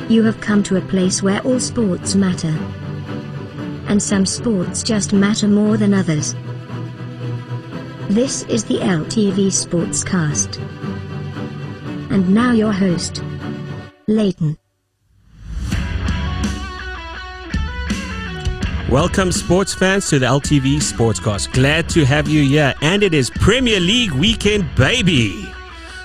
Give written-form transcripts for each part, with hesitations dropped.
You have come to a place where all sports matter. And some sports just matter more than others. This is the LTV Sportscast. And now your host, Leighton. Welcome, sports fans, to the LTV Sportscast. Glad to have you here, and it is Premier League weekend, baby.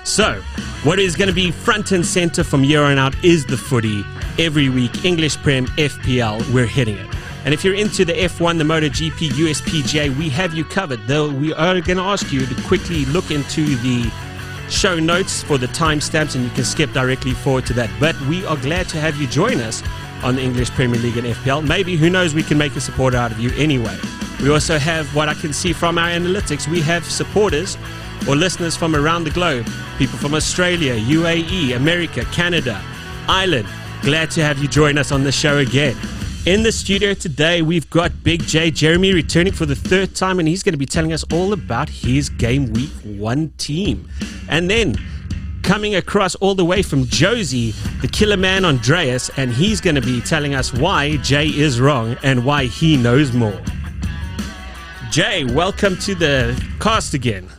So, what is going to be front and center from here on out is the footy. Every week, English Prem, FPL, we're hitting it. And if you're into the F1, the Moto GP, USPGA, we have you covered. Though we are going to ask you to quickly look into the show notes for the timestamps, and you can skip directly forward to that. But we are glad to have you join us on the English Premier League and FPL. Maybe, who knows, we can make a supporter out of you anyway. We also have, what I can see from our analytics, we have supporters or listeners from around the globe. People from Australia, UAE, America, Canada, Ireland. Glad to have you join us on the show again. In the studio today, we've got Big J Jeremy returning for the third time, and he's going to be telling us all about his game week 1 team. And then, coming across all the way from Josie, the killer man Andreas, and he's going to be telling us why Jay is wrong and why he knows more. Jay, welcome to the cast again.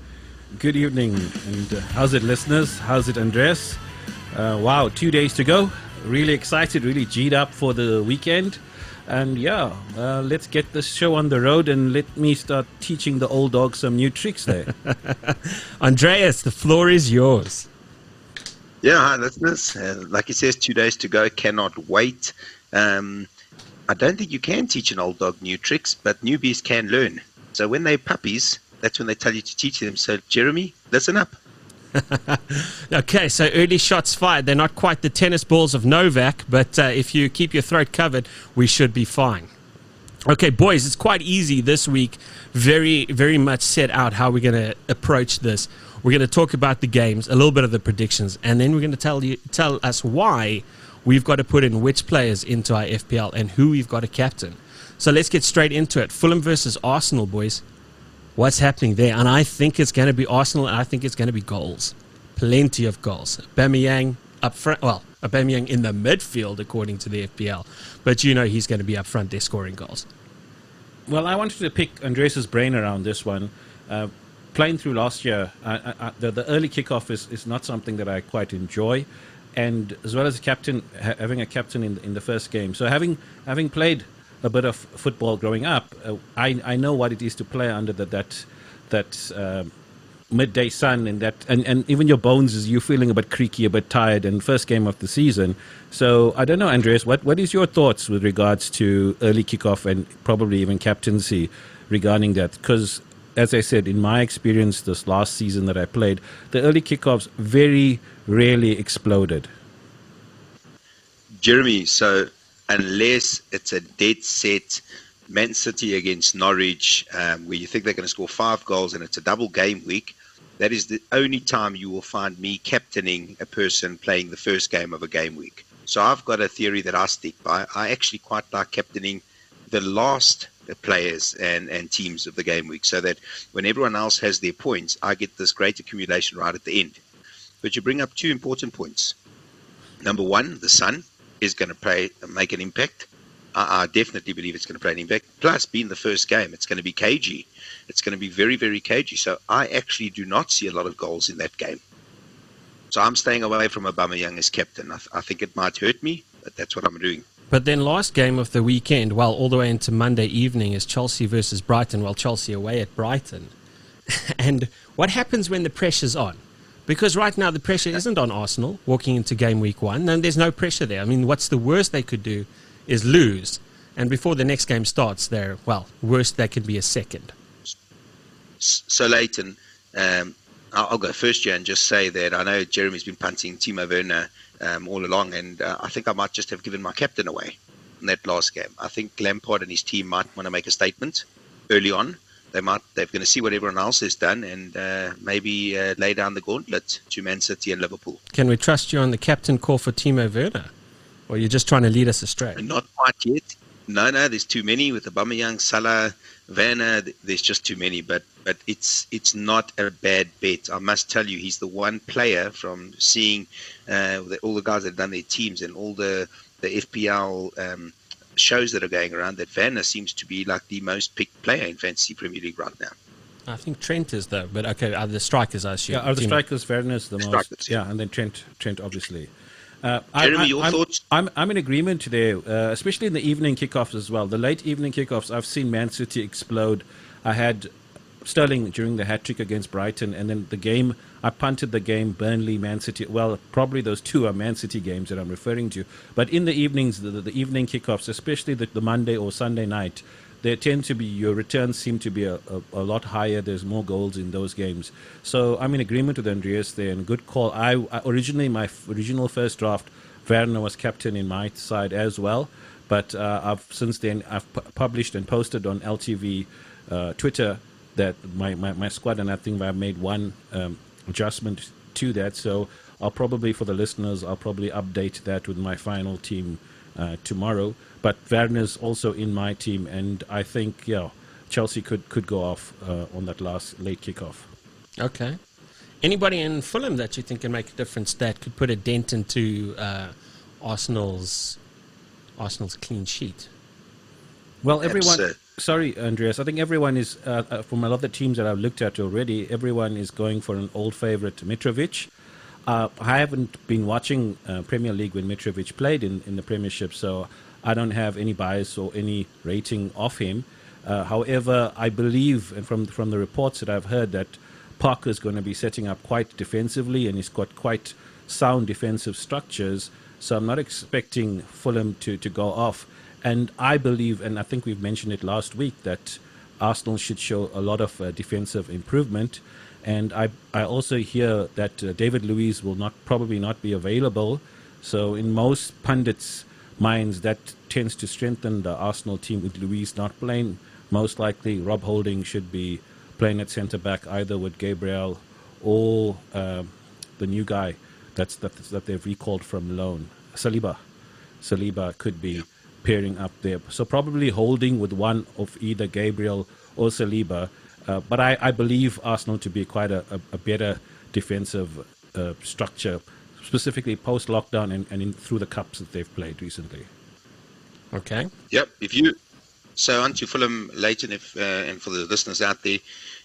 Good evening, and how's it, listeners? How's it, Andreas? Wow, 2 days to go. Really excited, really G'd up for the weekend. And yeah, let's get this show on the road and let me start teaching the old dog some new tricks there. Andreas, the floor is yours. Yeah, hi listeners. Like he says, 2 days to go. Cannot wait. I don't think you can teach an old dog new tricks, but newbies can learn. So when they're puppies, that's when they tell you to teach them. So Jeremy, listen up. Okay, so early shots fired. They're not quite the tennis balls of Novak, but if you keep your throat covered, we should be fine. Okay, boys, it's quite easy this week. Very, very much set out how we're going to approach this. We're going to talk about the games, a little bit of the predictions, and then we're going to tell us why we've got to put in which players into our FPL and who we've got to captain. So let's get straight into it. Fulham versus Arsenal, boys. What's happening there? And I think it's going to be Arsenal, and I think it's going to be goals. Plenty of goals. Aubameyang up front. Well, Aubameyang in the midfield, according to the FPL. But you know he's going to be up front there scoring goals. Well, I wanted to pick Andreas' brain around this one. Playing through last year, the early kickoff is not something that I quite enjoy. And as well as a captain, having a captain in the first game. So having played a bit of football growing up, I know what it is to play under that midday sun, and even your bones is you feeling a bit creaky, a bit tired, and first game of the season. So I don't know, Andreas, what is your thoughts with regards to early kickoff and probably even captaincy regarding that? Because as I said, in my experience this last season that I played, the early kickoffs very rarely exploded. Jeremy, so unless it's a dead set Man City against Norwich, where you think they're going to score 5 goals and it's a double game week, that is the only time you will find me captaining a person playing the first game of a game week. So I've got a theory that I stick by. I actually quite like captaining the last players and teams of the game week, so that when everyone else has their points, I get this great accumulation right at the end. But you bring up 2 important points. Number one, the sun is going to make an impact. I definitely believe it's going to play an impact. Plus, being the first game, it's going to be cagey. It's going to be very, very cagey. So I actually do not see a lot of goals in that game. So I'm staying away from Aubameyang as captain. I think it might hurt me, but that's what I'm doing. But then last game of the weekend, well, all the way into Monday evening, is Chelsea versus Brighton. Well, Chelsea away at Brighton. And what happens when the pressure's on? Because right now the pressure isn't on Arsenal walking into game week 1, and there's no pressure there. I mean, what's the worst they could do is lose. And before the next game starts, worst they could be a second. So, Leighton, I'll go first here and just say that I know Jeremy's been punting Timo Werner all along, and I think I might just have given my captain away in that last game. I think Lampard and his team might want to make a statement early on. They're going to see what everyone else has done and maybe lay down the gauntlet to Man City and Liverpool. Can we trust you on the captain call for Timo Werner? Or are you just trying to lead us astray? Not quite yet. No, there's too many with Aubameyang, Salah, Werner. There's just too many. But it's not a bad bet. I must tell you, he's the one player from seeing all the guys that have done their teams and all the FPL shows that are going around, that Werner seems to be like the most picked player in Fantasy Premier League right now. I think Trent is though, but okay, are the strikers, I assume. Yeah, are the strikers Werner's the most? Strikers, yeah, and then Trent obviously. Jeremy, your thoughts? I'm in agreement there, especially in the evening kickoffs as well. The late evening kickoffs, I've seen Man City explode. I had Sterling during the hat-trick against Brighton, and then the game, I punted the game, Burnley, Man City. Well, probably those two are Man City games that I'm referring to. But in the evenings, the evening kickoffs, especially the Monday or Sunday night, there tend to be, your returns seem to be a lot higher. There's more goals in those games. So I'm in agreement with Andreas there, and good call. I originally, my original first draft, Werner was captain in my side as well. But I've since then, I've published and posted on LTV Twitter that my squad, and I think I've made one adjustment to that. So I'll probably, for the listeners, I'll probably update that with my final team tomorrow. But Werner's also in my team, and I think Chelsea could go off on that last late kickoff. Okay. Anybody in Fulham that you think can make a difference, that could put a dent into Arsenal's clean sheet? Well, everyone. Sorry, Andreas. I think everyone is, from a lot of the teams that I've looked at already, everyone is going for an old favourite, Mitrovic. I haven't been watching Premier League when Mitrovic played in the Premiership, so I don't have any bias or any rating of him. However, I believe, and from the reports that I've heard, that Parker's going to be setting up quite defensively, and he's got quite sound defensive structures. So I'm not expecting Fulham to go off. And I believe, and I think we've mentioned it last week, that Arsenal should show a lot of defensive improvement. And I also hear that David Luiz will probably not be available. So in most pundits' minds, that tends to strengthen the Arsenal team with Luiz not playing. Most likely, Rob Holding should be playing at centre-back, either with Gabriel or the new guy that they've recalled from loan, Saliba. Saliba could be pairing up there. So probably Holding with one of either Gabriel or Saliba. But I believe Arsenal to be quite a better defensive structure, specifically post-lockdown and through the cups that they've played recently. Okay. Yep. So on to Fulham, Leighton, and for the listeners out there,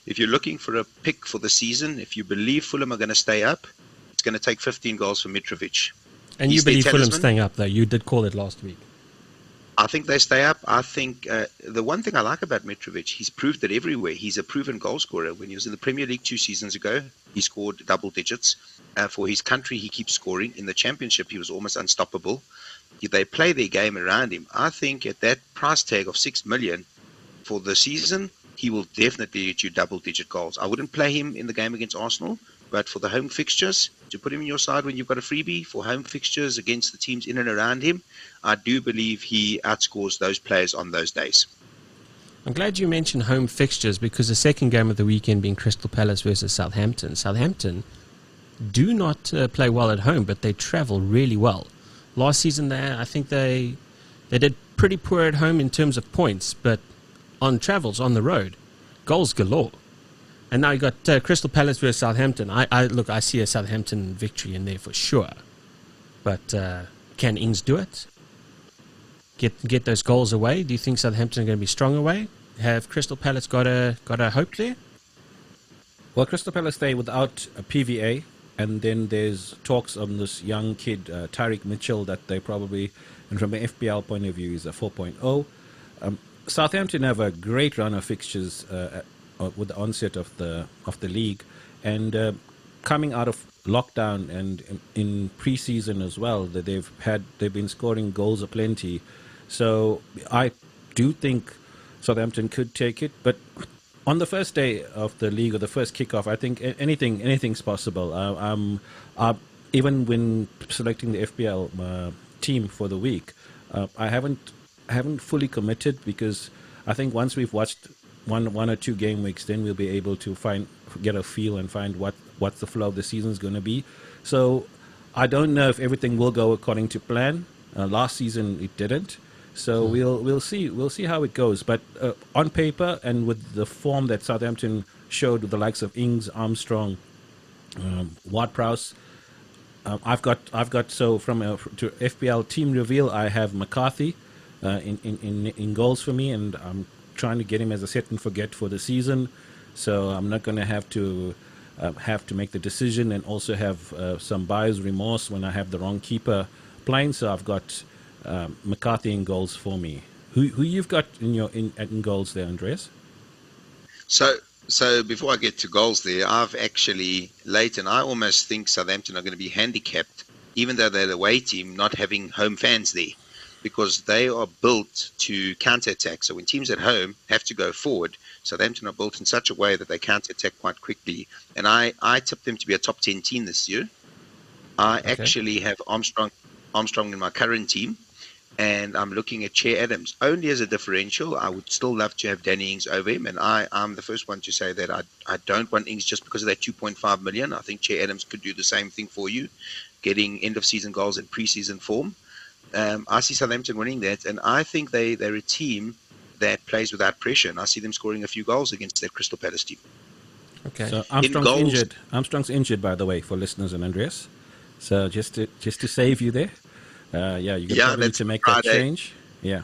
if you're looking for a pick for the season, if you believe Fulham are going to stay up, it's going to take 15 goals for Mitrovic. And you believe Fulham's staying up, though? You did call it last week. I think they stay up. I think the one thing I like about Mitrovic, he's proved it everywhere. He's a proven goal scorer. When he was in the Premier League 2 seasons ago, he scored double digits. For his country, he keeps scoring. In the Championship, he was almost unstoppable. They play their game around him. I think at that price tag of 6 million for the season, he will definitely get you double-digit goals. I wouldn't play him in the game against Arsenal, but for the home fixtures, to put him in your side when you've got a freebie for home fixtures against the teams in and around him, I do believe he outscores those players on those days. I'm glad you mentioned home fixtures, because the second game of the weekend being Crystal Palace versus Southampton. Southampton do not play well at home, but they travel really well. Last season, I think they did pretty poor at home in terms of points, but on travels, on the road, goals galore. And now you got Crystal Palace versus Southampton. I see a Southampton victory in there for sure. But can Ings do it? Get those goals away? Do you think Southampton are going to be strong away? Have Crystal Palace got a hope there? Well, Crystal Palace stay without a PVA, and then there's talks on this young kid, Tyreek Mitchell, that they probably, and from an FPL point of view, is a 4.0. Southampton have a great run of fixtures with the onset of the league, and coming out of lockdown and in pre-season as well, that they've been scoring goals aplenty. So I do think Southampton could take it, but on the first day of the league, or the first kickoff, I think anything's possible. Even when selecting the FPL team for the week, I haven't fully committed, because I think once we've watched one or two game weeks, then we'll be able to get a feel and find what the flow of the season is going to be. So I don't know if everything will go according to plan. Last season it didn't. So we'll see how it goes. But on paper and with the form that Southampton showed with the likes of Ings, Armstrong, Ward-Prowse, I've got so from to FPL team reveal, I have McCarthy in goals for me, and I'm trying to get him as a set and forget for the season. So I'm not going to have to make the decision and also have some buyer's remorse when I have the wrong keeper playing. So I've got McCarthy in goals for me. Who you've got in goals there, Andreas? So before I get to goals there, I've actually, Leighton, I almost think Southampton are going to be handicapped, even though they're the away team, not having home fans there, because they are built to counter-attack. So when teams at home have to go forward, Southampton are built in such a way that they counter-attack quite quickly. And I tip them to be a top 10 team this year. I actually have Armstrong in my current team, and I'm looking at Che Adams only as a differential. I would still love to have Danny Ings over him, and I'm the first one to say that I don't want Ings just because of that 2.5 million. I think Che Adams could do the same thing for you, getting end of season goals in preseason form. I see Southampton winning that, and I think they're a team that plays without pressure, and I see them scoring a few goals against that Crystal Palace team. Okay. So Armstrong's injured. Armstrong's injured, by the way, for listeners and Andreas. So just to save you there. You're probably need to make Friday. That change. Yeah.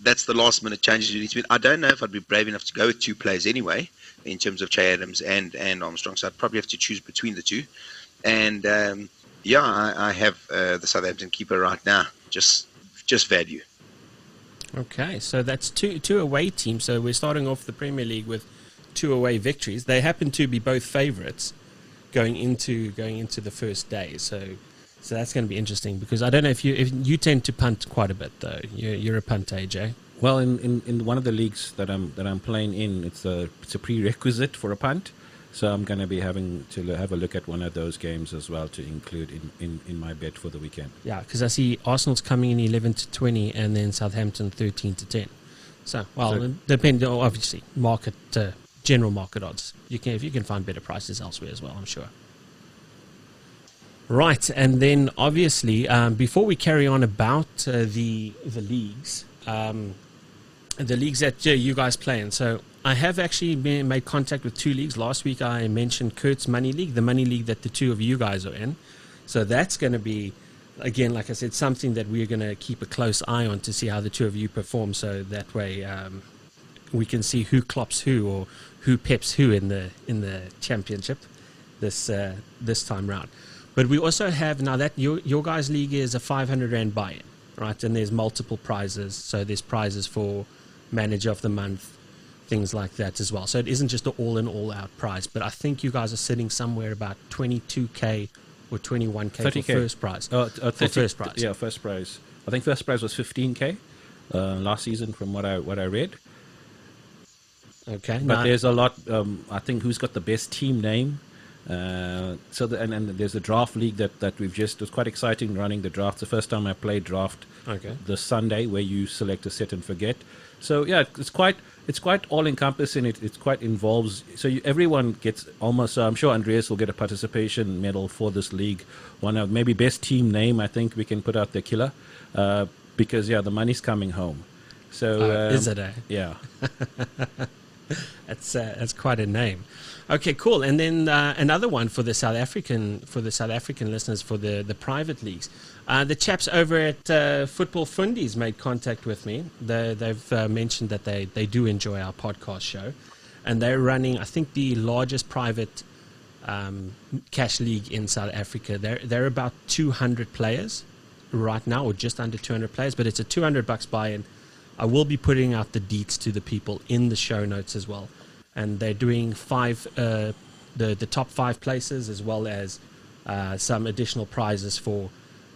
That's the last minute changes you need to make. I don't know if I'd be brave enough to go with two players anyway, in terms of Che Adams and Armstrong. So I'd probably have to choose between the two. And I have the Southampton keeper right now. Just value. Okay, so that's two away teams. So we're starting off the Premier League with 2 away victories. They happen to be both favourites going into the first day. So that's going to be interesting, because I don't know if you tend to punt quite a bit though. You're a punter, AJ. Well, in one of the leagues that I'm playing in, it's a prerequisite for a punt. So I'm going to be having to have a look at one of those games as well to include in my bet for the weekend. Yeah, because I see Arsenal's coming in 11-20 and then Southampton 13-10. So, depending, obviously, general market odds. If you can find better prices elsewhere as well, I'm sure. Right, and then obviously, before we carry on about the leagues, the leagues that you guys play in. So I have actually made contact with 2 leagues. Last week I mentioned Kurt's Money League, the money league that the 2 of you guys are in. So that's going to be, again, like I said, something that we're going to keep a close eye on to see how the 2 of you perform. So that way we can see who clops who or who peps who in the championship this time round. But we also have, now that your guys' league is a 500 Rand buy-in, right? And there's multiple prizes. So there's prizes for Manager of the Month, things like that as well. So it isn't just an all-in, all-out prize. But I think you guys are sitting somewhere about 22K or 21K 30K. For first prize. For first prize. Yeah, first prize. I think first prize was 15K last season from what I read. Okay. But there's a lot, I think, who's got the best team name. And there's a draft league that we've just, it was quite exciting running the draft. The first time I played draft the Sunday, where you select a set and forget. So yeah, it's quite all encompassing. It's quite involves. So everyone gets almost. I'm sure Andreas will get a participation medal for this league. One of maybe best team name. I think we can put out the killer, because the money's coming home. So is it? Yeah. That's quite a name. Okay, cool. And then another one for the South African listeners for the private leagues. The chaps over at Football Fundies made contact with me. They've mentioned that they do enjoy our podcast show, and they're running, I think, the largest private cash league in South Africa. They're about 200 players right now, or just under 200 players, but it's a $200 buy-in. I will be putting out the deets to the people in the show notes as well. And they're doing the top 5 places, as well as some additional prizes for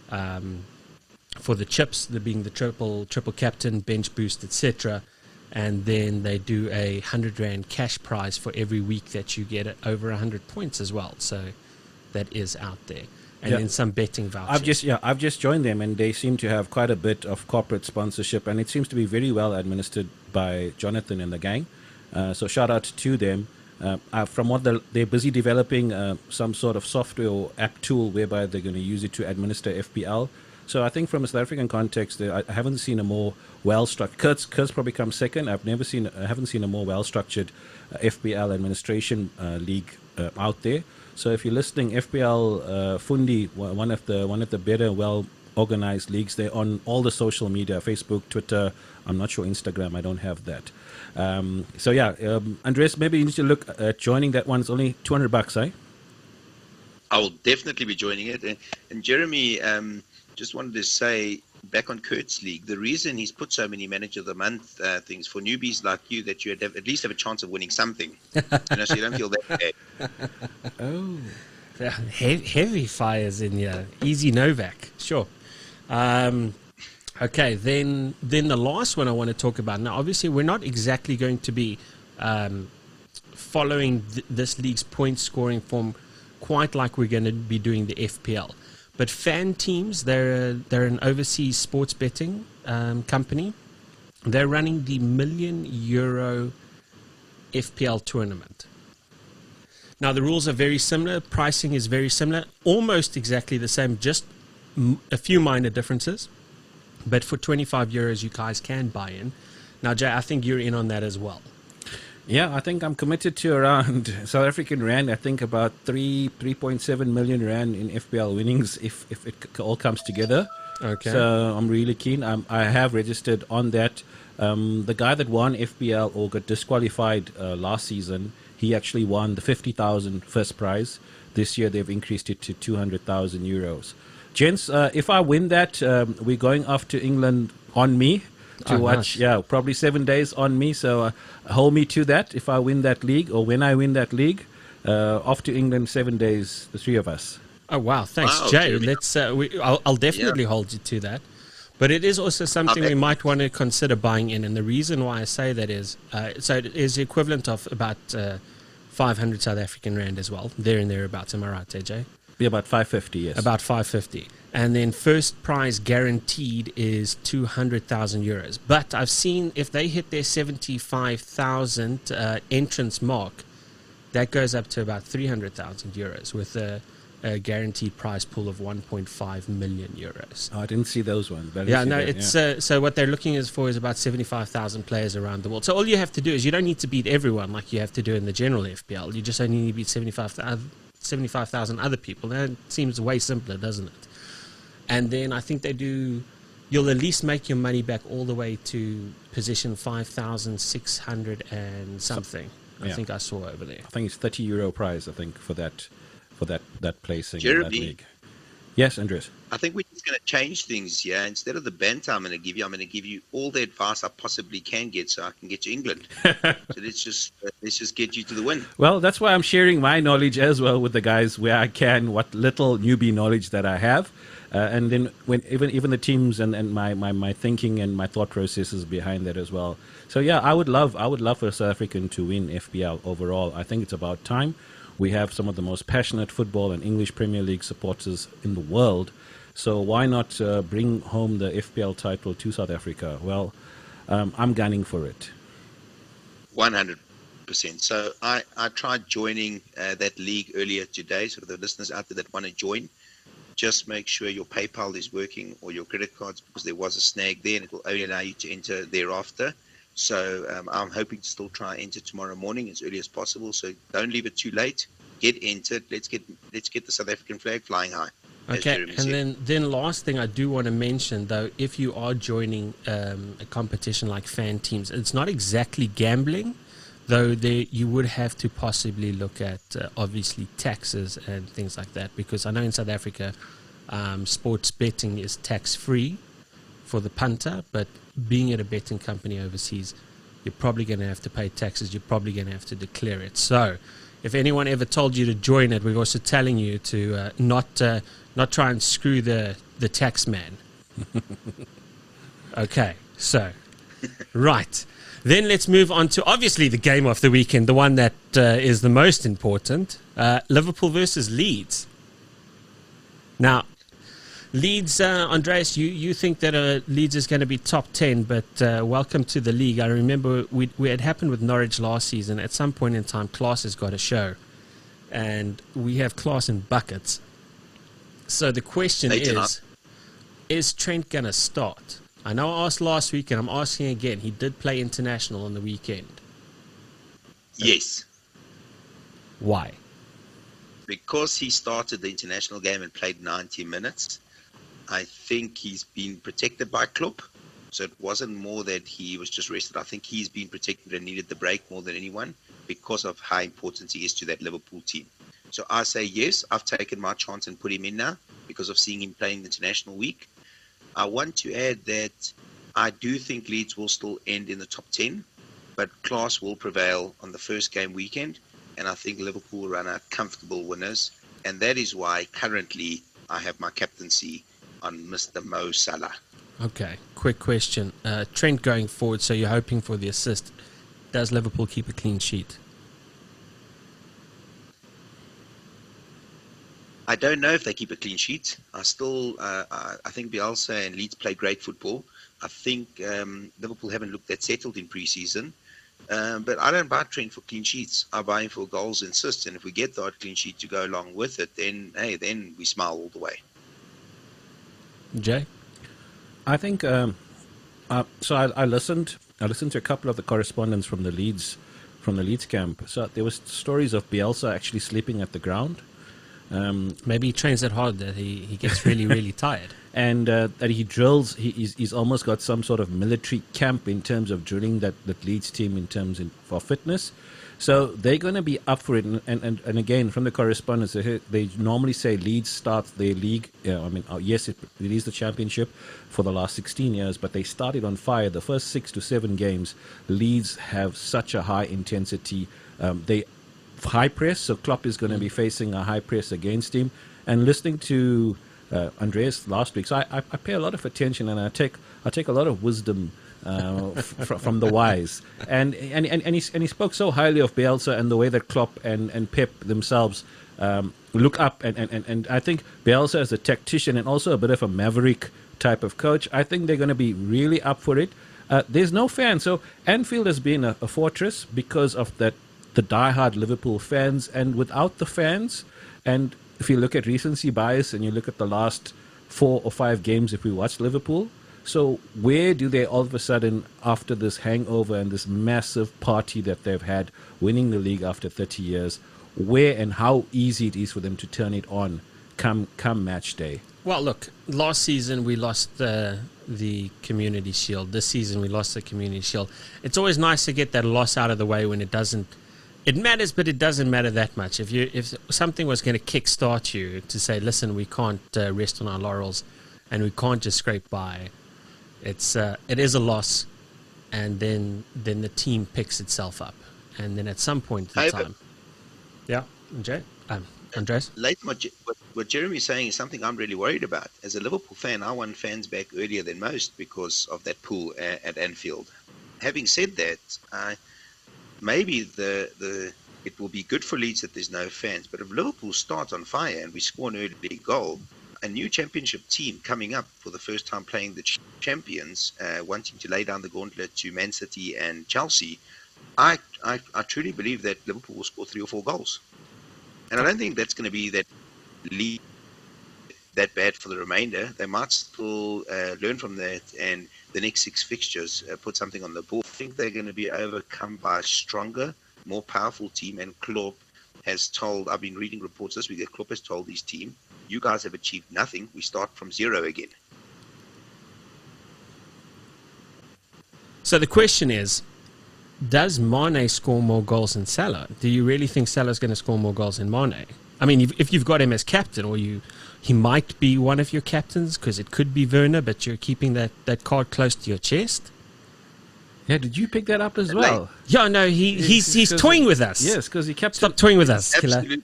the chips, being the triple captain, bench boost, etc. And then they do a 100 Rand cash prize for every week that you get over 100 points as well. So that is out there. And then some betting vouchers. I've just joined them, and they seem to have quite a bit of corporate sponsorship, and it seems to be very well administered by Jonathan and the gang. So shout out to them. From what they're busy developing some sort of software or app tool whereby they're going to use it to administer FPL. So I think from a South African context, I haven't seen a more well-structured. Kurt's probably come second. I haven't seen a more well-structured FPL administration league out there. So if you're listening, FPL Fundi, one of the better, well-organized leagues. They're on all the social media, Facebook, Twitter. I'm not sure Instagram. I don't have that. So yeah, Andres, maybe you need to look at joining that one. It's only $200, eh? I will definitely be joining it. And Jeremy, just wanted to say, back on Kurt's league, the reason he's put so many Manager of the Month things for newbies like you, that you at least have a chance of winning something. So you don't feel that bad. Oh, heavy fires in here. Easy Novak, sure. Okay, then the last one I want to talk about. Now, obviously, we're not exactly going to be following this league's point scoring form quite like we're going to be doing the FPL. But Fan Teams, they're an overseas sports betting company. They're running the €1 million FPL tournament. Now, the rules are very similar. Pricing is very similar. Almost exactly the same, just a few minor differences. But for €25, you guys can buy in. Now, Jay, I think you're in on that as well. Yeah, I think I'm committed to around South African Rand. I think about 3.7 million Rand in FPL winnings if it all comes together. Okay. So I'm really keen. I have registered on that. The guy that won FPL or got disqualified last season, he actually won the 50,000 first prize. This year they've increased it to 200,000 euros. Gents, if I win that, we're going off to England on me. To watch, nice. Yeah, probably 7 days on me. So hold me to that. If I win that league, or when I win that league, off to England 7 days, the three of us. Oh wow, thanks, Jay. Let's. I'll definitely hold you to that. But it is also something we might want to consider buying in, and the reason why I say that is, so it is the equivalent of about 500 South African Rand as well. There and thereabouts. Am I right, Jay? Be about 550, yes. About 550. And then first prize guaranteed is 200,000 euros. But I've seen if they hit their 75,000 entrance mark, that goes up to about 300,000 euros with a guaranteed prize pool of 1.5 million euros. Oh, I didn't see those ones. So what they're looking for is about 75,000 players around the world. So all you have to do is you don't need to beat everyone like you have to do in the general FPL. You just only need to beat 75,000 other people. That seems way simpler, doesn't it? And then I think you'll at least make your money back all the way to position 5,600 and something. I think I saw over there. I think it's €30 prize, I think, for that placing Jeremy, in that league. Yes, Andres. I think we're just going to change things here. Instead of the banter I'm going to give you all the advice I possibly can get so I can get to England. So let's just get you to the win. Well, that's why I'm sharing my knowledge as well with the guys where I can, what little newbie knowledge that I have. And then when even the teams and my thinking and my thought processes behind that as well. So yeah, I would love for South African to win FPL overall. I think it's about time. We have some of the most passionate football and English Premier League supporters in the world. So why not bring home the FPL title to South Africa? Well, I'm gunning for it. 100%. So I tried joining that league earlier today. So for the listeners out there that want to join, just make sure your PayPal is working or your credit cards, because there was a snag there and it will only allow you to enter thereafter. So I'm hoping to still try enter tomorrow morning as early as possible. So don't leave it too late. Get entered. Let's get the South African flag flying high. Okay, and then last thing I do want to mention, though, if you are joining a competition like Fan Teams, it's not exactly gambling, though you would have to possibly look at, obviously, taxes and things like that, because I know in South Africa, sports betting is tax-free for the punter, but being at a betting company overseas, you're probably going to have to pay taxes. You're probably going to have to declare it. So if anyone ever told you to join it, we're also telling you to not try and screw the tax man. Okay, so, right. Then let's move on to, obviously, the game of the weekend, the one that is the most important, Liverpool versus Leeds. Now, Leeds, Andreas, you think that Leeds is going to be top 10, but welcome to the league. I remember we had happened with Norwich last season. At some point in time, class has got a show, and we have class in buckets. So the question Leighton, is... Is Trent going to start? I know I asked last week, and I'm asking again. He did play international on the weekend. Yes. Why? Because he started the international game and played 90 minutes, I think he's been protected by Klopp. So it wasn't more that he was just rested. I think he's been protected and needed the break more than anyone because of how important he is to that Liverpool team. So I say yes, I've taken my chance and put him in now because of seeing him playing the international week. I want to add that I do think Leeds will still end in the top 10, but class will prevail on the first game weekend, and I think Liverpool will run out comfortable winners, and that is why currently I have my captaincy on Mr. Mo Salah. Okay, quick question. Trent going forward, so you're hoping for the assist. Does Liverpool keep a clean sheet? I don't know if they keep a clean sheet. I think Bielsa and Leeds play great football. I think Liverpool haven't looked that settled in pre-season. But I don't buy Trent for clean sheets. I buy him for goals and assists. And if we get the odd clean sheet to go along with it, then we smile all the way. Jay? I think so. I listened to a couple of the correspondents from the Leeds camp. So there was stories of Bielsa actually sleeping at the ground. Maybe he trains that hard that he gets really, really tired. And that he drills, he's almost got some sort of military camp in terms of drilling that Leeds team for fitness. So they're going to be up for it. And again, from the correspondence, they normally say Leeds starts their league. Yes, it is the championship for the last 16 years, but they started on fire. The first 6 to 7 games, Leeds have such a high intensity. They high press, so Klopp is going to be facing a high press against him. And listening to Andreas last week, so I pay a lot of attention, and I take a lot of wisdom from the wise, and he spoke so highly of Bielsa and the way that Klopp and Pep themselves look up, and I think Bielsa is a tactician and also a bit of a maverick type of coach. I think they're going to be really up for it. There's no fans, so Anfield has been a fortress because of that. The diehard Liverpool fans, and without the fans, and if you look at recency bias and you look at the last 4 or 5 games if we watch Liverpool, so where do they all of a sudden, after this hangover and this massive party that they've had, winning the league after 30 years, where and how easy it is for them to turn it on come match day? Well, look, last season we lost the Community Shield. This season we lost the Community Shield. It's always nice to get that loss out of the way when it doesn't. It matters, but it doesn't matter that much. If something was going to kickstart you to say, listen, we can't rest on our laurels, and we can't just scrape by, it is a loss, and then the team picks itself up, and then at some point in time, yeah, Jay, Andres, Leighton, what Jeremy's saying is something I'm really worried about. As a Liverpool fan, I won fans back earlier than most because of that pool at Anfield. Having said that, maybe it will be good for Leeds that there's no fans, but if Liverpool start on fire and we score an early goal, a new championship team coming up for the first time playing the champions, wanting to lay down the gauntlet to Man City and Chelsea, I truly believe that Liverpool will score 3 or 4 goals. And I don't think that's going to be that bad for the remainder. They might still learn from that and the next 6 fixtures put something on the board. I think they're going to be overcome by a stronger, more powerful team. And Klopp has told, I've been reading reports this week that Klopp has told his team, you guys have achieved nothing. We start from 0 again. So the question is, does Mane score more goals than Salah? Do you really think Salah's going to score more goals than Mane? I mean, if you've got him as captain, or he might be one of your captains, because it could be Werner, but you're keeping that card close to your chest. Yeah, did you pick that up as well? Yeah, no, he's toying with us. Yes, because he kept. Stop toying with us, Absolutely.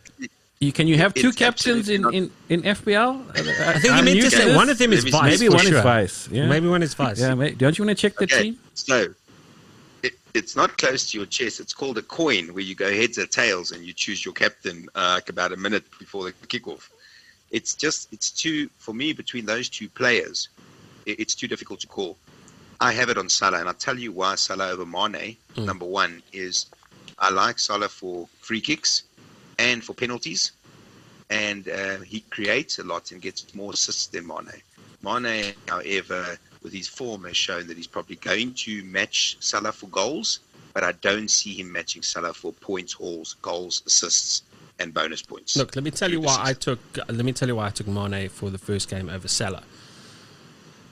Can you have 2 captains in FPL? I think he meant to say one of them is vice. Maybe one is vice. Yeah. Maybe one is vice. Yeah, don't you want to check the team? So it's not close to your chest. It's called a coin, where you go heads or tails and you choose your captain like about a minute before the kickoff. It's too, for me, between those 2 players, it's too difficult to call. I have it on Salah, and I'll tell you why Salah over Mane. Number one is I like Salah for free kicks and for penalties, and he creates a lot and gets more assists than Mane. Mane, however, with his form, has shown that he's probably going to match Salah for goals, but I don't see him matching Salah for points, hauls, goals, assists, and bonus points. Look, let me tell you why I took Mane for the first game over Salah.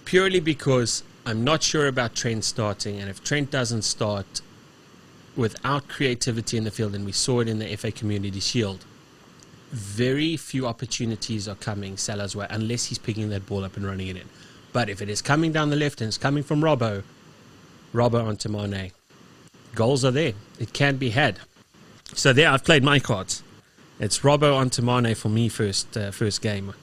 Purely because I'm not sure about Trent starting, and if Trent doesn't start without creativity in the field, and we saw it in the FA Community Shield, very few opportunities are coming Salah's way unless he's picking that ball up and running it in. But if it is coming down the left and it's coming from Robbo onto Mane, goals are there. It can be had. So there, I've played my cards. It's Robbo onto Mane for me first game.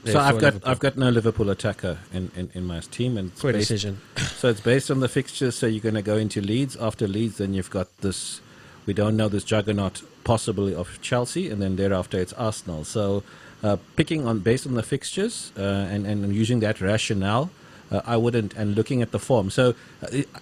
So I've got no Liverpool attacker in my team, and for a decision. So it's based on the fixtures. So you're going to go into Leeds. After Leeds, then you've got this. We don't know, this juggernaut possibly of Chelsea, and then thereafter it's Arsenal. So picking on based on the fixtures and using that rationale, I wouldn't, and looking at the form. So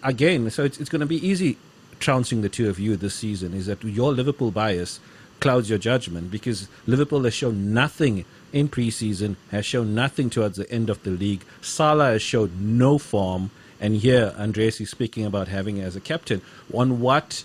again, so it's going to be easy trouncing the two of you this season. Is that your Liverpool bias clouds your judgment, because Liverpool has shown nothing in pre-season, has shown nothing towards the end of the league. Salah has showed no form, and here Andreas is speaking about having as a captain. On what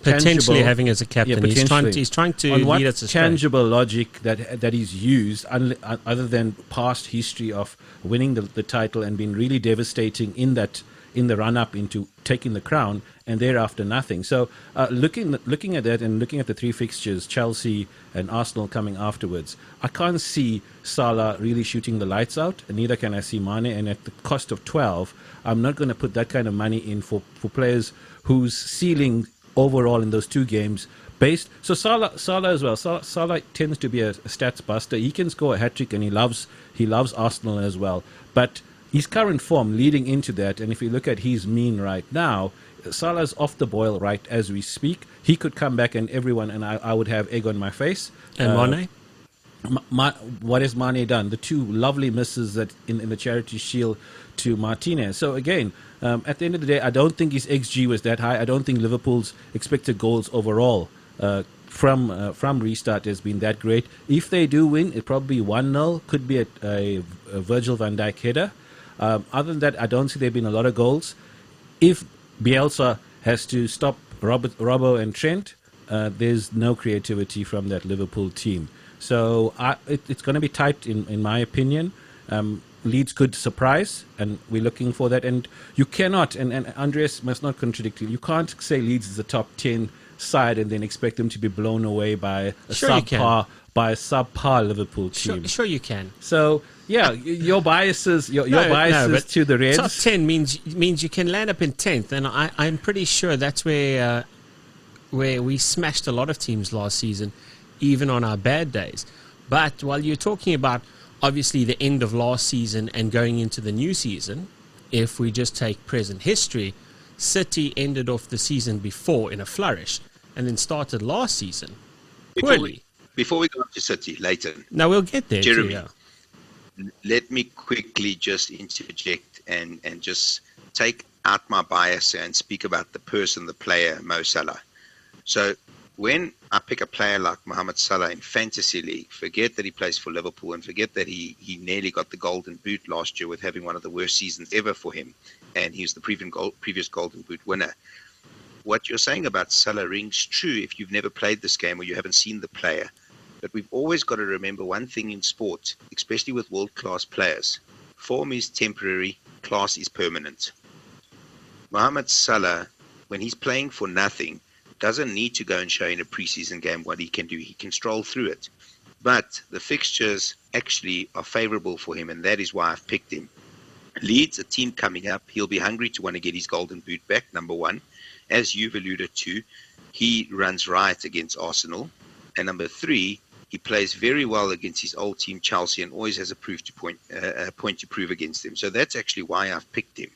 potentially having as a captain? Yeah, he's trying to on lead us what astray. tangible logic that he's used, other than past history of winning the title and being really devastating in the run-up into taking the crown, and thereafter nothing. So looking at that and looking at the three fixtures, Chelsea and Arsenal coming afterwards, I can't see Salah really shooting the lights out, and neither can I see Mane. And at the cost of 12, I'm not going to put that kind of money in for players whose ceiling overall in those two games based. So Salah as well. Salah tends to be a stats buster. He can score a hat-trick, and he loves Arsenal as well. But his current form leading into that, and if you look at his mean right now, Salah's off the boil right as we speak. He could come back and I would have egg on my face. And Mane? What has Mane done? The two lovely misses that in the Charity Shield to Martinez. So again, at the end of the day, I don't think his XG was that high. I don't think Liverpool's expected goals overall from restart has been that great. If they do win, it'll probably be 1-0. Could be a Virgil van Dijk header. Other than that, I don't see there being a lot of goals. If Bielsa has to stop Robbo and Trent, there's no creativity from that Liverpool team. So it's going to be tight, in my opinion. Leeds could surprise, and we're looking for that. And you cannot, and Andreas must not contradict you, you can't say Leeds is a top 10 side and then expect them to be blown away by a subpar Liverpool team. Sure you can. So yeah, your biases to the Reds. Top 10 means you can land up in 10th, and I'm pretty sure that's where we smashed a lot of teams last season, even on our bad days. But while you're talking about obviously the end of last season and going into the new season, if we just take present history, City ended off the season before in a flourish and then started last season poorly. Before we go on to City, Leighton. Now we'll get there. Jeremy, let me quickly just interject and just take out my bias and speak about the person, the player, Mo Salah. So when I pick a player like Mohamed Salah in Fantasy League, forget that he plays for Liverpool and forget that he nearly got the Golden Boot last year with having one of the worst seasons ever for him, and he's the previous Golden Boot winner. What you're saying about Salah rings true if you've never played this game or you haven't seen the player. But we've always got to remember one thing in sport, especially with world-class players. Form is temporary, class is permanent. Mohamed Salah, when he's playing for nothing, doesn't need to go and show in a preseason game what he can do. He can stroll through it. But the fixtures actually are favorable for him, and that is why I've picked him. Leeds, a team coming up, he'll be hungry to want to get his Golden Boot back, number one. As you've alluded to, he runs riot against Arsenal. And number three, he plays very well against his old team, Chelsea, and always has a point to prove against them. So that's actually why I've picked him.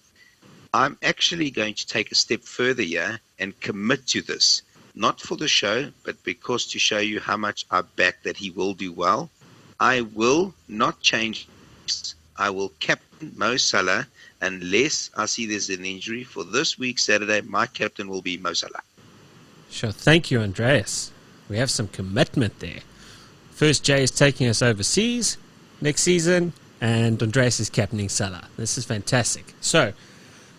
I'm actually going to take a step further here and commit to this. Not for the show, but because to show you how much I back that he will do well. I will not change. I will captain Mo Salah unless I see there's an injury. For this week, Saturday, my captain will be Mo Salah. Sure. Thank you, Andreas. We have some commitment there. First, Jay is taking us overseas. Next season, and Andreas is captaining Salah. This is fantastic. So,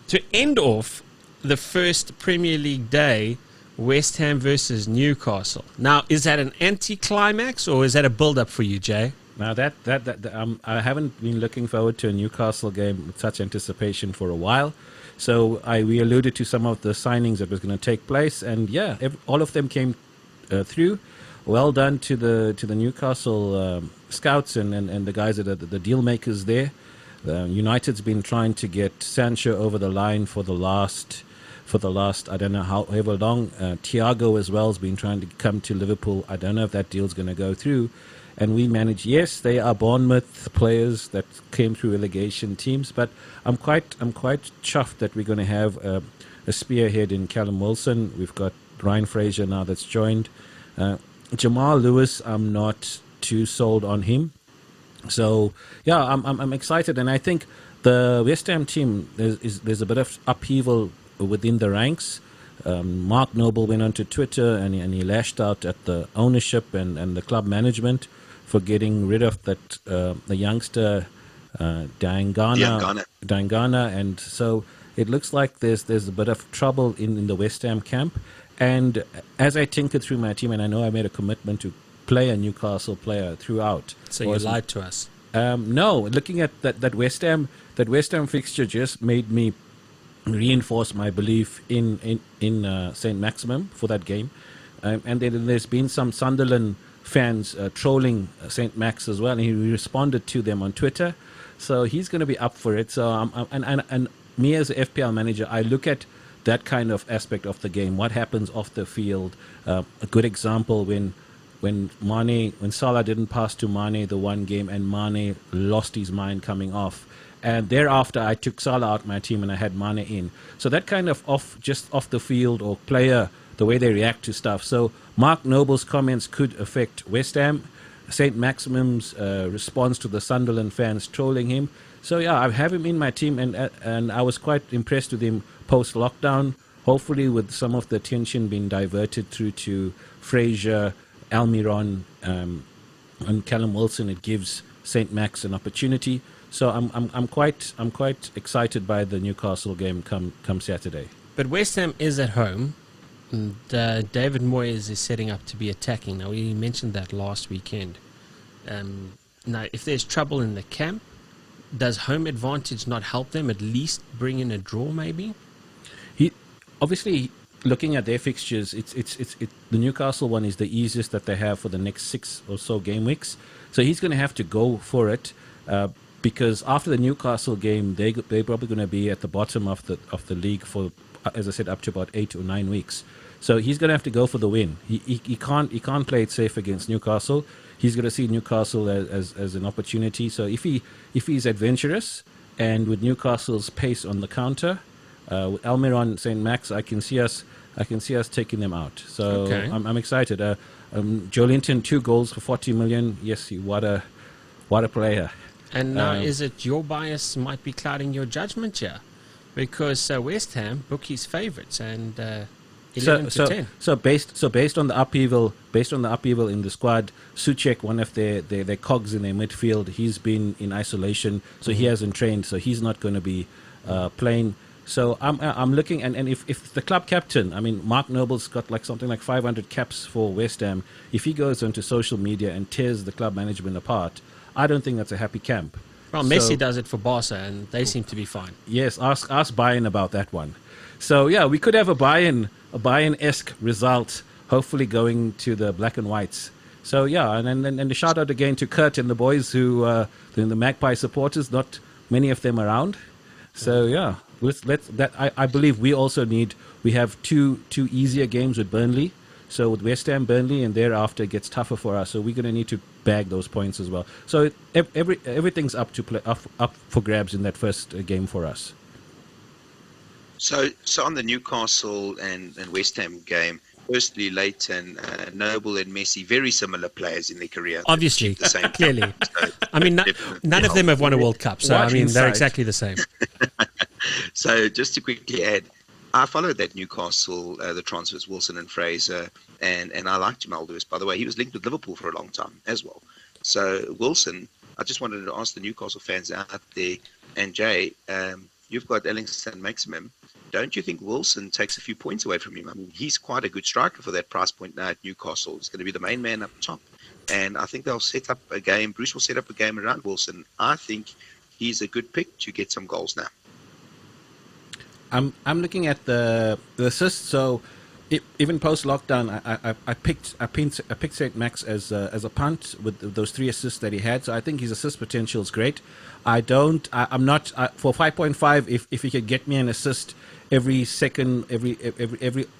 to end off the first Premier League day, West Ham versus Newcastle. Now, is that an anticlimax or is that a build-up for you, Jay? Now I haven't been looking forward to a Newcastle game with such anticipation for a while. So we alluded to some of the signings that was going to take place, and yeah, all of them came through. Well done to the Newcastle scouts and the guys that are the deal makers there. United's been trying to get Sancho over the line for the last I don't know however long. Thiago as well has been trying to come to Liverpool. I don't know if that deal's going to go through. And we managed. Yes, they are Bournemouth players that came through relegation teams, but I'm quite chuffed that we're going to have a spearhead in Callum Wilson. We've got Ryan Fraser now that's joined. Jamal Lewis, I'm not too sold on him. So yeah, I'm excited, and I think the West Ham team there's a bit of upheaval within the ranks. Mark Noble went onto Twitter and he lashed out at the ownership and the club management for getting rid of that the youngster Diangana, and so it looks like there's a bit of trouble in the West Ham camp. And as I tinkered through my team, and I know I made a commitment to play a Newcastle player throughout. So you lied to us. No, looking at that West Ham fixture just made me reinforce my belief in St. Maximum for that game. And then there's been some Sunderland fans trolling St. Max as well, and he responded to them on Twitter. So he's going to be up for it. So and me as a FPL manager, I look at that kind of aspect of the game. What happens off the field? A good example when Salah didn't pass to Mane the one game, and Mane lost his mind coming off. And thereafter, I took Salah out my team and I had Mane in. So that kind of off the field or player, the way they react to stuff. So Mark Noble's comments could affect West Ham. St. Maximum's response to the Sunderland fans trolling him. So yeah, I have him in my team, and I was quite impressed with him post-lockdown. Hopefully with some of the attention being diverted through to Fraser, Almiron, and Callum Wilson, it gives St. Max an opportunity. So I'm quite excited by the Newcastle game come Saturday. But West Ham is at home, and David Moyes is setting up to be attacking. Now, we mentioned that last weekend. Now, if there's trouble in the camp, does home advantage not help them at least bring in a draw, maybe? Obviously, looking at their fixtures, the Newcastle one is the easiest that they have for the next 6 or so game weeks. So he's going to have to go for it. Because after the Newcastle game, they're probably going to be at the bottom of the league for, as I said, up to about 8 or 9 weeks. So he's going to have to go for the win. He can't play it safe against Newcastle. He's going to see Newcastle as an opportunity. So if he's adventurous, and with Newcastle's pace on the counter, with Almiron, St. Max, I can see us taking them out. So okay. I'm excited. Joelinton, 2 goals for 40 million. Yes, what a player. And now, is it your bias might be clouding your judgment here? Because West Ham bookies favourites and 11 to 10. So based on the upheaval in the squad, Souček, one of their cogs in their midfield, he's been in isolation, so he hasn't trained, so he's not going to be playing. So I'm looking, and if the club captain, I mean, Mark Noble's got something like 500 caps for West Ham. If he goes onto social media and tears the club management apart, I don't think that's a happy camp. Well, Messi does it for Barca, and they seem to be fine. Yes, ask Bayern about that one. So yeah, we could have a Bayern-esque result, hopefully going to the black and whites. So yeah, and a shout out again to Kurt and the boys who the Magpie supporters. Not many of them around. So yeah, I believe we also we have two easier games with Burnley. So with West Ham, Burnley, and thereafter it gets tougher for us. So we're going to need to bag those points as well. So everything's up for grabs in that first game for us. So on the Newcastle and West Ham game, firstly, Leighton, Noble, and Messi, very similar players in their career. Obviously, the same clearly. I mean, none of them have won a World Cup, so I mean, they're exactly the same. So just to quickly add, I followed that Newcastle, the transfers, Wilson and Fraser, and I like Jamal Lewis, by the way. He was linked with Liverpool for a long time as well. So Wilson, I just wanted to ask the Newcastle fans out there, and Jay, you've got Ellington Maximum. Don't you think Wilson takes a few points away from him? I mean, he's quite a good striker for that price point now at Newcastle. He's going to be the main man up top. And I think they'll set up a game. Bruce will set up a game around Wilson. I think he's a good pick to get some goals now. I'm looking at the assists. So even post lockdown, I picked St. Max as a punt with those 3 assists that he had. So I think his assist potential is great. I'm not for 5.5. If he could get me an assist every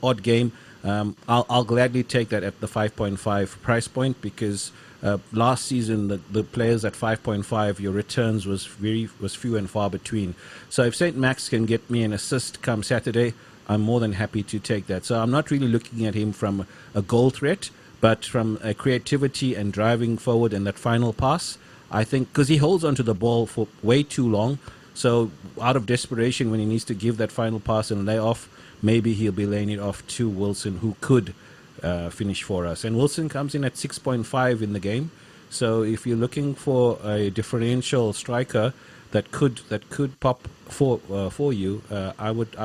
odd game, I'll gladly take that at the 5.5 price point, because last season the players at 5.5, your returns was few and far between. So if St. Max can get me an assist come Saturday, I'm more than happy to take that. So I'm not really looking at him from a goal threat, but from a creativity and driving forward and that final pass. I think because he holds onto the ball for way too long, so out of desperation when he needs to give that final pass and lay off, maybe he'll be laying it off to Wilson, who could finish for us. And Wilson comes in at 6.5 in the game. So if you're looking for a differential striker that could pop for you, I would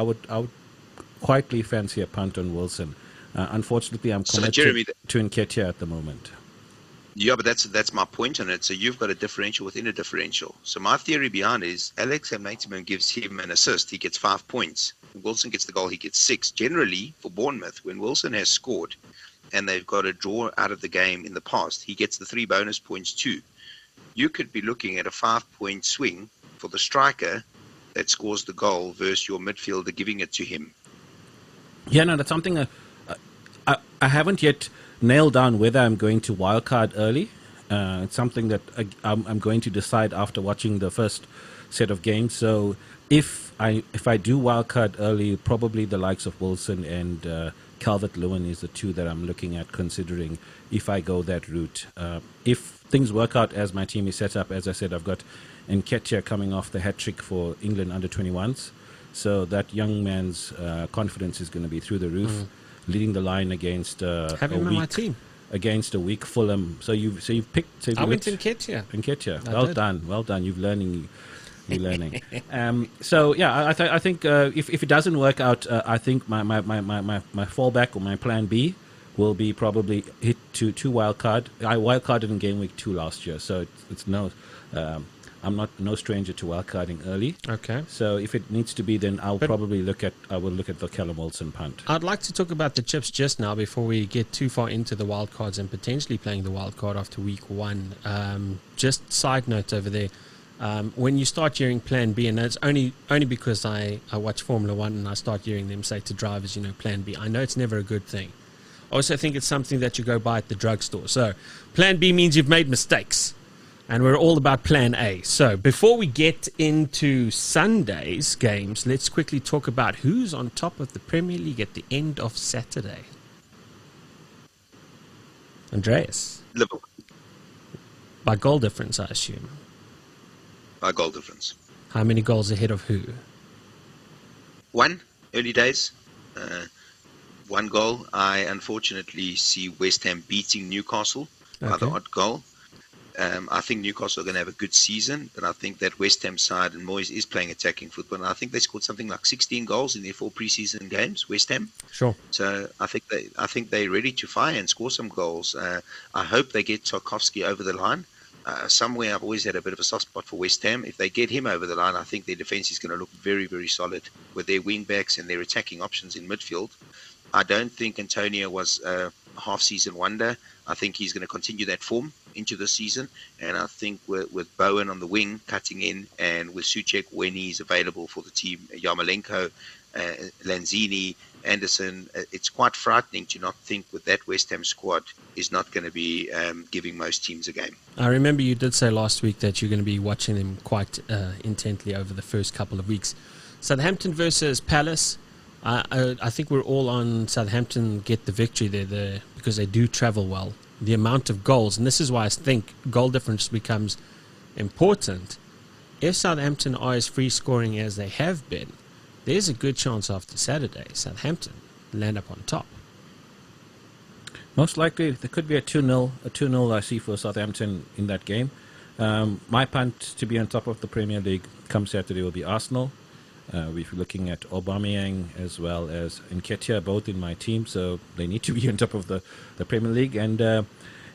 quietly fancy a punt on Wilson. Unfortunately, I'm committed to Nketiah at the moment. Yeah, but that's my point on it. So you've got a differential within a differential. So my theory behind is Alex Maximum gives him an assist, he gets 5 points. When Wilson gets the goal, he gets 6. Generally, for Bournemouth, when Wilson has scored and they've got a draw out of the game in the past, he gets the 3 bonus points too. You could be looking at a 5-point swing for the striker that scores the goal versus your midfielder giving it to him. Yeah, no, that's something I haven't yet nailed down whether I'm going to wildcard early. It's something that I'm going to decide after watching the first set of games. So if I do wildcard early, probably the likes of Wilson and Calvert-Lewin is the 2 that I'm looking at considering if I go that route. If things work out as my team is set up, as I said, I've got Nketiah coming off the hat-trick for England under-21s. So that young man's confidence is going to be through the roof, leading the line against Have him on my team. Against a weak Fulham. So you've picked. I went Nketiah. Nketiah. Well done. You're learning. So yeah, I think if it doesn't work out, I think my fallback or my plan B will be probably hit to wildcard. I wildcarded in game week 2 last year, so it's no. I'm no stranger to wildcarding early. Okay. So if it needs to be, then I will look at the Callum Wilson punt. I'd like to talk about the chips just now before we get too far into the wildcards and potentially playing the wildcard after week 1. Just side note over there. When you start hearing Plan B, and that's only because I watch Formula 1 and I start hearing them say to drivers, Plan B. I know it's never a good thing. I also think it's something that you go buy at the drugstore. So Plan B means you've made mistakes. And we're all about Plan A. So before we get into Sunday's games, let's quickly talk about who's on top of the Premier League at the end of Saturday. Andreas. Liverpool. By goal difference, I assume. By goal difference. How many goals ahead of who? 1, early days. 1 goal. I unfortunately see West Ham beating Newcastle by the odd goal. I think Newcastle are going to have a good season, but I think that West Ham side and Moyes is playing attacking football. And I think they scored something like 16 goals in their 4 preseason games, West Ham. Sure. So I think they're ready to fire and score some goals. I hope they get Tarkowski over the line. Somewhere I've always had a bit of a soft spot for West Ham. If they get him over the line, I think their defence is going to look very, very solid with their wing backs and their attacking options in midfield. I don't think Antonio was a half-season wonder. I think he's going to continue that form into the season, and I think with Bowen on the wing cutting in, and with Souček when he's available for the team, Yarmolenko, Lanzini, Anderson, it's quite frightening to not think with that West Ham squad is not going to be giving most teams a game. I remember you did say last week that you're going to be watching them quite intently over the first couple of weeks. Southampton versus Palace. I think we're all on Southampton get the victory there because they do travel well. The amount of goals, and this is why I think goal difference becomes important. If Southampton are as free scoring as they have been, there's a good chance after Saturday Southampton land up on top. Most likely there could be a 2-0 I see for Southampton in that game. My punt to be on top of the Premier League come Saturday will be Arsenal. We're looking at Aubameyang as well as Nketiah, both in my team, so they need to be on top of the Premier League. And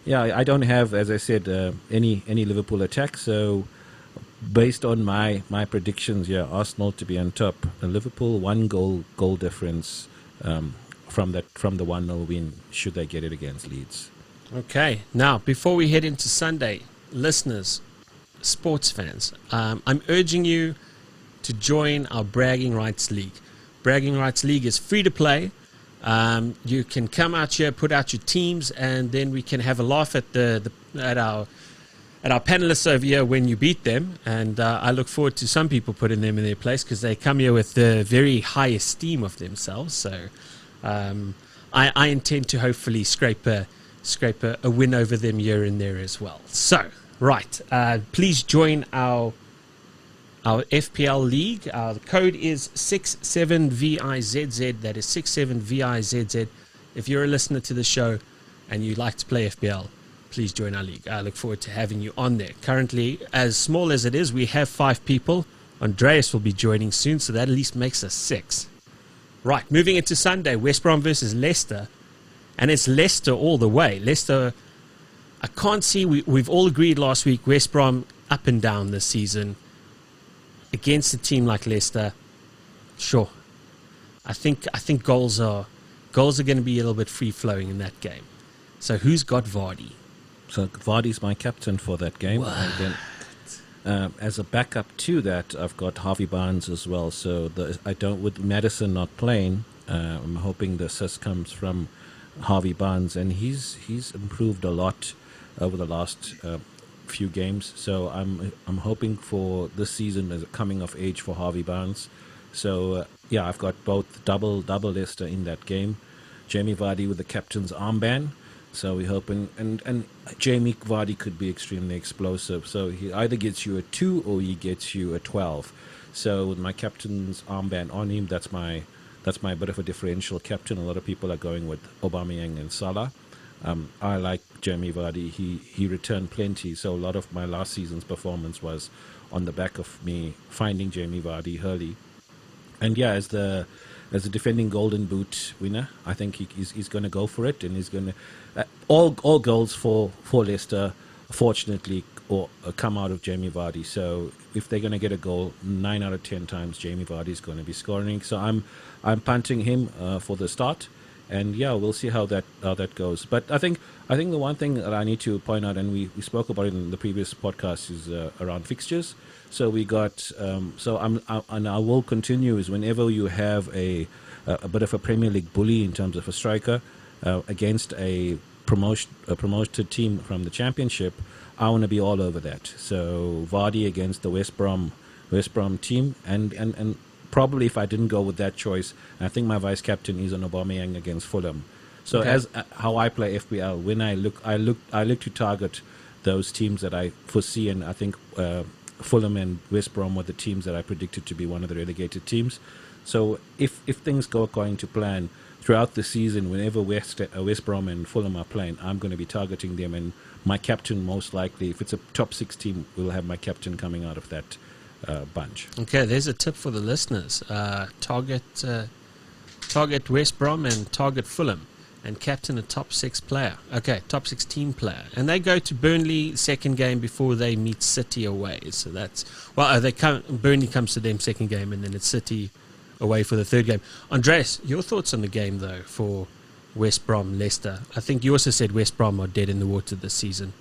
I don't have, as I said, any Liverpool attack. So based on my predictions, Arsenal to be on top. Liverpool 1 goal difference from the 1-0 win, should they get it against Leeds. Okay, now before we head into Sunday, listeners, sports fans, I'm urging you to join our Bragging Rights League. Bragging Rights League is free to play. You can come out here, put out your teams, and then we can have a laugh at our panelists over here when you beat them. And I look forward to some people putting them in their place because they come here with a very high esteem of themselves. So I intend to hopefully scrape a win over them here and there as well. So, right, please join our FPL league. The code is 67VIZZ. That is 67VIZZ. If you're a listener to the show and you like to play FPL, please join our league. I look forward to having you on there. Currently, as small as it is, we have 5 people. Andreas will be joining soon, so that at least makes us 6. Right, moving into Sunday, West Brom versus Leicester. And it's Leicester all the way. Leicester, I can't see, we've all agreed last week, West Brom up and down this season. Against a team like Leicester, sure. I think goals are going to be a little bit free flowing in that game. So who's got Vardy? So Vardy's my captain for that game. What? And then, as a backup to that, I've got Harvey Barnes as well. So with Madison not playing, I'm hoping the assist comes from Harvey Barnes, and he's improved a lot over the last few games. So I'm hoping for this season as a coming of age for Harvey Barnes. So I've got both double Leicester in that game. Jamie Vardy with the captain's armband. So we're hoping, and Jamie Vardy could be extremely explosive. So he either gets you a 2 or he gets you a 12. So with my captain's armband on him, that's my bit of a differential captain. A lot of people are going with Aubameyang and Salah. I like Jamie Vardy. He returned plenty. So a lot of my last season's performance was on the back of me finding Jamie Vardy early. And as the defending Golden Boot winner, I think he's going to go for it, and he's going to all goals for Leicester, fortunately, or come out of Jamie Vardy. So if they're going to get a goal, 9 out of 10 times Jamie Vardy is going to be scoring. So I'm punting him for the start, and we'll see how that goes. But I think the one thing that I need to point out, and we spoke about it in the previous podcast, is around fixtures. So we got and I will continue, is whenever you have a bit of a Premier League bully in terms of a striker against a promoted team from the Championship, I want to be all over that. So Vardy against the West Brom team, and probably if I didn't go with that choice, I think my vice captain is an Aubameyang against Fulham. So as how I play FPL, when I look to target those teams that I foresee, and I think Fulham and West Brom were the teams that I predicted to be one of the relegated teams. So if things go according to plan throughout the season, whenever West Brom and Fulham are playing, I'm going to be targeting them, and my captain most likely, if it's a top 6 team, will have my captain coming out of that bunch. Okay, there's a tip for the listeners. Target West Brom and target Fulham, and captain a top 6 player. Okay, top 6 team player. And they go to Burnley second game before they meet City away. So that's, Burnley comes to them second game, and then it's City away for the third game. Andreas, your thoughts on the game, though, for West Brom, Leicester? I think you also said West Brom are dead in the water this season.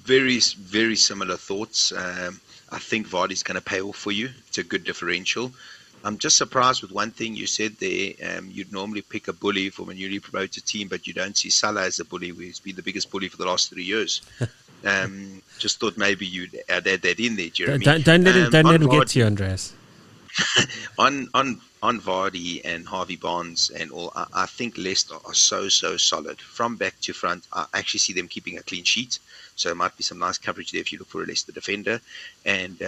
Very, very similar thoughts. I think Vardy's going to pay off for you. It's a good differential. I'm just surprised with one thing you said there. You'd normally pick a bully from a newly promoted team, but you don't see Salah as a bully. He's been the biggest bully for the last 3 years. Just thought maybe you'd add that in there, Jeremy. Don't let him get to you, Andreas. on Vardy and Harvey Barnes and all, I think Leicester are so solid from back to front. I actually see them keeping a clean sheet, so it might be some nice coverage there if you look for a Leicester defender. And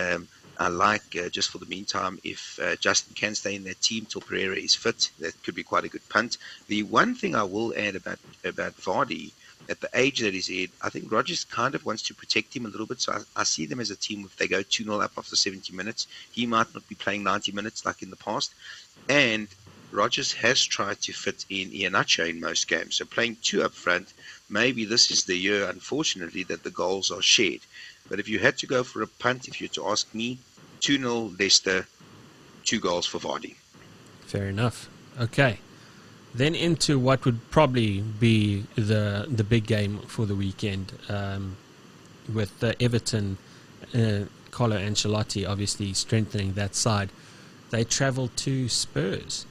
I like, just for the meantime, if Justin can stay in that team till Pereira is fit, that could be quite a good punt. The one thing I will add about Vardy at the age that he's in, I think Rodgers kind of wants to protect him a little bit. So I see them as a team, if they go 2-0 up after 70 minutes, he might not be playing 90 minutes like in the past. And Rodgers has tried to fit in Iheanacho in most games. So playing two up front, maybe this is the year, unfortunately, that the goals are shared. But if you had to go for a punt, if you had to ask me, 2-0 Leicester, 2 goals for Vardy. Fair enough. Okay. Then into what would probably be the big game for the weekend, with Everton, Carlo Ancelotti obviously strengthening that side. They travel to Spurs.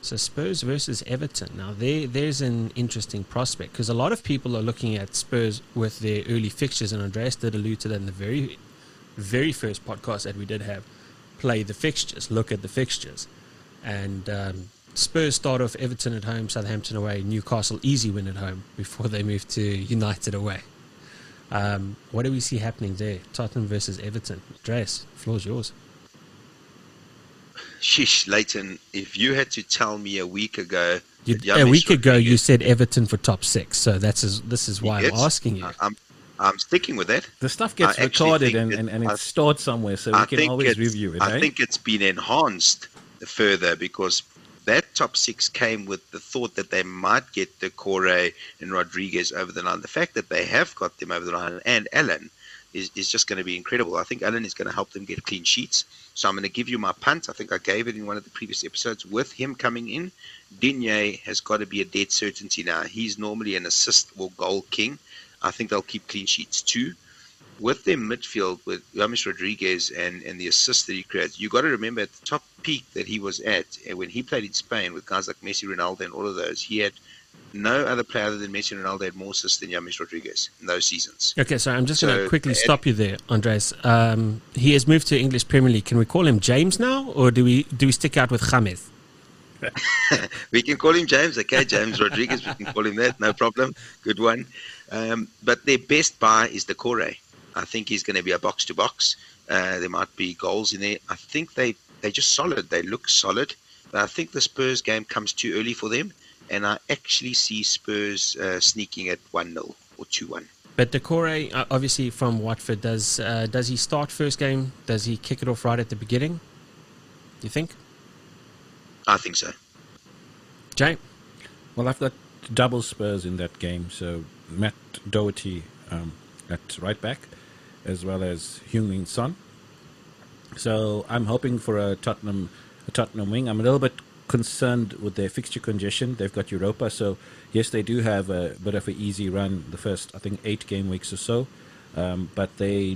So Spurs versus Everton. Now there's an interesting prospect, because a lot of people are looking at Spurs with their early fixtures, and Andreas did allude to that in the very, very first podcast that we did have. Play the fixtures, look at the fixtures. And Spurs start off Everton at home, Southampton away, Newcastle easy win at home before they move to United away. What do we see happening there? Tottenham versus Everton. Andreas, floor's yours. Sheesh, Leighton, if you had to tell me a week ago... You said Everton for top 6, so this is why I'm asking you. I'm sticking with that. The stuff gets recorded and it's stored somewhere, so we can always review it. I think it's been enhanced further, because that top 6 came with the thought that they might get Decore and Rodriguez over the line. The fact that they have got them over the line, and Allen, is just going to be incredible. I think Allen is going to help them get clean sheets. So I'm going to give you my punt. I think I gave it in one of the previous episodes. With him coming in, Digne has got to be a dead certainty now. He's normally an assist or goal king. I think they'll keep clean sheets too. With their midfield, with James Rodriguez and the assist that he creates, you got to remember at the top peak that he was at, when he played in Spain with guys like Messi, Ronaldo, and all of those, he had no other player other than Messi and Ronaldo had more assists than James Rodriguez in those seasons. Okay, so I'm just going to quickly stop you there, Andres. He has moved to English Premier League. Can we call him James now, or do we stick out with James? We can call him James, okay? James Rodriguez, we can call him that, no problem. Good one. But their best buy is Decore. I think he's going to be a box-to-box. There might be goals in there. I think they're just solid. They look solid. But I think the Spurs game comes too early for them. And I actually see Spurs sneaking at 1-0 or 2-1. But Decore, obviously from Watford, does he start first game? Does he kick it off right at the beginning? Do you think? I think so. Jay? Well, I've got double Spurs in that game. So Matt Doherty at right back, as well as Heung-min Son. So I'm hoping for a Tottenham wing. I'm a little bit concerned with their fixture congestion. They've got Europa, so yes, they do have a bit of an easy run the first, I think, 8 game weeks or so. But they're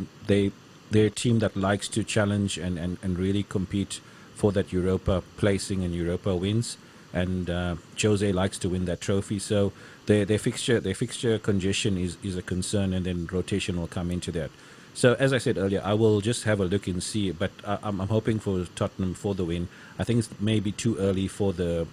a team that likes to challenge and really compete for that Europa placing and Europa wins. And Jose likes to win that trophy. So their fixture congestion is a concern, and then rotation will come into that. So as I said earlier, I will just have a look and see, but I'm hoping for Tottenham for the win. I think it's maybe too early for the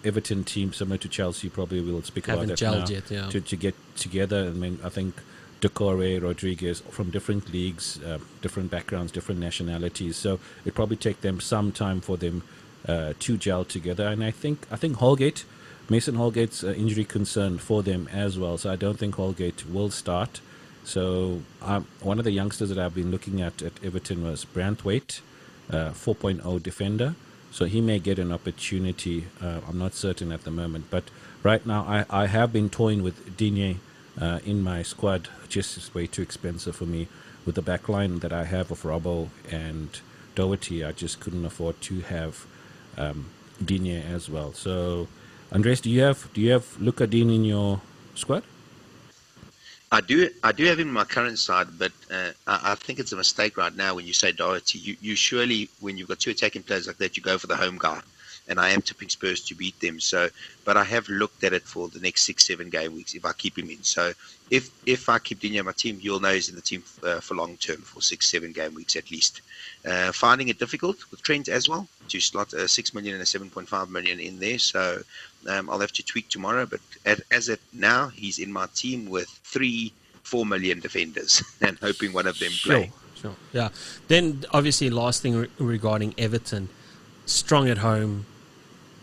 Everton team, similar to Chelsea. Probably we'll speak about that now, yet, yeah. to get together. I mean, I think Decore, Rodriguez from different leagues, different backgrounds, different nationalities. So it probably take them some time for them to gel together. And I think Mason Holgate's injury concern for them as well. So I don't think Holgate will start. So one of the youngsters that I've been looking at Everton was Branthwaite, 4.0 defender. So he may get an opportunity. I'm not certain at the moment. But right now I have been toying with Digne in my squad. Just it's way too expensive for me. With the back line that I have of Robbo and Doherty, I just couldn't afford to have Digne as well. So Andres, do you have Luca Digne in your squad? I do have him in my current side, but I think it's a mistake right now when you say Doherty. You surely, when you've got 2 attacking players like that, you go for the home guy. And I am tipping Spurs to beat them. So, but I have looked at it for the next 6-7 game weeks if I keep him in. So if I keep Digne on my team, you'll know he's in the team for long term, for 6-7 game weeks at least. Finding it difficult with Trent as well to slot a 6 million and a 7.5 million in there. So I'll have to tweak tomorrow. But as of now, he's in my team with 3-4 million defenders and hoping one of them play. Sure. Yeah. Then obviously last thing regarding Everton, strong at home,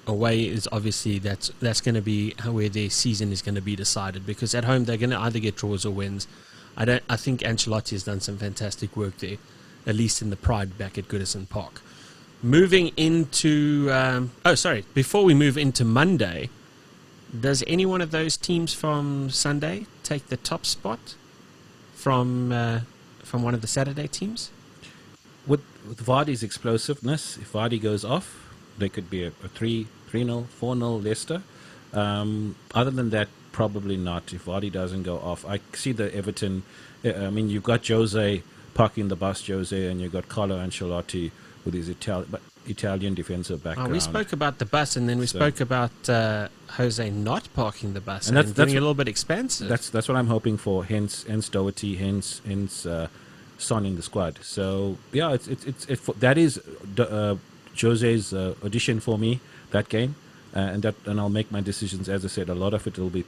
away is obviously that's going to be where their season is going to be decided, because at home they're going to either get draws or wins. I think Ancelotti has done some fantastic work there, at least in the pride back at Goodison Park. Moving into before we move into Monday, does any one of those teams from Sunday take the top spot from one of the Saturday teams? With Vardy's explosiveness, if Vardy goes off, there could be a 3-0, 4-0 Leicester. Other than that, probably not. If Vardy doesn't go off, I see the Everton. I mean, you've got Jose parking the bus, and you've got Carlo Ancelotti with his Italian defensive background. We spoke about the bus, and then we spoke about Jose not parking the bus, and that's getting a little bit expensive. That's what I'm hoping for. Hence Doherty. Hence Son in the squad. So yeah, that is Jose's audition for me, that game, and I'll make my decisions. As I said, a lot of it will be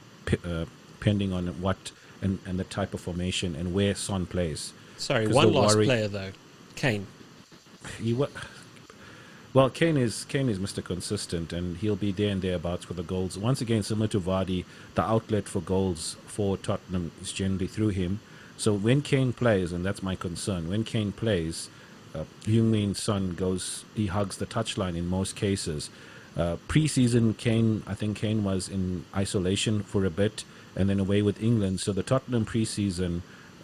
pending on what and the type of formation and where Son plays. Sorry, one last player though, Kane. Well, Kane is Mr. Consistent, and he'll be there and thereabouts for the goals. Once again, similar to Vardy, the outlet for goals for Tottenham is generally through him. So when Kane plays, and that's my concern, when Kane plays, Heung-min Son he hugs the touchline in most cases. Pre-season, I think Kane was in isolation for a bit, and then away with England. So the Tottenham pre-season,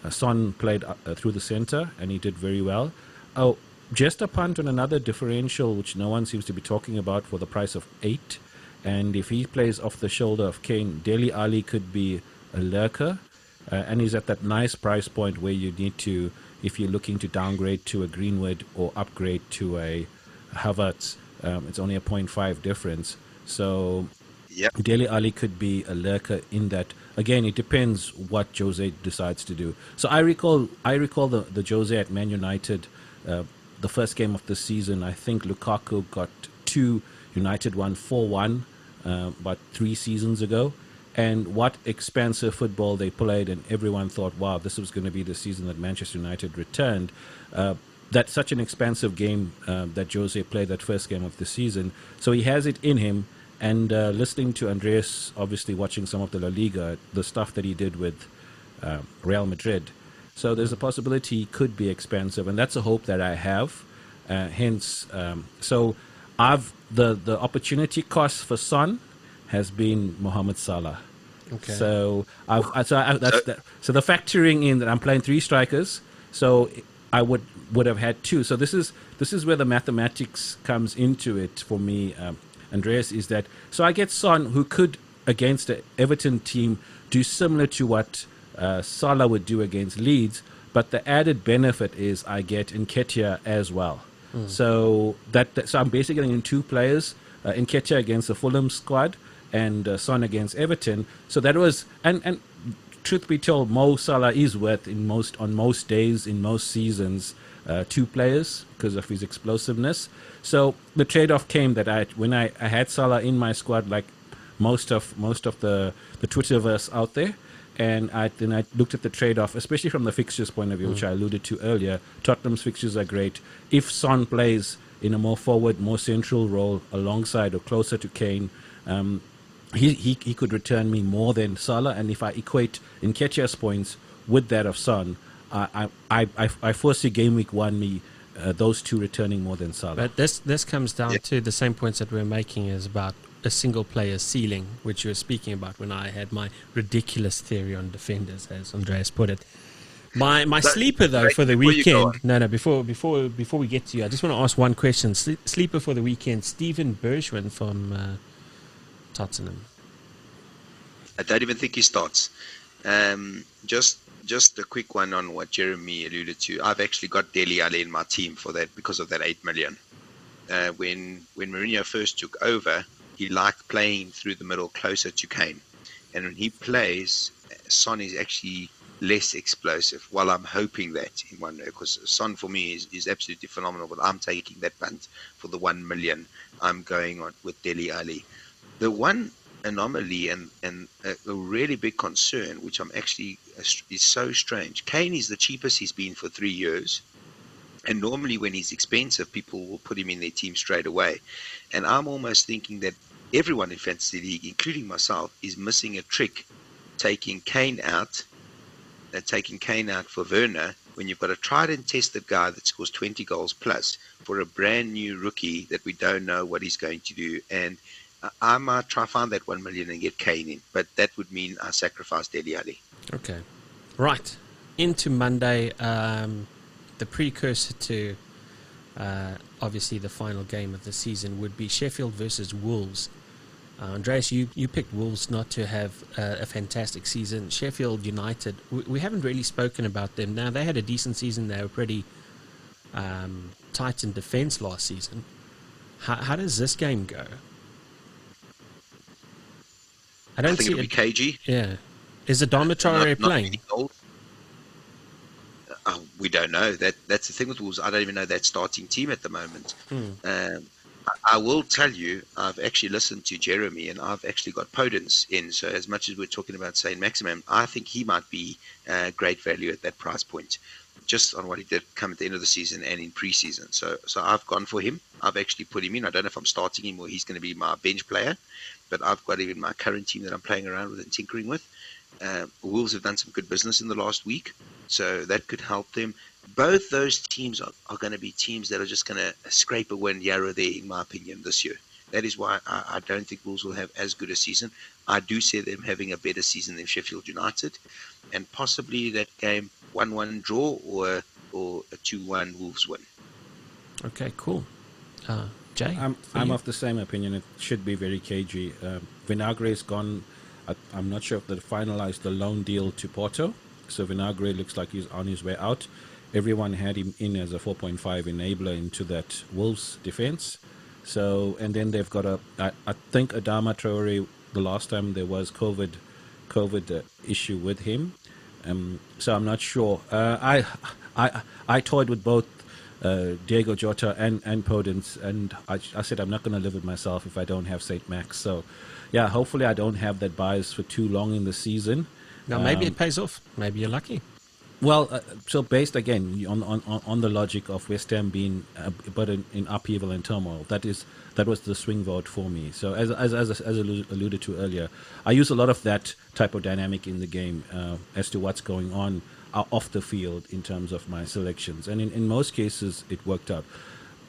Son played through the centre, and he did very well. Oh, just a punt on another differential, which no one seems to be talking about, for the price of 8. And if he plays off the shoulder of Kane, Dele Alli could be a lurker. And he's at that nice price point where you need to, if you're looking to downgrade to a Greenwood or upgrade to a Havertz, it's only a 0.5 difference. So Yep. Dele Alli could be a lurker in that. Again, it depends what Jose decides to do. So I recall the Jose at Man United, the first game of the season. I think Lukaku got 2, United won 4-1 about 3 seasons ago. And what expansive football they played, and everyone thought, wow, this was going to be the season that Manchester United returned. That's such an expansive game that Jose played, that first game of the season. So he has it in him. And listening to Andreas, obviously watching some of the La Liga, the stuff that he did with Real Madrid. So there's a possibility he could be expansive, and that's a hope that I have. So the opportunity cost for Son has been Mohamed Salah. Okay. So so the factoring in that I'm playing 3 strikers, so I would have had 2. So this is where the mathematics comes into it for me, Andreas, is that so I get Son, who could against the Everton team do similar to what Salah would do against Leeds, but the added benefit is I get Nketiah as well. So so I'm basically getting in 2 players, Nketiah against the Fulham squad and Son against Everton. So that was and truth be told, Mo Salah is worth on most days in most seasons 2 players because of his explosiveness. So the trade-off came that when I had Salah in my squad, like most of the Twitterverse out there, and then I looked at the trade-off, especially from the fixtures point of view, which I alluded to earlier. Tottenham's fixtures are great. If Son plays in a more forward, more central role alongside or closer to Kane, he could return me more than Salah. And if I equate Nketiah's points with that of Son, I foresee game week 1 those 2 returning more than Salah. But this comes down to the same points that we're making, is about a single player ceiling, which you were speaking about when I had my ridiculous theory on defenders, as Andreas put it. My sleeper though for the weekend. Before we get to you, I just want to ask one question. Sleeper for the weekend, Steven Bergwijn from Tottenham. I don't even think he starts. Just a quick one on what Jeremy alluded to. I've actually got Dele Alli in my team for that because of that 8 million. When Mourinho first took over, he liked playing through the middle closer to Kane. And when he plays, Son is actually less explosive. Well, I'm hoping that in one way, because Son for me is absolutely phenomenal, but I'm taking that punt for the 1 million. I'm going on with Dele Alli. The one anomaly and a really big concern, which I'm actually is so strange. Kane is the cheapest he's been for 3 years, And normally when he's expensive, people will put him in their team straight away. And I'm almost thinking that everyone in Fantasy League, including myself, is missing a trick, taking Kane out for Werner, when you've got a tried and tested guy that scores 20 goals plus for a brand new rookie that we don't know what he's going to do. And I might try find that 1 million and get Kane in, but that would mean I sacrifice Dele Alli. Okay. Right. Into Monday, the precursor to obviously the final game of the season would be Sheffield versus Wolves. Andreas, you picked Wolves not to have a fantastic season. Sheffield United, we haven't really spoken about them. Now, they had a decent season. They were pretty tight in defence last season. How does this game go? I think it'll be cagey. Yeah. Is Adama Traore playing? We don't know. That's the thing with Wolves. I don't even know that starting team at the moment. I will tell you, I've actually listened to Jeremy, and I've actually got Podence in. So as much as we're talking about Saint Maximin, I think he might be great value at that price point, just on what he did come at the end of the season and in pre-season. So I've gone for him. I've actually put him in. I don't know if I'm starting him or he's going to be my bench player, but I've got him in my current team that I'm playing around with and tinkering with. Wolves have done some good business in the last week, so that could help them. Both those teams are going to be teams that are just going to scrape a win here or there, in my opinion, this year. That is why I don't think Wolves will have as good a season. I do see them having a better season than Sheffield United, and possibly that game 1-1 draw or a 2-1 Wolves win. Okay, cool. Jay? I'm of the same opinion. It should be very cagey. Vinagre is gone. I'm not sure if they finalized the loan deal to Porto. So Vinagre looks like he's on his way out. Everyone had him in as a 4.5 enabler into that Wolves defense. So, and then they've got I think Adama Traore, the last time there was COVID issue with him. So I'm not sure. I toyed with both Diego Jota and Podence, and I said I'm not going to live with myself if I don't have St. Max. So, yeah, hopefully I don't have that bias for too long in the season. Now, maybe it pays off. Maybe you're lucky. Well, so based again on the logic of West Ham being but in upheaval and turmoil, that was the swing vote for me. So as alluded to earlier, I use a lot of that type of dynamic in the game as to what's going on off the field in terms of my selections, and in most cases it worked out.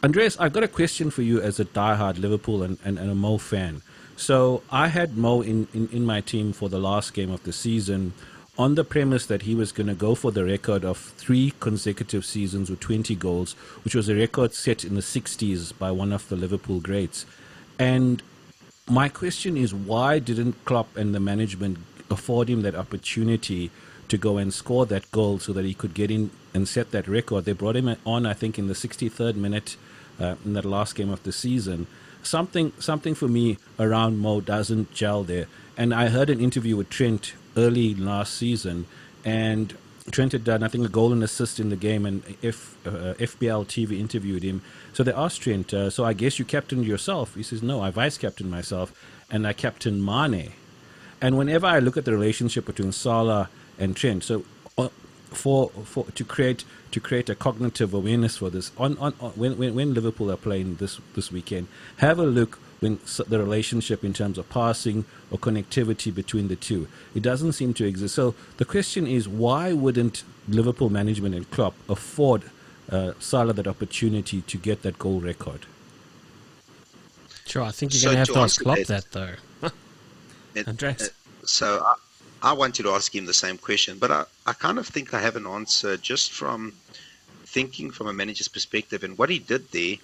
Andreas, I've got a question for you as a diehard Liverpool and a Mo fan. So I had Mo in my team for the last game of the season on the premise that he was going to go for the record of 3 consecutive seasons with 20 goals, which was a record set in the 60s by one of the Liverpool greats. And my question is, why didn't Klopp and the management afford him that opportunity to go and score that goal so that he could get in and set that record? They brought him on, I think, in the 63rd minute in that last game of the season. Something for me around Mo doesn't gel there. And I heard an interview with Trent early last season, and Trent had done, I think, a goal and assist in the game, and FPL TV interviewed him. So they asked Trent, so I guess you captained yourself? He says, no, I vice-captained myself, and I captained Mane. And whenever I look at the relationship between Salah and Trent, so to create a cognitive awareness for this, when Liverpool are playing this weekend, have a look when the relationship in terms of passing or connectivity between the two. It doesn't seem to exist. So the question is, why wouldn't Liverpool management and Klopp afford Salah that opportunity to get that goal record? Sure, I think you're going to have to ask Klopp that, though. Andreas? So I wanted to ask him the same question, but I kind of think I have an answer just from thinking from a manager's perspective. And what he did there,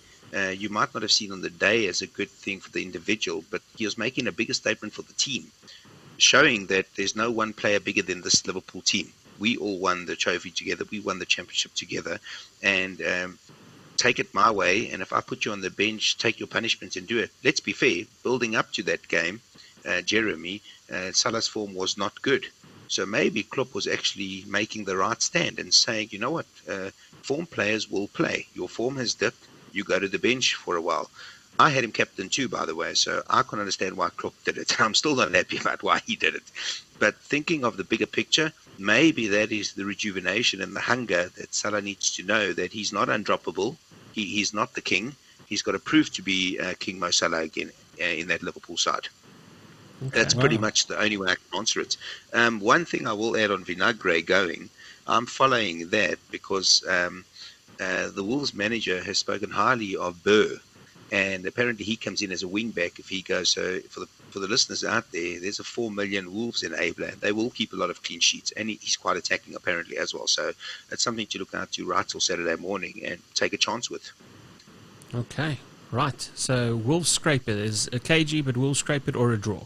you might not have seen on the day as a good thing for the individual, but he was making a bigger statement for the team, showing that there's no one player bigger than this Liverpool team. We all won the trophy together. We won the championship together. And take it my way, and if I put you on the bench, take your punishment and do it. Let's be fair, building up to that game, Jeremy, Salah's form was not good. So maybe Klopp was actually making the right stand and saying, you know what, form players will play. Your form has dipped. You go to the bench for a while. I had him captain too, by the way, so I can understand why Klopp did it. I'm still not happy about why he did it. But thinking of the bigger picture, maybe that is the rejuvenation and the hunger that Salah needs to know that he's not undroppable. He's not the king. He's got to prove to be King Mo Salah again in that Liverpool side. Okay. That's pretty much the only way I can answer it. One thing I will add on Vinagre going, I'm following that because the Wolves manager has spoken highly of Burr, and apparently he comes in as a wing back if he goes. So for the listeners out there, there's a 4 million Wolves enabler. They will keep a lot of clean sheets, and he's quite attacking apparently as well. So it's something to look out to right till Saturday morning and take a chance with. Okay, right. So Wolves scrape it. Is a KG, but Wolves scrape it or a draw?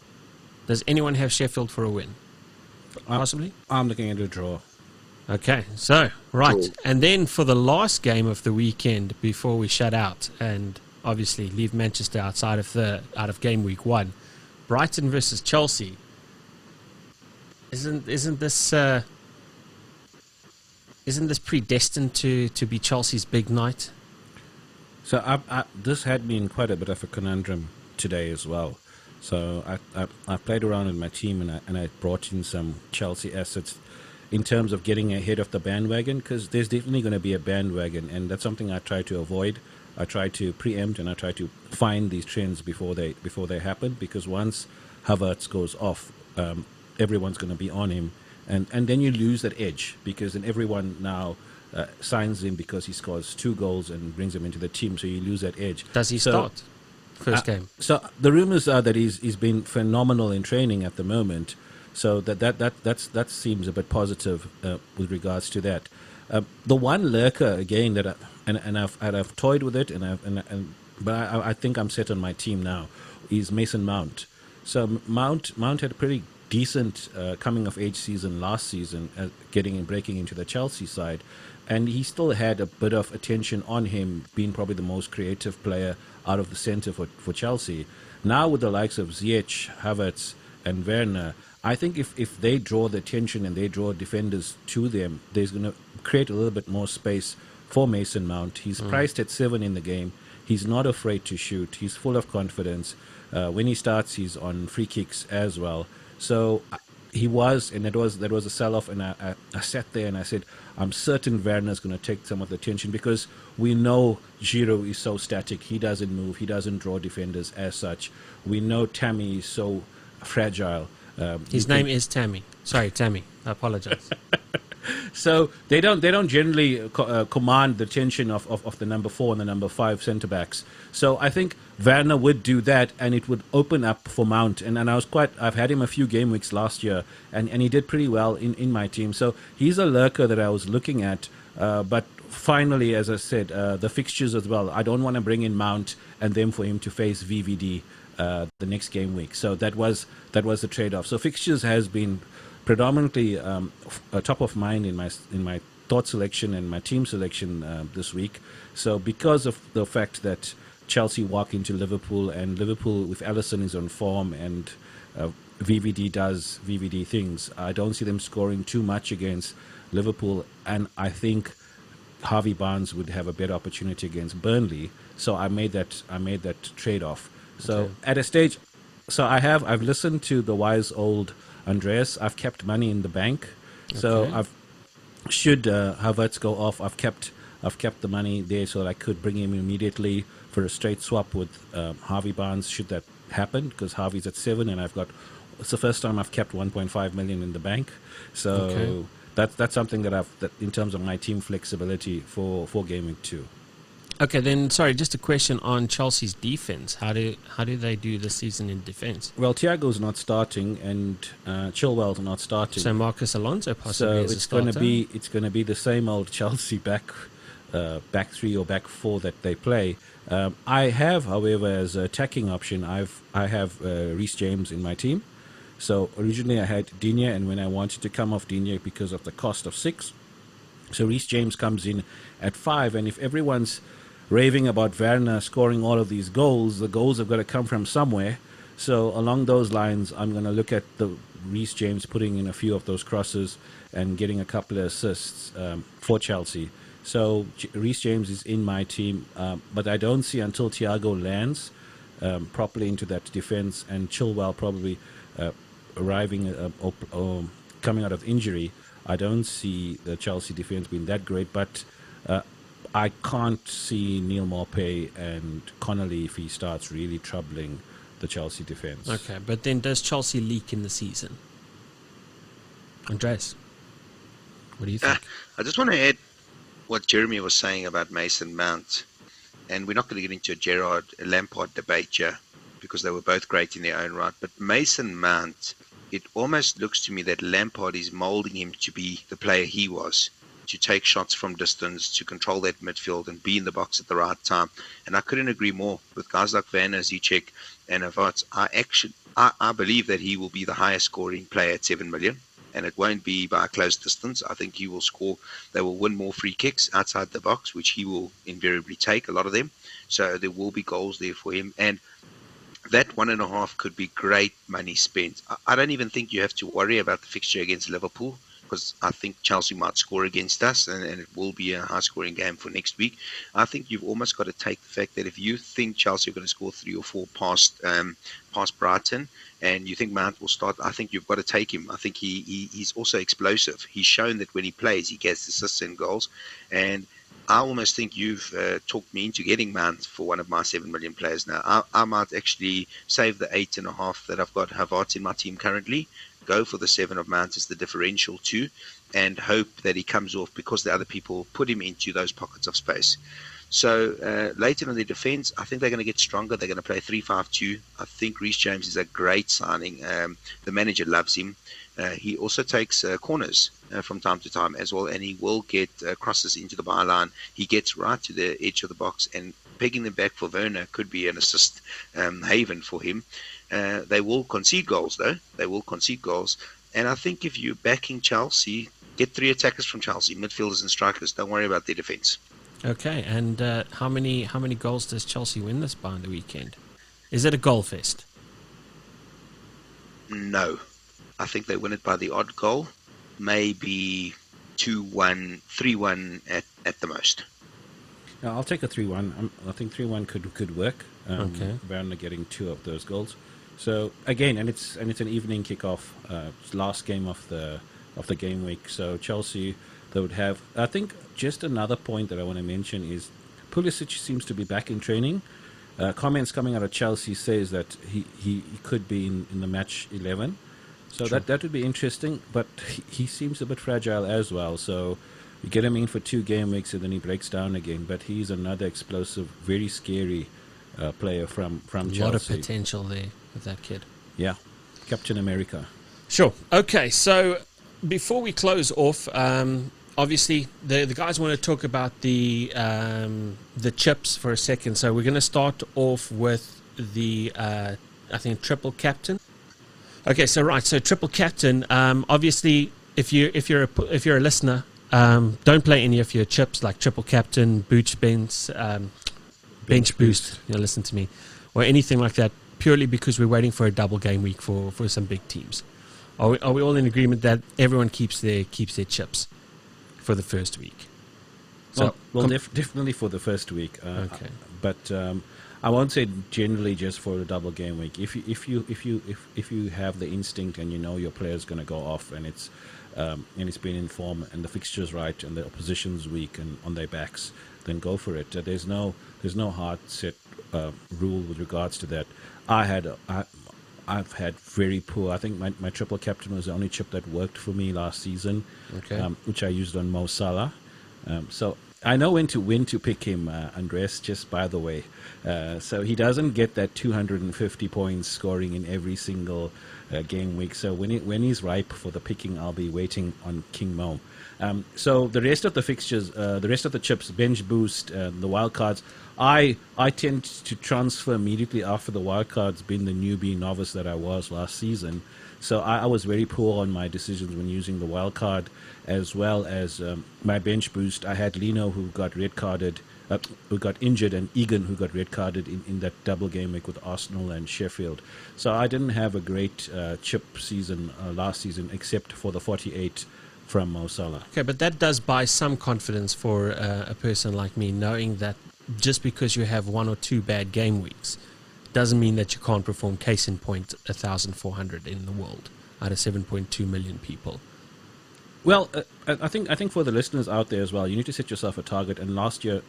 Does anyone have Sheffield for a win? Possibly? I'm looking at a draw. Okay, so, right. And then for the last game of the weekend before we shut out and obviously leave Manchester out of game week 1, Brighton versus Chelsea. Isn't this predestined to be Chelsea's big night? So this had been quite a bit of a conundrum today as well. So I played around with my team and I brought in some Chelsea assets in terms of getting ahead of the bandwagon, because there's definitely going to be a bandwagon, and that's something I try to avoid. I try to preempt and I try to find these trends before they happen, because once Havertz goes off, everyone's going to be on him, and then you lose that edge, because then everyone now signs him because he scores 2 goals and brings him into the team, so you lose that edge. Does he start first game? So the rumors are that he's been phenomenal in training at the moment. So that seems a bit positive with regards to that. The one lurker again that I've toyed with it, but I think I'm set on my team now, is Mason Mount. So Mount had a pretty decent coming of age season last season, breaking into the Chelsea side, and he still had a bit of attention on him, being probably the most creative player out of the centre for Chelsea. Now with the likes of Ziyech, Havertz, and Werner, I think if they draw the attention and they draw defenders to them, there's going to create a little bit more space for Mason Mount. He's priced at 7 in the game. He's not afraid to shoot. He's full of confidence. When he starts, he's on free kicks as well. So he was, and that was a sell-off, and I sat there and I said, I'm certain Werner's going to take some of the attention, because we know Giroud is so static. He doesn't move. He doesn't draw defenders as such. We know Tammy is so fragile. His name is Tammy. Sorry, Tammy. I apologize. So they don't generally command the attention of the number 4 and the number 5 centre backs. So I think Werner would do that, and it would open up for Mount. And I've had him a few game weeks last year, and he did pretty well in my team. So he's a lurker that I was looking at. But finally, as I said, the fixtures as well. I don't want to bring in Mount and then for him to face VVD the next game week. So that was the trade-off. So fixtures has been predominantly top of mind in my thought selection and my team selection this week. So because of the fact that Chelsea walk into Liverpool, and Liverpool with Alisson is on form, and VVD does VVD things, I don't see them scoring too much against Liverpool, and I think Harvey Barnes would have a better opportunity against Burnley. So I made that trade-off. So Okay. at a stage, I've listened to the wise old Andreas. I've kept money in the bank. So Okay. should Havertz go off, I've kept the money there so that I could bring him immediately for a straight swap with Harvey Barnes, should that happen, because Harvey's at 7 and it's the first time I've kept 1.5 million in the bank. So Okay. that's something that in terms of my team flexibility for Game Week 2. Okay, then, sorry, just a question on Chelsea's defense. How do they do this season in defense? Well, Thiago's not starting, and Chilwell's not starting. So Marcus Alonso So possibly as a it's going starter? to be the same old Chelsea back 3 or back 4 that they play. I have, however, as an attacking option, I have Reece James in my team. So originally I had Digne, and when I wanted to come off Digne because of the cost of 6, so Reece James comes in at 5, and if everyone's raving about Werner scoring all of these goals, the goals have got to come from somewhere. So along those lines, I'm going to look at the Reece James putting in a few of those crosses and getting a couple of assists for Chelsea. So Reece James is in my team, but I don't see until Thiago lands properly into that defense, and Chilwell probably arriving or coming out of injury, I don't see the Chelsea defense being that great, but I can't see Neil Maupay and Connolly if he starts really troubling the Chelsea defense. Okay, but then does Chelsea leak in the season? Andreas, what do you think? I just want to add what Jeremy was saying about Mason Mount. And we're not going to get into a Lampard debate here because they were both great in their own right. But Mason Mount, it almost looks to me that Lampard is molding him to be the player he was, to take shots from distance, to control that midfield and be in the box at the right time. And I couldn't agree more with guys like Werner, Ziyech and Havertz. I believe that he will be the highest scoring player at 7 million. And it won't be by a close distance. I think he will score. They will win more free kicks outside the box, which he will invariably take, a lot of them. So there will be goals there for him. And that 1.5 could be great money spent. I don't even think you have to worry about the fixture against Liverpool, because I think Chelsea might score against us, and it will be a high-scoring game for next week. I think you've almost got to take the fact that if you think Chelsea are going to score 3 or 4 past Brighton, and you think Mount will start, I think you've got to take him. I think he's also explosive. He's shown that when he plays, he gets assists and goals. And I almost think you've talked me into getting Mount for one of my 7 million players now. I might actually save the 8.5 that I've got Havertz in my team currently, go for the 7 of Mount as the differential too, and hope that he comes off because the other people put him into those pockets of space. So Leighton on their defence, I think they're going to get stronger. They're going to play 3-5-2. I think Reece James is a great signing. The manager loves him. He also takes corners from time to time as well, and he will get crosses into the byline. He gets right to the edge of the box, and pegging them back for Werner could be an assist haven for him. They will concede goals, though. They will concede goals. And I think if you're backing Chelsea, get 3 attackers from Chelsea, midfielders and strikers. Don't worry about their defence. Okay, and how many goals does Chelsea win this by on the weekend? Is it a goal fest? No. I think they win it by the odd goal. Maybe 2-1, 3-1 at the most. No, I'll take a 3-1. I think 3-1 could work. Okay. Werner getting 2 of those goals. So again, and it's an evening kickoff, last game of the game week. So Chelsea, they would have. I think just another point that I want to mention is Pulisic seems to be back in training. Comments coming out of Chelsea says that he could be in the match 11. So Sure. that would be interesting, but he seems a bit fragile as well. So you get him in for 2 game weeks and then he breaks down again. But he's another explosive, very scary player from Chelsea. A lot of potential there with that kid. Yeah, Captain America. Sure. Okay, so before we close off, obviously the guys want to talk about the chips for a second. So we're going to start off with the I think triple captain. Okay, so triple captain. Obviously, if you're a listener, don't play any of your chips like triple captain, bench boost. Listen to me, or anything like that. Purely because we're waiting for a double game week for some big teams. Are we all in agreement that everyone keeps their chips for the first week? So definitely for the first week. Okay, but I won't say generally just for a double game week. If you have the instinct and you know your player's going to go off and it's been in form and the fixture's right and the opposition's weak and on their backs, then go for it. There's no hard set rule with regards to that. I've had very poor. I think my triple captain was the only chip that worked for me last season, which I used on Mo Salah. So I know when to pick him, Andres, just by the way. So he doesn't get that 250 points scoring in every single game week. So when he's ripe for the picking, I'll be waiting on King Mo. So the rest of the fixtures, the rest of the chips, bench boost, the wild cards, I tend to transfer immediately after the wild cards, being the newbie novice that I was last season. So I was very poor on my decisions when using the wild card, as well as my bench boost. I had Lino, who got red carded, who got injured, and Egan, who got red carded in that double game week with Arsenal and Sheffield. So I didn't have a great chip season last season, except for the 48 from Mo Salah. Okay, but that does buy some confidence for a person like me, knowing that just because you have 1 or 2 bad game weeks doesn't mean that you can't perform. Case in point, 1,400 in the world out of 7.2 million people. Well, I think for the listeners out there as well, you need to set yourself a target. And last year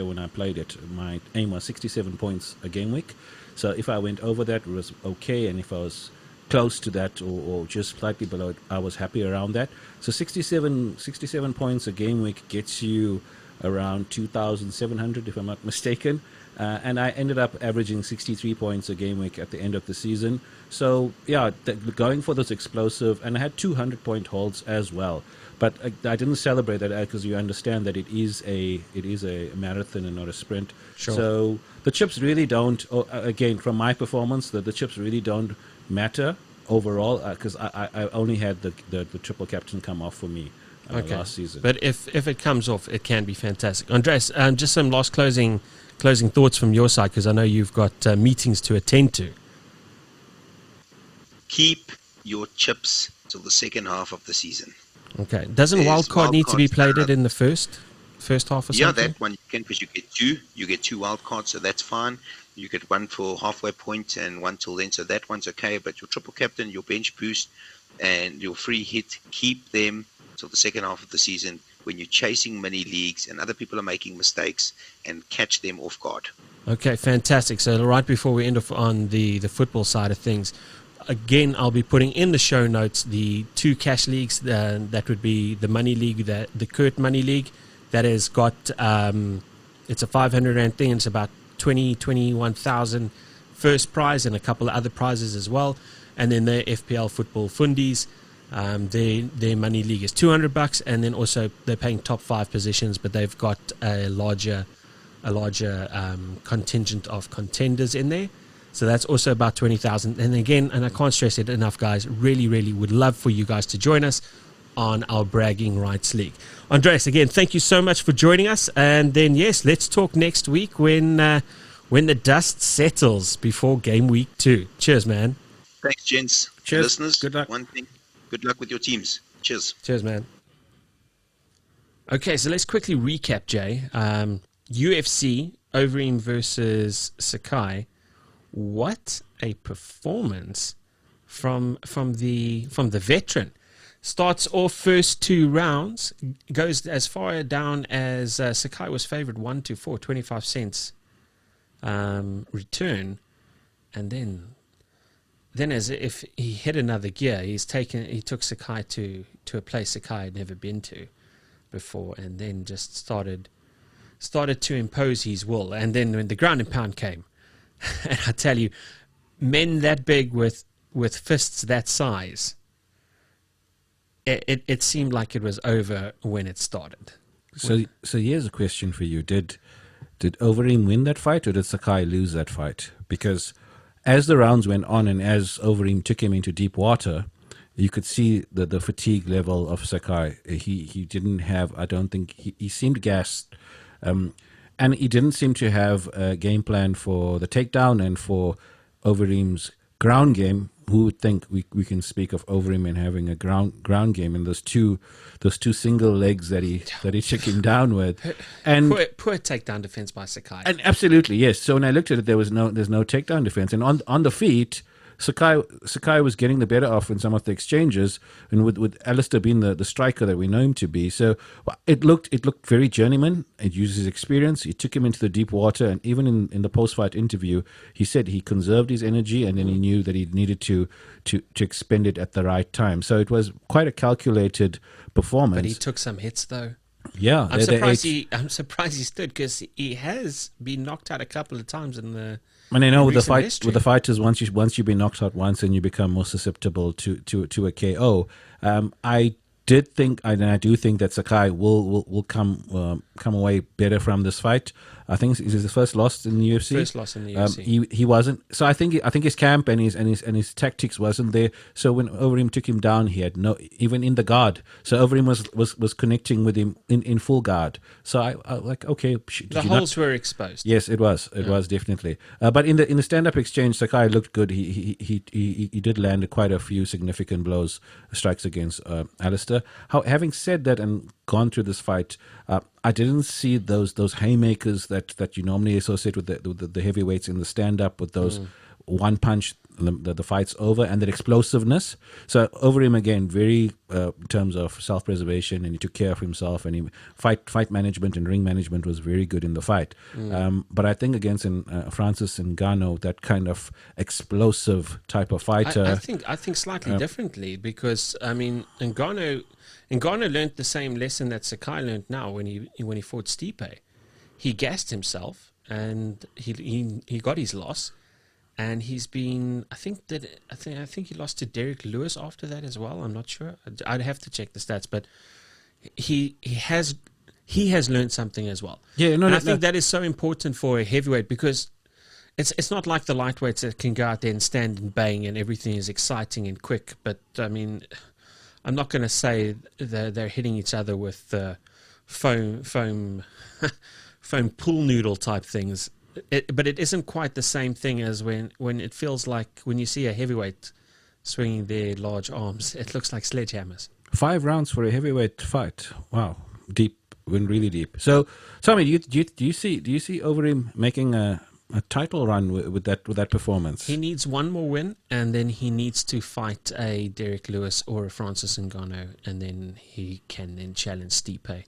when I played it, my aim was 67 points a game week. So if I went over that, it was okay, and if I was close to that or just slightly below it, I was happy around that. So 67 points a game week gets you around 2,700, if I'm not mistaken. And I ended up averaging 63 points a game week at the end of the season. So, yeah, going for those explosive, and I had 200-point holds as well. But I didn't celebrate that because you understand that it is a marathon and not a sprint. Sure. So the chips really don't, again, from my performance, the chips really don't matter overall because I only had the triple captain come off for me last season. But if it comes off, it can be fantastic. Andres, just some last closing thoughts from your side, because I know you've got meetings to attend to. Keep your chips till the second half of the season. Okay. Doesn't wildcard need to be played in the first half or something? Yeah, that one you can, because you get two wild cards, so that's fine. You get one for halfway point and one till then, so that one's okay. But your triple captain, your bench boost, and your free hit, keep them till the second half of the season when you're chasing mini leagues and other people are making mistakes, and catch them off guard. Okay, fantastic. So right before we end off on the football side of things, again, I'll be putting in the show notes the two cash leagues. That would be the money league, the Kurt Money League, that has got it's a 500 rand thing. It's about 21,000 first prize and a couple of other prizes as well. And then the FPL Football Fundies, their money league is $200, and then also they're paying top 5 positions, but they've got a larger contingent of contenders in there. So that's also about 20,000. And again, and I can't stress it enough, guys, really, really would love for you guys to join us on our Bragging Rights League. Andreas, again, thank you so much for joining us. And then, yes, let's talk next week when the dust settles before game week 2. Cheers, man. Thanks, gents. Cheers. Listeners, Good luck. One thing, good luck with your teams. Cheers. Cheers, man. Okay, so let's quickly recap, Jay. UFC, Overeem versus Sakai. What a performance from the veteran. Starts off first 2 rounds, goes as far down as Sakai was favored 1-4, 25 cents return, and then as if he hit another gear, he took Sakai to a place Sakai had never been to before, and then just started to impose his will. And then when the ground and pound came, and I tell you, men that big with fists that size, it seemed like it was over when it started. So here's a question for you: Did Overeem win that fight, or did Sakai lose that fight? Because as the rounds went on, and as Overeem took him into deep water, you could see the fatigue level of Sakai. He didn't have. I don't think he seemed gassed. And he didn't seem to have a game plan for the takedown and for Overeem's ground game. Who would think we can speak of Overeem and having a ground game, and those two single legs that he took him down with, and poor takedown defense by Sakai. And absolutely, yes. So when I looked at it, there's no takedown defense, and on the feet, Sakai was getting the better off in some of the exchanges, and with Alistair being the striker that we know him to be. So it looked very journeyman. It used his experience. He took him into the deep water, and even in the post-fight interview, he said he conserved his energy, and then he knew that he needed to expend it at the right time. So it was quite a calculated performance. But he took some hits, though. Yeah, I'm surprised he stood, because he has been knocked out a couple of times in the. And I know with the fighters, once you've been knocked out once, and you become more susceptible to a KO. I do think that Sakai will come away better from this fight. I think it's his first loss in the UFC. First loss in the UFC. He wasn't. So I think his camp and his tactics wasn't there. So when Overeem took him down, he had no, even in the guard. So Overeem was connecting with him in full guard. So I like, okay. The holes were exposed. Yes, it was. It was definitely. But in the stand-up exchange, Sakai looked good. He did land quite a few significant strikes against Alistair. Having said that, and gone through this fight, I didn't see those haymakers that you normally associate with the heavyweights in the stand-up, with those one punch, the fight's over, and that explosiveness. So over him again, very in terms of self-preservation, and he took care of himself, and he fight management and ring management was very good in the fight. But I think against Francis Ngannou, that kind of explosive type of fighter, I think slightly differently, because I mean Ngannou learned the same lesson that Sakai learned now when he fought Stipe. He gassed himself, and he got his loss. And he's been, I think he lost to Derek Lewis after that as well. I'm not sure. I'd have to check the stats, but he has learned something as well. Yeah, I think that is so important for a heavyweight, because it's not like the lightweights that can go out there and stand and bang and everything is exciting and quick. But I mean, I'm not going to say they're hitting each other with foam pool noodle type things. But it isn't quite the same thing as when it feels like when you see a heavyweight swinging their large arms, it looks like sledgehammers. 5 rounds for a heavyweight fight. Wow, deep, went really deep. So tell me, do you see over him making a title run with that performance? He needs one more win, and then he needs to fight a Derek Lewis or a Francis Ngannou, and then he can then challenge Stipe.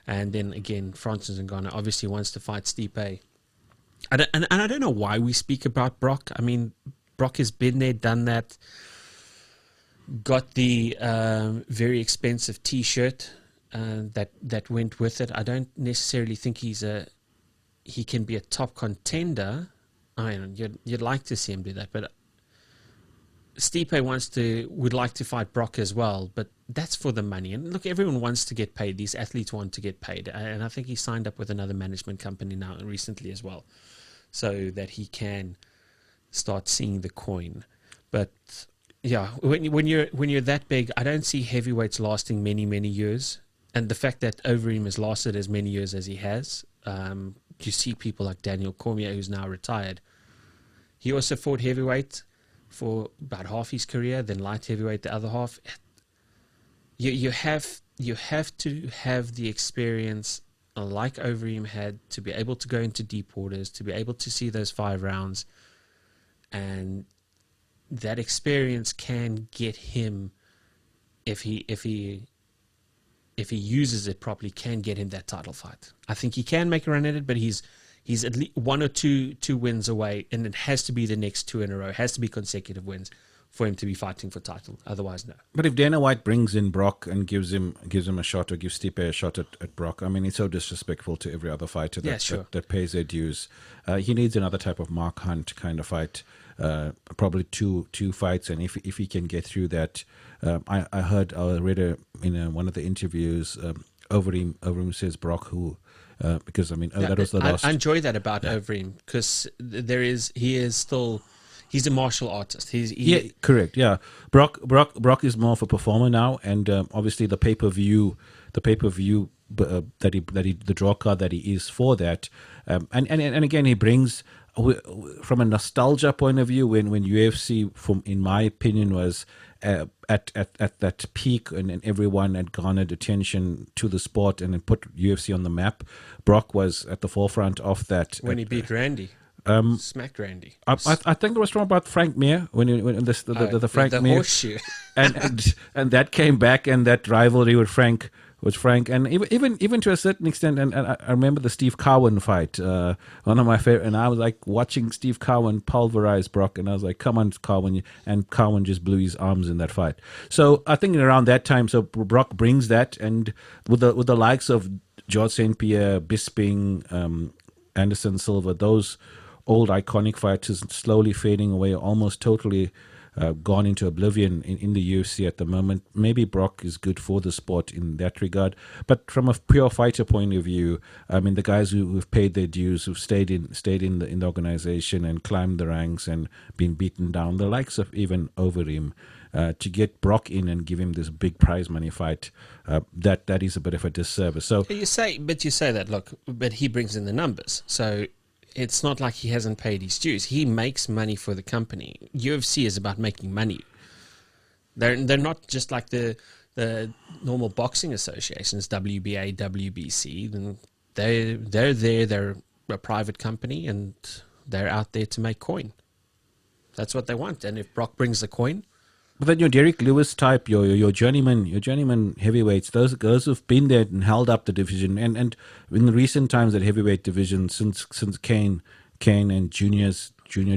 And then again, Francis Ngannou obviously wants to fight Stipe. I don't know why we speak about Brock. I mean, Brock has been there, done that, got the very expensive T-shirt that went with it. I don't necessarily think he can be a top contender. I mean, you'd like to see him do that, but Stipe would like to fight Brock as well, but that's for the money. And look, everyone wants to get paid. These athletes want to get paid, and I think he signed up with another management company now recently as well, so that he can start seeing the coin. But yeah, when you're that big, I don't see heavyweights lasting many years. And the fact that Overeem has lasted as many years as he has, you see people like Daniel Cormier, who's now retired. He also fought heavyweight for about half his career, then light heavyweight the other half. You have to have the experience like Overeem had, to be able to go into deep waters, to be able to see those 5 rounds, and that experience can get him, if he uses it properly, can get him that title fight. I think he can make a run at it, but he's at least 1 or 2 wins away, and it has to be the next 2 in a row. It has to be consecutive wins for him to be fighting for title. Otherwise, no. But if Dana White brings in Brock and gives him a shot, or gives Stipe a shot at Brock, I mean, it's so disrespectful to every other fighter that pays their dues. He needs another type of Mark Hunt kind of fight, probably two fights, and if he can get through that, I read in one of the interviews, Overeem says Brock who. Because I mean, that was the last. I enjoy that about Overeem, because he's a martial artist. Correct. Yeah, Brock is more of a performer now, and obviously the pay per view the draw card that he is for that, and again he brings, from a nostalgia point of view, when UFC, in my opinion, was at that peak, and everyone had garnered attention to the sport and put UFC on the map. Brock was at the forefront of that when he beat Randy. Smacked Randy. I think there was talk about Frank Mir when the Frank Mir horseshoe, and that came back, and that rivalry with Frank, and even to a certain extent, and I remember the Steve Cowan fight, one of my favorite, and I was like watching Steve Cowan pulverize Brock, and I was like, come on, Cowan, and Cowan just blew his arms in that fight. So I think around that time, so Brock brings that, and with the likes of George St. Pierre, Bisping, Anderson Silva, those old iconic fighters slowly fading away, almost totally gone into oblivion in the UFC at the moment. Maybe Brock is good for the sport in that regard, but from a pure fighter point of view, I mean, the guys who've paid their dues, who've stayed in the organization and climbed the ranks and been beaten down, the likes of even Overeem, to get Brock in and give him this big prize money fight, that is a bit of a disservice. So you say that, look, but he brings in the numbers, so it's not like he hasn't paid his dues. He makes money for the company. UFC is about making money. They're not just like the normal boxing associations, WBA, WBC. And they're there. They're a private company, and they're out there to make coin. That's what they want. And if Brock brings the coin, But then your Derek Lewis type, your journeyman heavyweights, those who've been there and held up the division, and in the recent times that heavyweight division, since Kane and Junior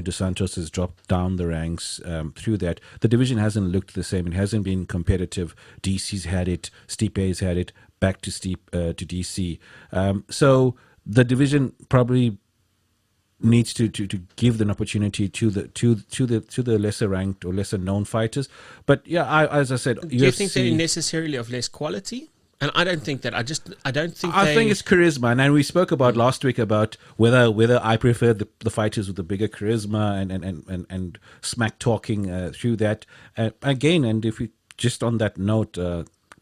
Dos Santos has dropped down the ranks through that, the division hasn't looked the same. It hasn't been competitive. DC's had it, Stipe's had it, back to DC. So the division probably needs to give an opportunity to the lesser ranked or lesser known fighters. But yeah, as I said, do you think they're necessarily of less quality? And I don't think that. I think it's charisma, and we spoke about last week about whether I prefer the fighters with the bigger charisma and smack talking through that. Again, and if we just on that note,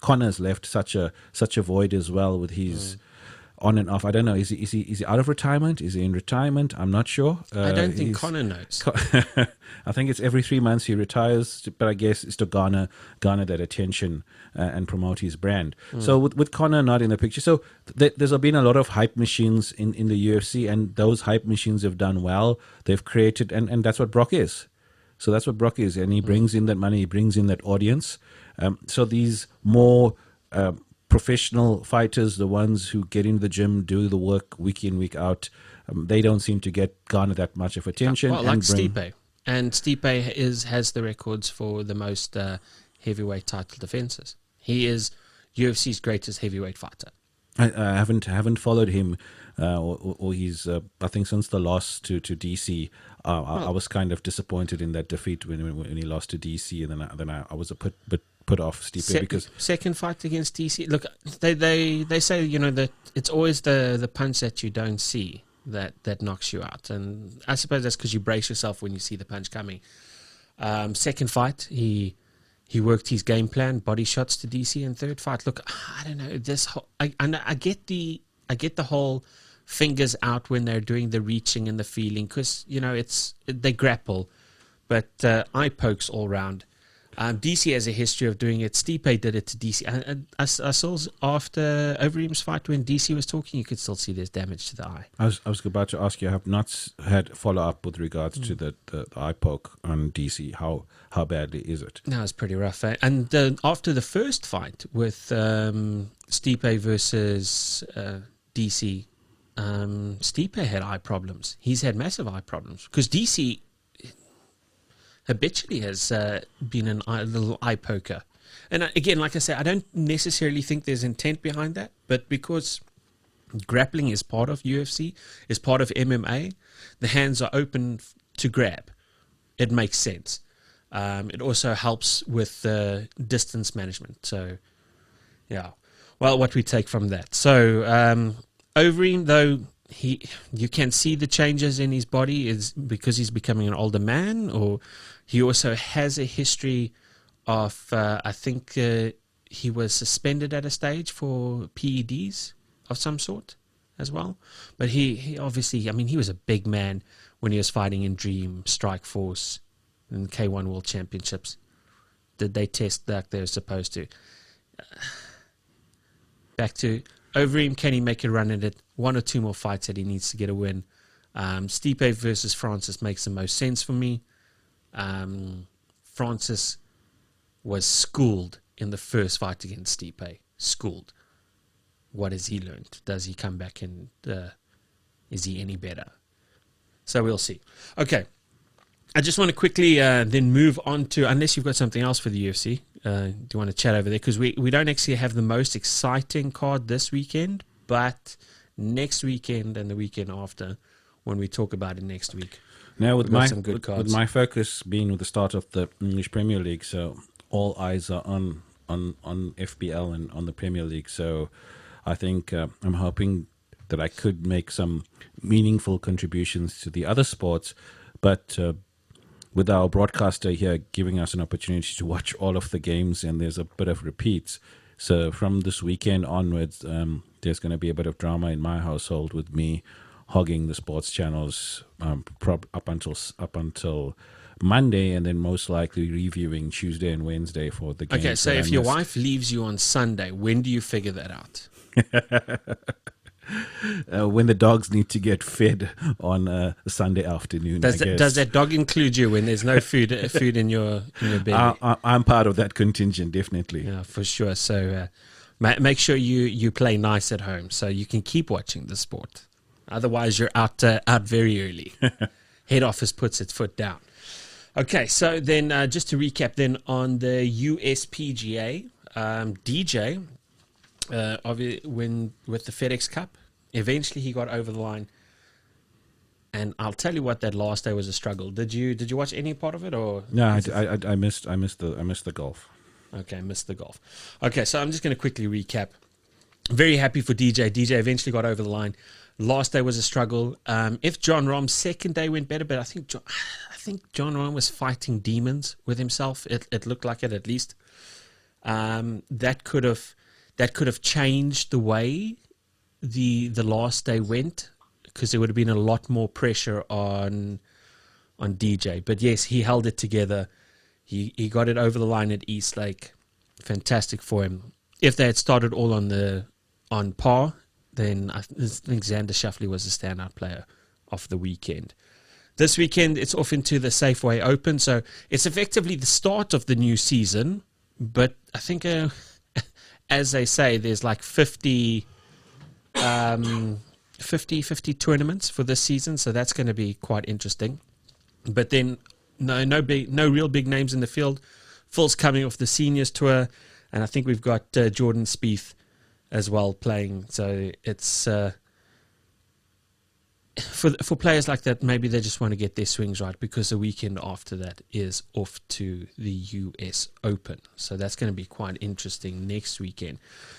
Connor's left such a void as well with his. On and off. I don't know. Is he out of retirement? Is he in retirement? I'm not sure. I don't think Connor knows. I think it's every 3 months he retires, but I guess it's to garner that attention and promote his brand. So with Connor not in the picture, so there's been a lot of hype machines in the UFC, and those hype machines have done well. They've created, and that's what Brock is. So that's what Brock is, and he brings in that money, he brings in that audience. So these more professional fighters, the ones who get into the gym, do the work week in, week out, they don't seem to garner that much of attention. Well, like Stipe. And Stipe has the records for the most heavyweight title defenses. He is UFC's greatest heavyweight fighter. I haven't followed him or he's I think since the loss to DC. I was kind of disappointed in that defeat when he lost to DC, and then I was a bit put off Stipe because second fight against DC. Look, they say that it's always the punch that you don't see that knocks you out, and I suppose that's because you brace yourself when you see the punch coming. Second fight, he worked his game plan, body shots to DC. And third fight, look, I don't know this whole, I get the whole fingers out when they're doing the reaching and the feeling, because they grapple, but eye pokes all round. DC has a history of doing it. Stipe did it to DC. I saw after Overeem's fight, when DC was talking, you could still see there's damage to the eye. I was about to ask you, I have not had follow-up with regards to the eye poke on DC. How badly is it? No, it's pretty rough. And after the first fight with Stipe versus DC, Stipe had eye problems. He's had massive eye problems because DC habitually has been a little eye poker. And again, like I said, I don't necessarily think there's intent behind that, but because grappling is part of UFC, is part of MMA, the hands are open to grab. It makes sense. It also helps with distance management. So, yeah. Well, what we take from that. So, Overeem, though, you can see the changes in his body is because he's becoming an older man, or he also has a history of, I think he was suspended at a stage for PEDs of some sort as well. But he obviously, he was a big man when he was fighting in Dream, Strike Force, and K1 World Championships. Did they test like they're supposed to? Back to Overeem, can he make a run at it? 1 or 2 more fights that he needs to get a win. Stipe versus Francis makes the most sense for me. Francis was schooled in the first fight against Stipe. Schooled. What has he learned? Does he come back and is he any better? So we'll see. Okay. I just want to quickly then move on to, unless you've got something else for the UFC, do you want to chat over there? Because we don't actually have the most exciting card this weekend, but next weekend and the weekend after, when we talk about it next week. Now, with my focus being with the start of the English Premier League, so all eyes are on FPL and on the Premier League. So I think I'm hoping that I could make some meaningful contributions to the other sports, but with our broadcaster here giving us an opportunity to watch all of the games, and there's a bit of repeats. So from this weekend onwards, there's going to be a bit of drama in my household with me hogging the sports channels up until Monday, and then most likely reviewing Tuesday and Wednesday for the games. Okay, so if your wife leaves you on Sunday, when do you figure that out? when the dogs need to get fed on a Sunday afternoon. Does that dog include you when there's no food in your belly? I'm part of that contingent, definitely. Yeah, for sure. So make sure you play nice at home so you can keep watching the sport. Otherwise, you're out very early. Head office puts its foot down. Okay, so then just to recap then on the USPGA, DJ, with the FedEx Cup, eventually he got over the line. And I'll tell you what, that last day was a struggle. Did you watch any part of it, or no? I missed the golf. Okay, missed the golf. Okay, so I'm just going to quickly recap. Very happy for DJ. DJ eventually got over the line. Last day was a struggle. If John Rahm's second day went better, but I think John Rahm was fighting demons with himself. It looked like it, at least. That could have changed the way the last day went, because there would have been a lot more pressure on DJ. But yes, he held it together. He got it over the line at Eastlake. Fantastic for him. If they had started all on par, then I think Xander Schauffele was the standout player of the weekend. This weekend, it's off into the Safeway Open, so it's effectively the start of the new season. But I think, as they say, there's like 50 tournaments for this season, so that's going to be quite interesting. But then no real big names in the field. Phil's coming off the seniors tour, and I think we've got Jordan Spieth as well playing. So it's for players like that, maybe they just want to get their swings right, because the weekend after that is off to the US Open. So that's going to be quite interesting next weekend.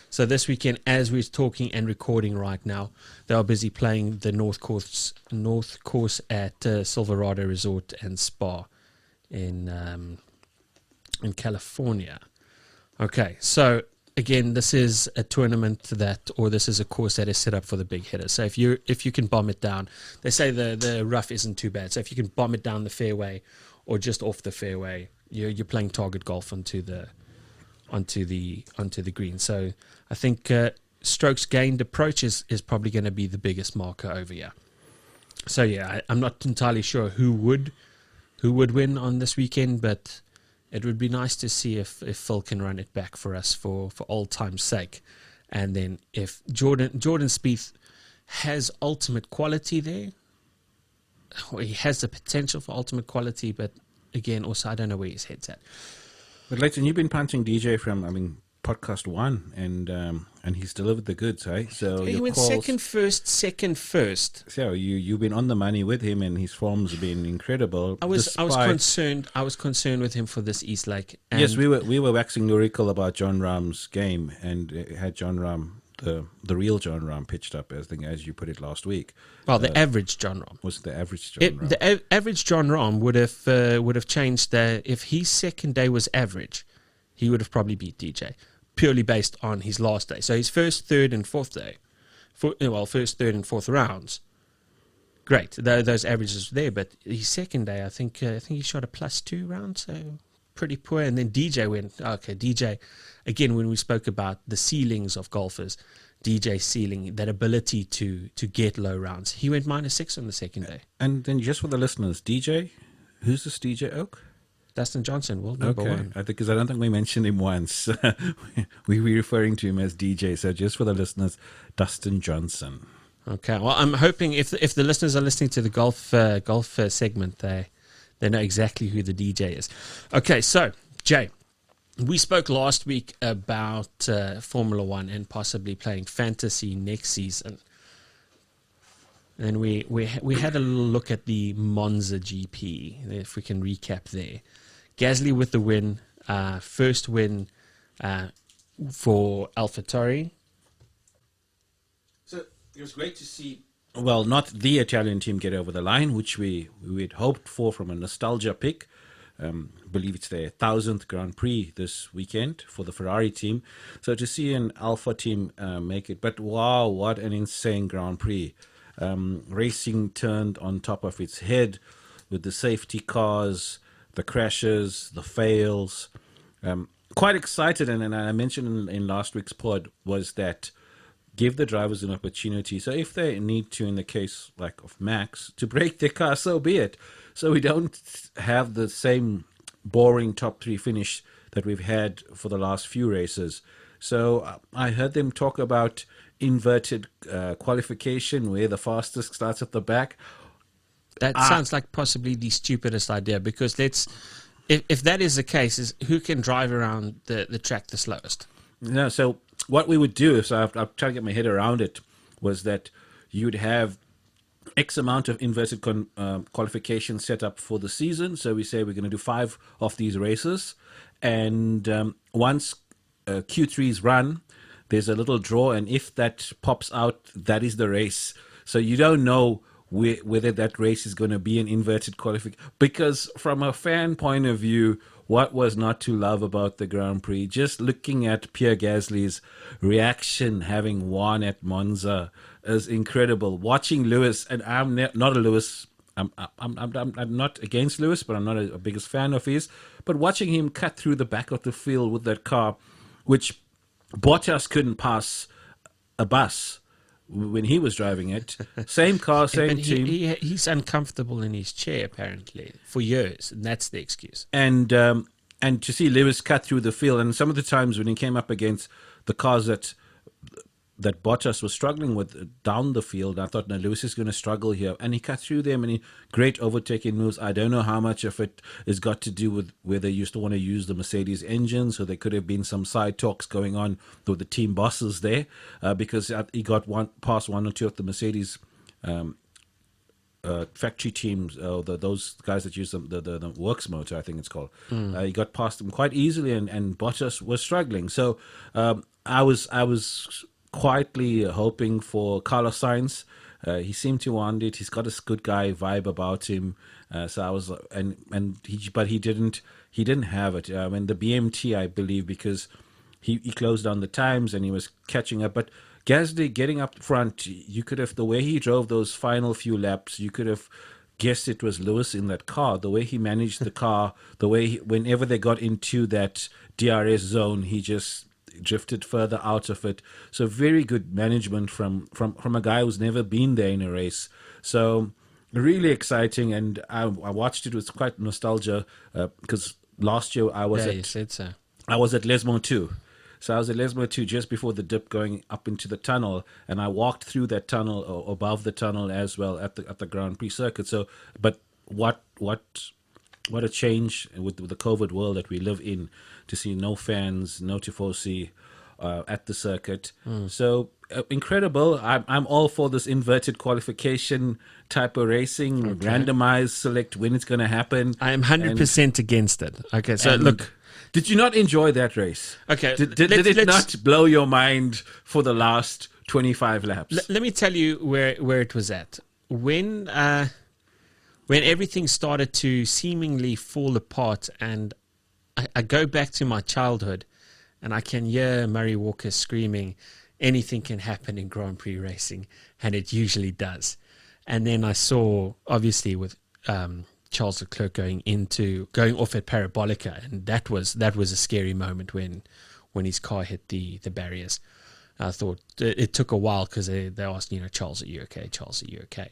So this weekend, as we're talking and recording right now, they are busy playing the North Course at Silverado Resort and Spa in California. Okay, so again, this is a tournament this is a course that is set up for the big hitters. So if you can bomb it down, they say the rough isn't too bad. So if you can bomb it down the fairway or just off the fairway, you're playing target golf onto the green. So I think strokes gained approach is probably going to be the biggest marker over here. So yeah, I'm not entirely sure who would win on this weekend, but it would be nice to see if Phil can run it back for us for old time's sake. And then if Jordan Spieth has ultimate quality there, or he has the potential for ultimate quality, but again, also I don't know where his head's at. But Leighton, you've been punting DJ from podcast one, and he's delivered the goods, hey? So he went second first. So you've been on the money with him, and his form's been incredible. I was concerned with him for this Eastlake. Yes, we were waxing lyrical about John Rahm's game, and had John Rahm, the real John Rahm, pitched up as you put it last week. Well, the average John Rahm was the average John Rahm. The average John Rahm would have changed if his second day was average, he would have probably beat DJ. Purely based on his last day. So his first, third, and fourth day, first, third, and fourth rounds, great. Those averages were there. But his second day, I think he shot a +2 round, so pretty poor. And then DJ went, okay, DJ, again, when we spoke about the ceilings of golfers, DJ ceiling, that ability to get low rounds, he went -6 on the second day. And then just for the listeners, DJ, who's this DJ Oak? Dustin Johnson, world number one. Because I don't think we mentioned him once. we were referring to him as DJ. So just for the listeners, Dustin Johnson. Okay. Well, I'm hoping if the listeners are listening to the golf segment, they know exactly who the DJ is. Okay. So Jay, we spoke last week about Formula One and possibly playing fantasy next season. And we had a little look at the Monza GP, if we can recap there. Gasly with the win, first win for AlphaTauri. So it was great to see. Well, not the Italian team get over the line, which we had hoped for from a nostalgia pick. Believe it's their 1000th Grand Prix this weekend for the Ferrari team. So to see an Alpha team make it, but wow, what an insane Grand Prix. Racing turned on top of its head with the safety cars, the crashes, the fails. Quite excited, and I mentioned in last week's pod, was that give the drivers an opportunity. So if they need to, in the case like of Max, to break their car, so be it. So we don't have the same boring top three finish that we've had for the last few races. So I heard them talk about inverted qualification, where the fastest starts at the back. That sounds like possibly the stupidest idea, because if that is the case, is who can drive around the track the slowest? No, so what we would do, so I've tried to get my head around it, was that you'd have X amount of inverted qualification set up for the season. So we say we're going to do 5 of these races. And once Q3's run, there's a little draw. And if that pops out, that is the race. So you don't know whether that race is going to be an inverted qualification. Because from a fan point of view, what was not to love about the Grand Prix? Just looking at Pierre Gasly's reaction having won at Monza is incredible. Watching Lewis, and I'm not a Lewis, I'm not against Lewis, but I'm not a biggest fan of his. But watching him cut through the back of the field with that car, which Bottas couldn't pass a bus when he was driving it. Same car, same team. He's uncomfortable in his chair, apparently, for years, and that's the excuse. And to see Lewis cut through the field, and some of the times when he came up against the cars that Bottas was struggling with down the field, I thought, no, Lewis is going to struggle here. And he cut through them, and great overtaking moves. I don't know how much of it has got to do with whether you still want to use the Mercedes engine, so there could have been some side talks going on with the team bosses there, because he got past one or two of the Mercedes factory teams, those guys that use the works motor, I think it's called. He got past them quite easily, and Bottas was struggling. So I was quietly hoping for Carlos Sainz. He seemed to want it. He's got a good guy vibe about him. So I was, but he didn't have it. And the BMT, I believe, because he closed down the times and he was catching up. But Gasly getting up front, you could have, the way he drove those final few laps, you could have guessed it was Lewis in that car. The way he managed the car, the way whenever they got into that DRS zone, he just drifted further out of it. So very good management from a guy who's never been there in a race. So really exciting, and I watched it with quite nostalgia, because last year I was at Les Mans 2. So I was at Les Mans 2 just before the dip going up into the tunnel, and I walked through that tunnel or above the tunnel as well at the Grand Prix circuit. So, but what a change with the COVID world that we live in, to see no fans, no tifosi at the circuit. So incredible. I'm all for this inverted qualification type of racing, okay. Randomized, select when it's going to happen. I am 100% against it. Okay, so look. Did you not enjoy that race? Okay. Did it not blow your mind for the last 25 laps? Let me tell you where it was at. When everything started to seemingly fall apart, and I go back to my childhood, and I can hear Murray Walker screaming, anything can happen in Grand Prix racing, and it usually does. And then I saw, obviously, with Charles Leclerc going off at Parabolica, and that was a scary moment when his car hit the barriers. I thought it took a while, because they asked, Charles, are you okay? Charles, are you okay?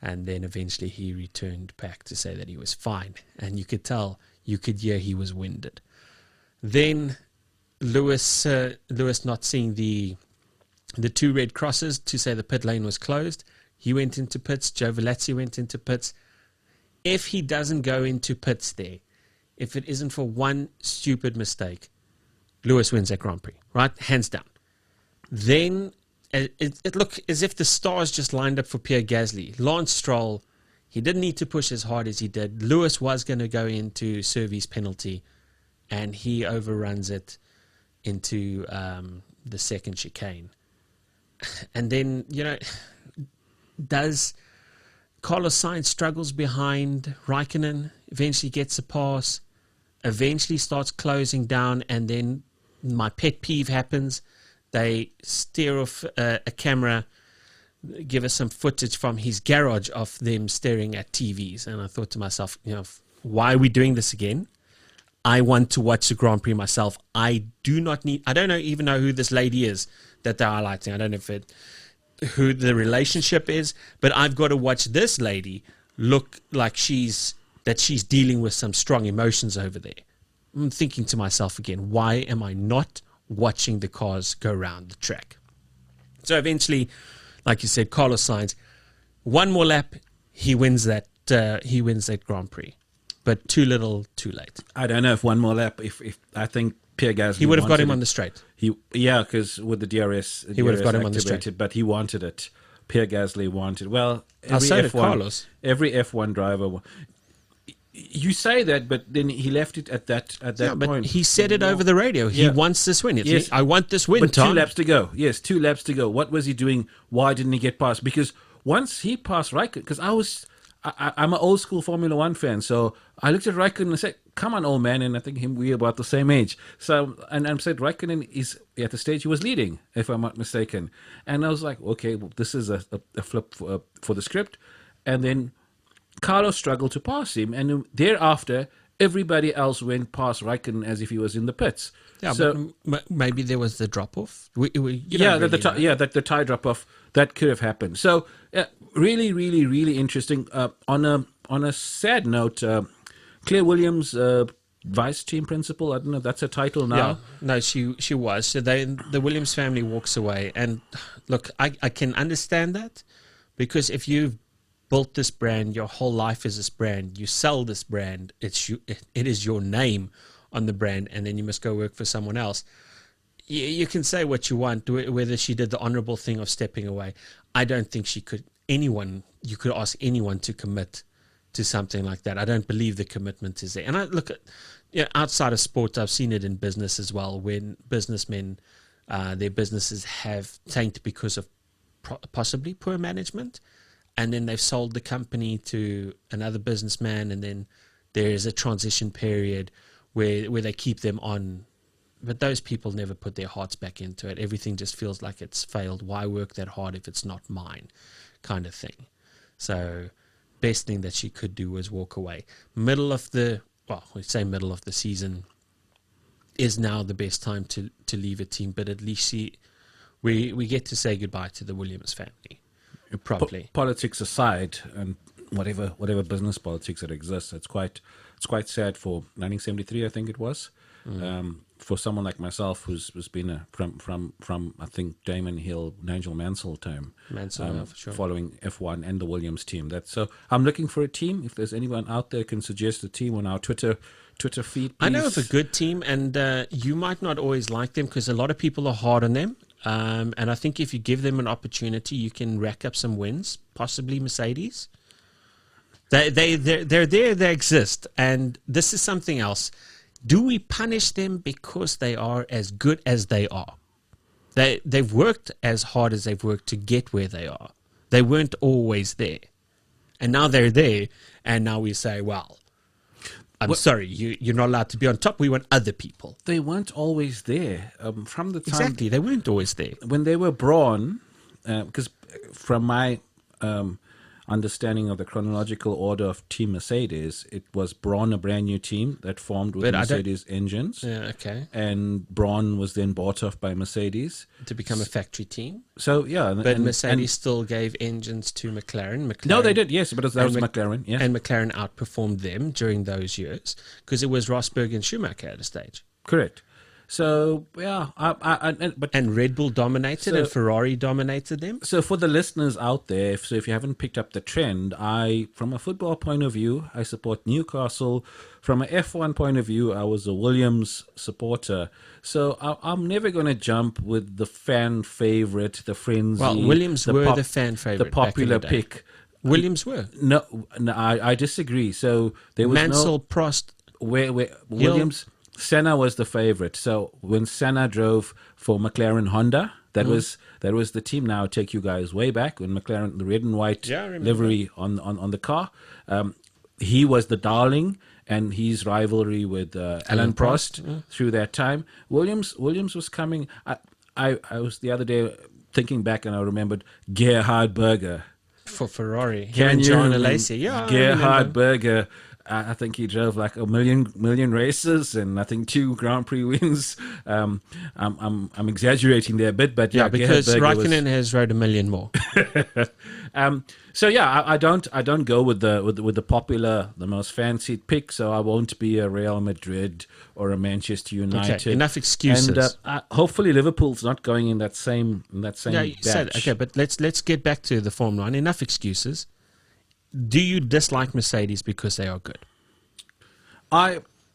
And then eventually he returned back to say that he was fine, and you could hear he was winded. Then Lewis not seeing the 2 red crosses to say the pit lane was closed. He went into pits. Giovinazzi went into pits. If he doesn't go into pits there, if it isn't for one stupid mistake, Lewis wins that Grand Prix, right? Hands down. Then it looked as if the stars just lined up for Pierre Gasly. Lance Stroll, he didn't need to push as hard as he did. Lewis was going to go into serve his penalty, and he overruns it into the second chicane. And then, does Carlos Sainz struggles behind Raikkonen, eventually gets a pass, eventually starts closing down, and then my pet peeve happens. They steer off a camera, give us some footage from his garage of them staring at TVs. And I thought to myself, why are we doing this again? I want to watch the Grand Prix myself. I don't even know who this lady is that they're highlighting. I don't know who the relationship is, but I've got to watch this lady look like she's dealing with some strong emotions over there. I'm thinking to myself again, why am I not watching the cars go around the track? So eventually, like you said, Carlos Sainz, one more lap, he wins that Grand Prix. But too little, too late. I don't know if one more lap, if I think Pierre Gasly... He would have got him on the straight. Because with the DRS... He would have got him on the straight. But he wanted it. Pierre Gasly wanted... Well, every Carlos. Every F1 driver... You say that, but then he left it at that but point. He said it over the radio. He wants this win. Yes. I want this win, but Tom. 2 laps to go. Yes, 2 laps to go. What was he doing? Why didn't he get past? Because once he passed Raikkonen, because I'm an old school Formula One fan, so I looked at Raikkonen and said, "Come on, old man," and I think we're about the same age. So and I said Raikkonen is at the stage he was leading, if I'm not mistaken, and I was like, okay, well, this is a flip for the script, and then Carlos struggled to pass him, and thereafter everybody else went past Raikkonen as if he was in the pits. Yeah, so, but maybe there was the drop off. The tie drop off that could have happened. So really, really, really interesting. On a sad note, Claire Williams, vice team principal. I don't know if that's her title now. Yeah, no, she was. So the Williams family walks away, and look, I can understand that, because if you've built this brand, your whole life is this brand, you sell this brand, it is your name on the brand, and then you must go work for someone else. You can say what you want, whether she did the honorable thing of stepping away. I don't think you could ask anyone to commit to something like that. I don't believe the commitment is there. And I look at, outside of sports, I've seen it in business as well, when businessmen, their businesses have tanked because of possibly poor management, and then they've sold the company to another businessman, and then there is a transition period where they keep them on. But those people never put their hearts back into it. Everything just feels like it's failed. Why work that hard if it's not mine, kind of thing. So best thing that she could do was walk away. Middle of the season is now the best time to leave a team, but at least we get to say goodbye to the Williams family properly. Politics aside, and whatever business politics that exists, it's quite sad for 1973, I think it was. For someone like myself, who's been from I think Damon Hill, Nigel Mansell time, for sure. Following F1 and the Williams team. So I'm looking for a team. If there's anyone out there can suggest a team on our Twitter feed, please. I know of a good team, and you might not always like them because a lot of people are hard on them. And I think if you give them an opportunity, you can rack up some wins, possibly Mercedes. They're there, they exist, and this is something else. Do we punish them because they are as good as they are? They've worked as hard as they've worked to get where they are. They weren't always there, and now they're there, and now we say, well, sorry, you're not allowed to be on top. We want other people. They weren't always there. From the time... Exactly, they weren't always there. When they were Braun, because from my understanding of the chronological order of Team Mercedes, it was Braun, a brand new team that formed with Mercedes engines. Yeah, okay. And Braun was then bought off by Mercedes. To become a factory team. So, yeah. But Mercedes still gave engines to McLaren. No, they did, yes, but that was McLaren. Yeah. And McLaren outperformed them during those years because it was Rosberg and Schumacher at a stage. Correct. So, yeah. And Red Bull dominated and Ferrari dominated them. So, for the listeners out there, if you haven't picked up the trend, from a football point of view, I support Newcastle. From an F1 point of view, I was a Williams supporter. So, I'm never going to jump with the fan favorite, the frenzy. Well, Williams were the fan favorite. The popular pick. Williams were. No, I disagree. So, there was Mansell, Prost. Where Williams... Senna was the favorite. So when Senna drove for McLaren Honda, that was the team. Now take you guys way back when McLaren, the red and white livery on the car. He was the darling, and his rivalry with Alan Prost through that time. Williams was coming. I was the other day thinking back, and I remembered Gerhard Berger for Ferrari. Can you John Alesi? Yeah, Gerhard Berger. I think he drove like a million races and I think 2 Grand Prix wins. I'm exaggerating there a bit, but Yeah, because Gerhard Berger Raikkonen has rode a million more. So yeah, I don't go with the popular, the most fancied pick. So I won't be a Real Madrid or a Manchester United. Okay, enough excuses. And hopefully Liverpool's not going in that same Yeah, batch. okay, but let's get back to the Formula One. Enough excuses. Do you dislike Mercedes because they are good?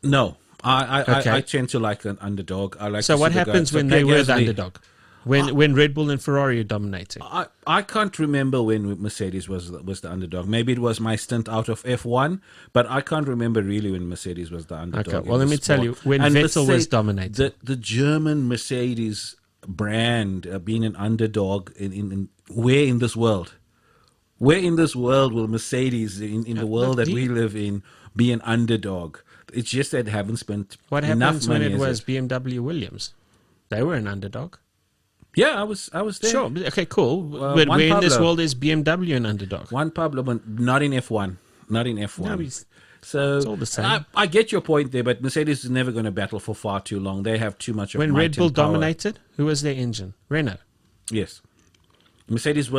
No. Okay. I tend to like an underdog. I like. So to what see the happens guys. when So they were the Gasly- underdog? When Red Bull and Ferrari are dominating? I can't remember when Mercedes was the underdog. Maybe it was my stint out of F1, but I can't remember really when Mercedes was the underdog. Okay, well, let me tell you, when Vettel was dominating. the German Mercedes brand being an underdog in where in this world? Where in this world will Mercedes, in the world that we live in, be an underdog? It's just that they haven't spent What enough happens when money. it was BMW Williams? They were an underdog. Yeah, I was there. Sure. Okay, cool. But Juan where in this Pablo. world is BMW an underdog? Juan Pablo, but not in F1. Not in F1. No, it's So all the same. I get your point there, but Mercedes is never going to battle for far too long. They have too much of When might Red Bull and power. dominated, who was their engine? Renault. Yes. Mercedes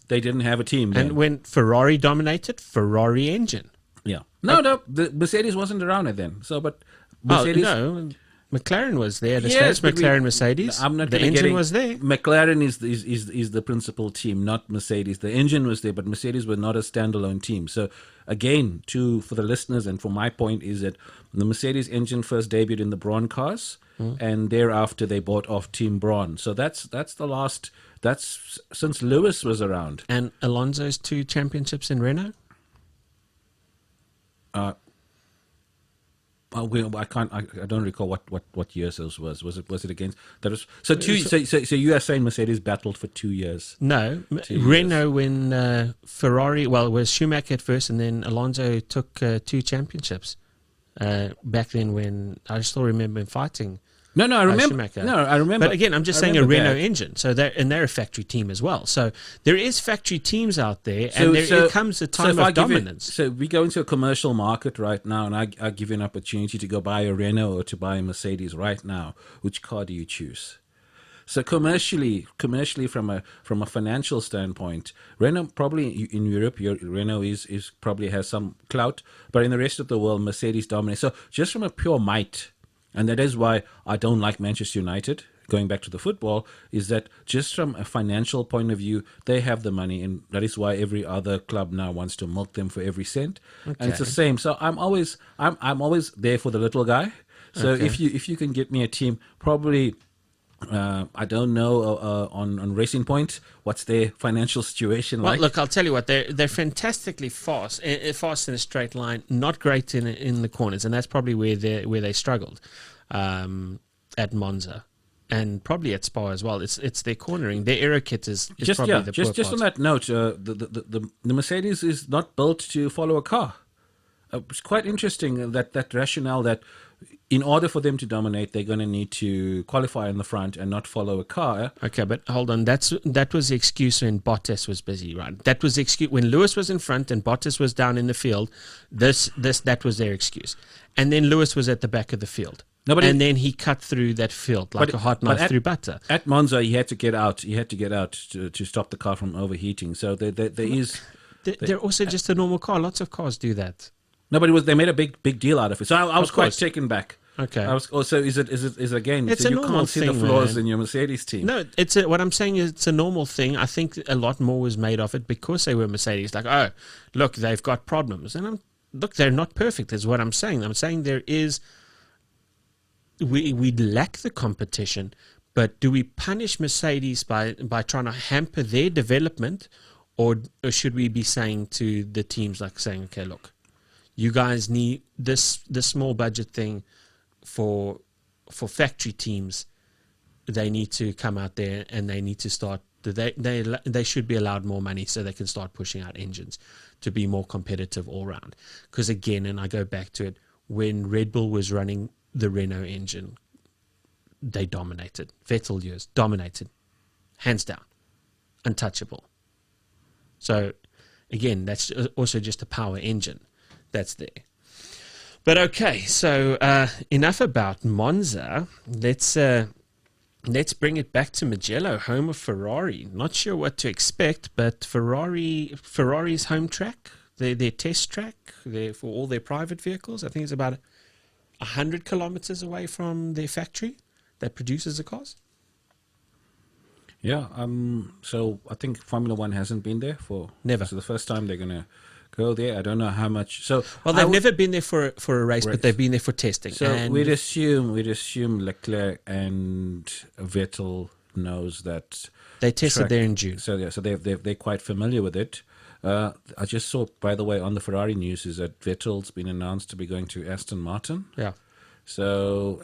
they didn't have a team then. And when Ferrari dominated, Ferrari engine. Yeah. No, the Mercedes wasn't around it then. So, but Mercedes... Oh, no. McLaren was there at a Yes, stage. but McLaren, Mercedes. I'm not the gonna engine get was there. McLaren is the principal team, not Mercedes. The engine was there, but Mercedes were not a standalone team. So again, for the listeners and for my point is that the Mercedes engine first debuted in the Braun cars, and thereafter they bought off Team Braun. So that's the last. That's since Lewis was around. And Alonso's 2 championships in Renault. I can't. I don't recall what years those was. Was it against that was so 2? So you are saying Mercedes battled for 2 years? No, Renault when Ferrari. Well, it was Schumacher at first, and then Alonso took 2 championships. Back then, when I still remember him fighting. No, I remember. Schumacher. No, I remember. But again, I'm just saying a Renault engine. So they're a factory team as well. So there is factory teams out there, and there comes a time of dominance. So we go into a commercial market right now, and I give you an opportunity to go buy a Renault or to buy a Mercedes right now. Which car do you choose? So commercially, from a financial standpoint, Renault probably in Europe, Renault is probably has some clout, but in the rest of the world, Mercedes dominates. So just from a pure might. And that is why I don't like Manchester United, going back to the football, is that just from a financial point of view, they have the money. And that is why every other club now wants to milk them for every cent. Okay. And it's the same. So I'm always there for the little guy. So if you can get me a team, probably, I don't know, on Racing Point, what's their financial situation like? Well, look, I'll tell you what, they're fantastically fast in a straight line, not great in the corners, and that's probably where they struggled at Monza, and probably at Spa as well. It's their cornering, their aero kit is probably the poor just part. on that note, the Mercedes is not built to follow a car. It's quite interesting that rationale that in order for them to dominate, they're going to need to qualify in the front and not follow a car. Okay, but hold on. That was the excuse when Bottas was busy, right? That was the excuse when Lewis was in front and Bottas was down in the field. That was their excuse, and then Lewis was at the back of the field. And then he cut through that field like a hot knife through butter. At Monza, he had to get out. He had to get out to stop the car from overheating. So there is. They're also just a normal car. Lots of cars do that. No, but they made a big deal out of it. So I was quite taken back. Okay. I was also is it again? It's so a you normal can't see thing, the flaws man. in your Mercedes team. No, what I'm saying is it's a normal thing. I think a lot more was made of it because they were Mercedes. Like, oh, look, they've got problems, and look, they're not perfect. Is what I'm saying. I'm saying there is. We lack the competition, but do we punish Mercedes by trying to hamper their development, or should we be saying to the teams like saying, okay, look, you guys need this small budget thing for factory teams. They need to come out there and they need to start. They should be allowed more money so they can start pushing out engines to be more competitive all round. Because again, and I go back to it, when Red Bull was running the Renault engine, they dominated. Vettel years dominated, hands down, untouchable. So again, that's also just a power engine that's there. But okay, so enough about Monza. Let's bring it back to Mugello, home of Ferrari. Not sure what to expect, but Ferrari's home track, their test track, for all their private vehicles. I think it's about 100 kilometers away from their factory that produces the cars. Yeah, so I think Formula One hasn't been there for... Never. So the first time they're going to go there. I don't know how much... So well, they've never been there for a race, but they've been there for testing. So and we'd assume Leclerc and Vettel knows that... They tested there in June. So yeah, so they're quite familiar with it. I just saw, by the way, on the Ferrari news is that Vettel's been announced to be going to Aston Martin. Yeah. So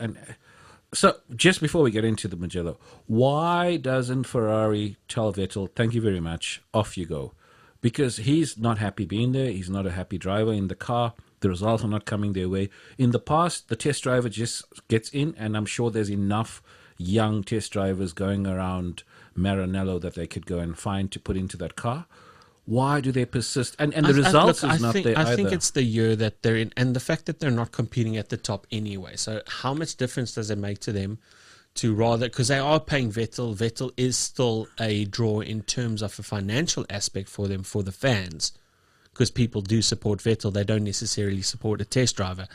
just before we get into the Mugello, why doesn't Ferrari tell Vettel, thank you very much, off you go? Because he's not happy being there. He's not a happy driver in the car. The results are not coming their way. In the past, the test driver just gets in, and I'm sure there's enough young test drivers going around Maranello that they could go and find to put into that car. Why do they persist? And the results is not there either. I think it's the year that they're in, and the fact that they're not competing at the top anyway. So how much difference does it make to them to rather, because they are paying Vettel. Vettel is still a draw in terms of a financial aspect for them, for the fans, because people do support Vettel. They don't necessarily support a test driver.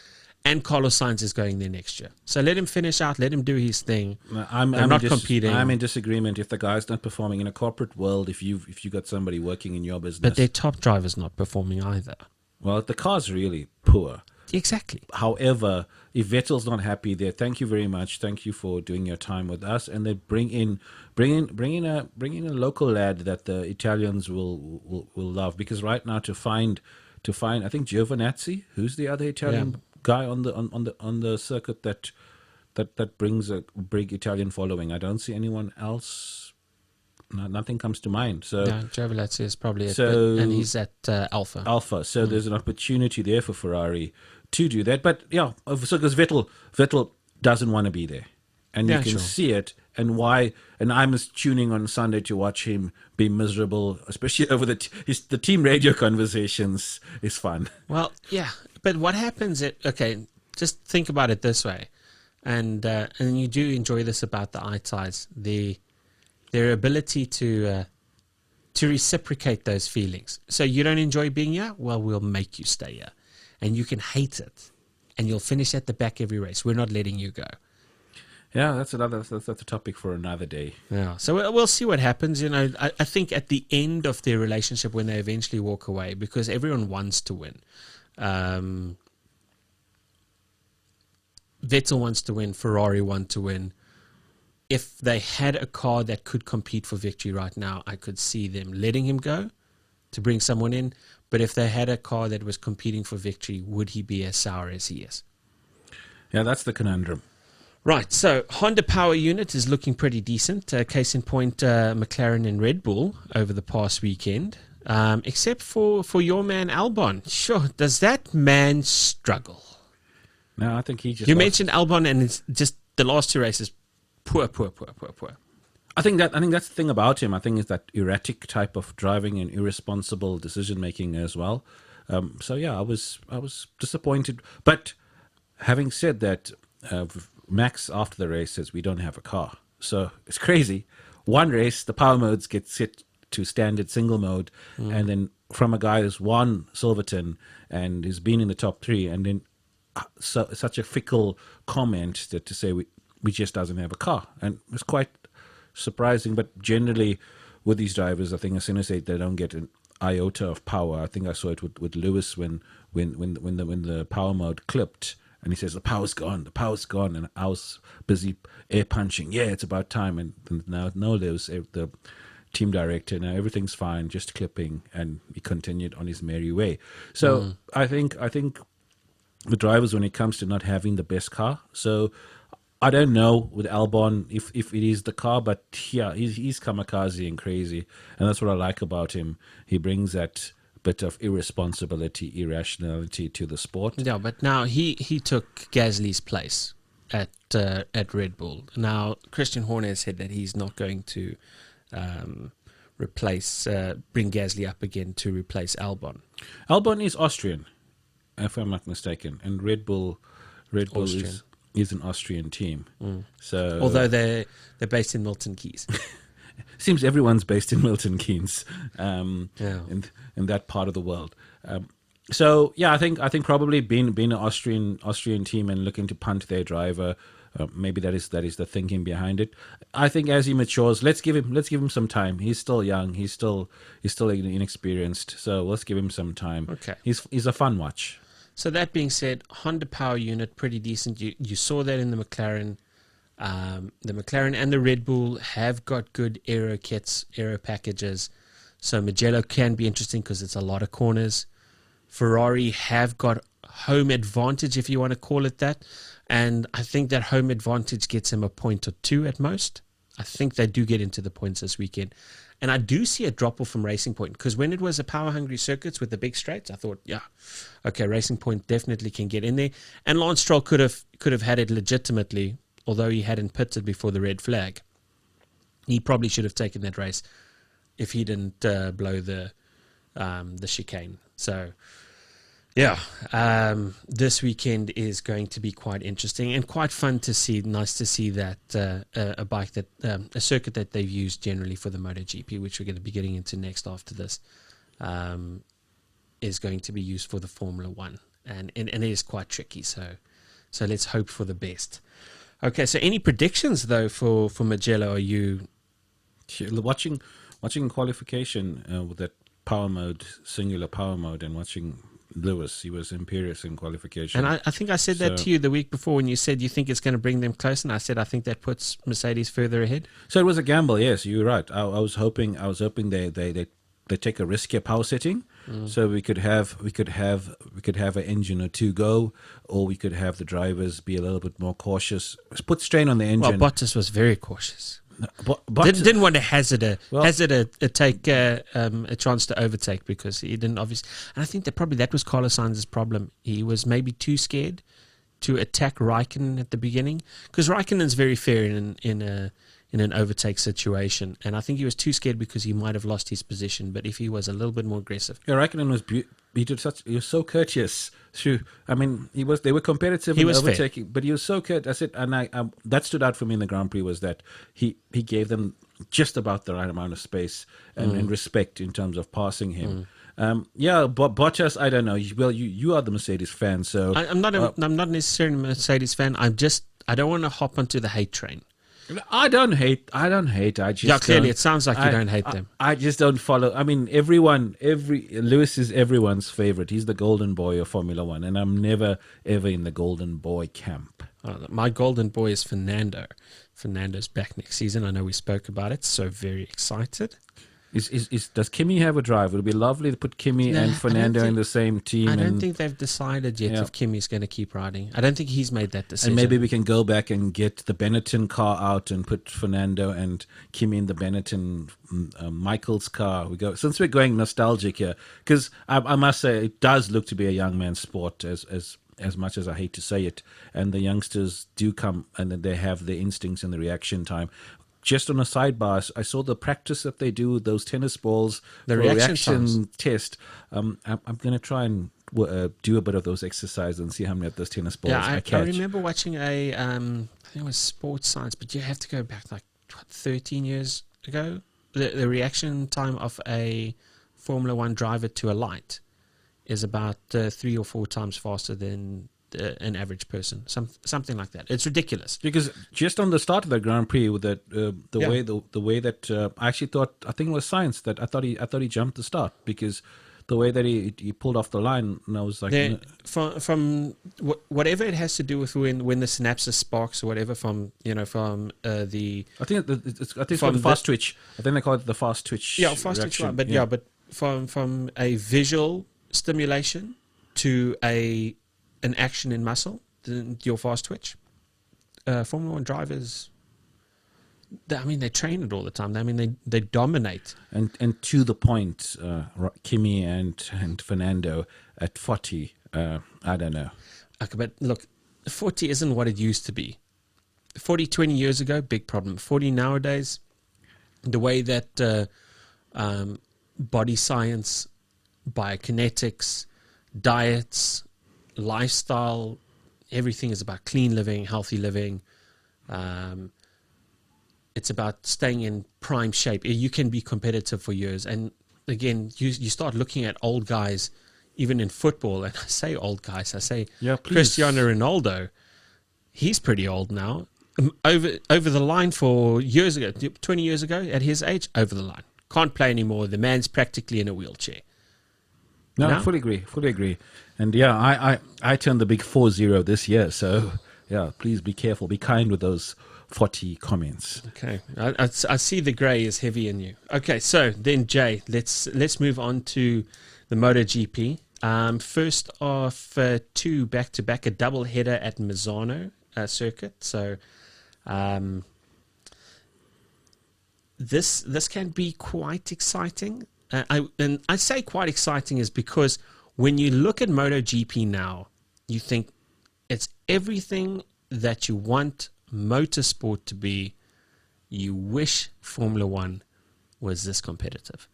And Carlos Sainz is going there next year. So let him finish out. Let him do his thing. I'm not competing. I'm in disagreement. If the guy's not performing in a corporate world, if you got somebody working in your business, but their top driver's not performing either. Well, the car's really poor. Exactly. However, if Vettel's not happy there, thank you very much. Thank you for doing your time with us. And then bring in a local lad that the Italians will love. Because right now to find I think Giovinazzi, who's the other Italian guy on the circuit that brings a big Italian following. I don't see anyone else. Nothing comes to mind. So Giovinazzi is probably it, and he's at Alpha. So there's an opportunity there for Ferrari to do that. But yeah, so because Vettel doesn't want to be there, and you can see it. And why? And I'm just tuning on Sunday to watch him be miserable, especially over the team radio conversations is fun. Well, yeah, but what happens? Just think about it this way, and you do enjoy this about the ITIs, their ability to reciprocate those feelings. So you don't enjoy being here? Well, we'll make you stay here, and you can hate it, and you'll finish at the back every race. We're not letting you go. Yeah, that's a topic for another day. Yeah, so we'll see what happens. You know, I think at the end of their relationship, when they eventually walk away, because everyone wants to win. Vettel wants to win. Ferrari want to win. If they had a car that could compete for victory right now, I could see them letting him go to bring someone in. But if they had a car that was competing for victory, would he be as sour as he is? Yeah, that's the conundrum. Right, so Honda Power Unit is looking pretty decent. Case in point, McLaren and Red Bull over the past weekend. Except for your man Albon. Sure, does that man struggle? No, I think he just... You mentioned Albon, and it's just the last two races, poor. I think that's the thing about him. I think is that erratic type of driving and irresponsible decision making as well. So yeah, I was disappointed. But having said that, Max after the race says we don't have a car. So it's crazy. One race, the power modes get set to standard single mode, and then from a guy who's won Silverton and has been in the top three, and then such a fickle comment to say we just doesn't have a car, and it's quite surprising. But generally, with these drivers, I think as soon as they don't get an iota of power, I think I saw it with Lewis when the power mode clipped. And he says, the power's gone. And I was busy air punching. Yeah, it's about time. And now Lewis, the team director, now everything's fine, just clipping. And he continued on his merry way. So I think the drivers, when it comes to not having the best car, so I don't know with Albon if it is the car, but yeah, he's kamikaze and crazy. And that's what I like about him. He brings that bit of irresponsibility, irrationality to the sport. Yeah, but now he took Gasly's place at Red Bull. Now Christian Horner said that he's not going to bring Gasly up again to replace Albon. Albon is Austrian. if I'm not mistaken. And Red Bull is an Austrian team. So although they're based in Milton Keynes. Seems everyone's based in Milton Keynes, in that part of the world. So yeah, I think probably being an Austrian team and looking to punt their driver, maybe that is the thinking behind it. I think as he matures, let's give him some time. He's still young. He's still inexperienced. So let's give him some time. Okay, he's a fun watch. So that being said, Honda power unit pretty decent. You saw that in the McLaren. The McLaren and the Red Bull have got good aero kits, aero packages. So Mugello can be interesting because it's a lot of corners. Ferrari have got home advantage, if you want to call it that. And I think that home advantage gets him a point or two at most. I think they do get into the points this weekend. And I do see a drop off from Racing Point, because when it was a power-hungry circuits with the big straights, I thought, yeah, okay, Racing Point definitely can get in there. And Lance Stroll could have had it legitimately, although he hadn't pitted before the red flag. He probably should have taken that race if he didn't blow the chicane. So, yeah, this weekend is going to be quite interesting and quite fun to see. Nice to see that a bike that a circuit that they've used generally for the MotoGP, which we're going to be getting into next after this, is going to be used for the Formula One, and it is quite tricky. So let's hope for the best. Okay, so any predictions though for Mugello? Are you watching qualification with that power mode, singular power mode, and watching Lewis? He was imperious in qualification. And I think I said that to you the week before when you said you think it's going to bring them close, and I said I think that puts Mercedes further ahead. So it was a gamble. Yes, you're right. I was hoping they take a riskier power setting, so we could have an engine or two go, or we could have the drivers be a little bit more cautious, put strain on the engine. Well, Bottas was very cautious. Didn't want to hazard a take a chance to overtake, because he didn't obviously. And I think that was Carlos Sainz's problem. He was maybe too scared to attack Raikkonen at the beginning, because Raikkonen's very fair in an overtake situation, and I think he was too scared because he might have lost his position. But if he was a little bit more aggressive, yeah, Raikkonen was he was so courteous. I mean, they were competitive in overtaking, fair. But he was so courteous. I said, and that stood out for me in the Grand Prix, was that he gave them just about the right amount of space and respect in terms of passing him. But Bottas, I don't know. Well, you are the Mercedes fan, so I'm not necessarily a Mercedes fan. I don't want to hop onto the hate train. I don't hate. Clearly it sounds like you don't hate them. I just don't follow. I mean, Lewis is everyone's favorite. He's the golden boy of Formula One, and I'm never ever in the golden boy camp. My golden boy is Fernando. Fernando's back next season. I know we spoke about it, so very excited. Does Kimi have a drive? It would be lovely to put Kimi and Fernando in the same team. I don't think they've decided yet if Kimi's going to keep riding. I don't think he's made that decision. And maybe we can go back and get the Benetton car out and put Fernando and Kimi in the Benetton Michael's car. Since we're going nostalgic here, because I must say it does look to be a young man's sport, as much as I hate to say it. And the youngsters do come, and they have the instincts and the reaction time. Just on a sidebar, I saw the practice that they do with those tennis balls, the reaction test. I'm going to try and do a bit of those exercises and see how many of those tennis balls I catch. I remember watching I think it was Sports Science, but you have to go back like 13 years ago. The reaction time of a Formula One driver to a light is about 3 or 4 times faster than an average person, something like that. It's ridiculous. Because just on the start of the Grand Prix, with that the way that I actually thought, I think it was Science that I thought he jumped the start, because the way that he pulled off the line, and I was like, from whatever it has to do with when the synapses sparks or whatever from the I think it's called the fast twitch. I think they call it the fast twitch. Yeah, fast twitch. Right. But from a visual stimulation to an action in muscle, your fast twitch. Formula One drivers, they train it all the time. They dominate. And to the point, Kimi and Fernando at 40, I don't know. Okay, but look, 40 isn't what it used to be. 40, 20 years ago, big problem. 40 nowadays, the way that body science, biokinetics, diets, lifestyle. Everything is about clean living, healthy living. It's about staying in prime shape. You can be competitive for years. And again, you start looking at old guys, even in football. And I say old guys, I say Cristiano Ronaldo. He's pretty old now. Over the line for years ago, 20 years ago, at his age, over the line. Can't play anymore. The man's practically in a wheelchair. No, I fully agree. And yeah, I turned the big 4-0 this year. So yeah, please be careful. Be kind with those 40 comments. Okay. I see the grey is heavy in you. Okay, so then Jay, let's move on to the MotoGP. First off, 2 back-to-back, a double header at Misano circuit. So this can be quite exciting. And I say quite exciting is because when you look at MotoGP now, you think it's everything that you want motorsport to be. You wish Formula One was this competitive.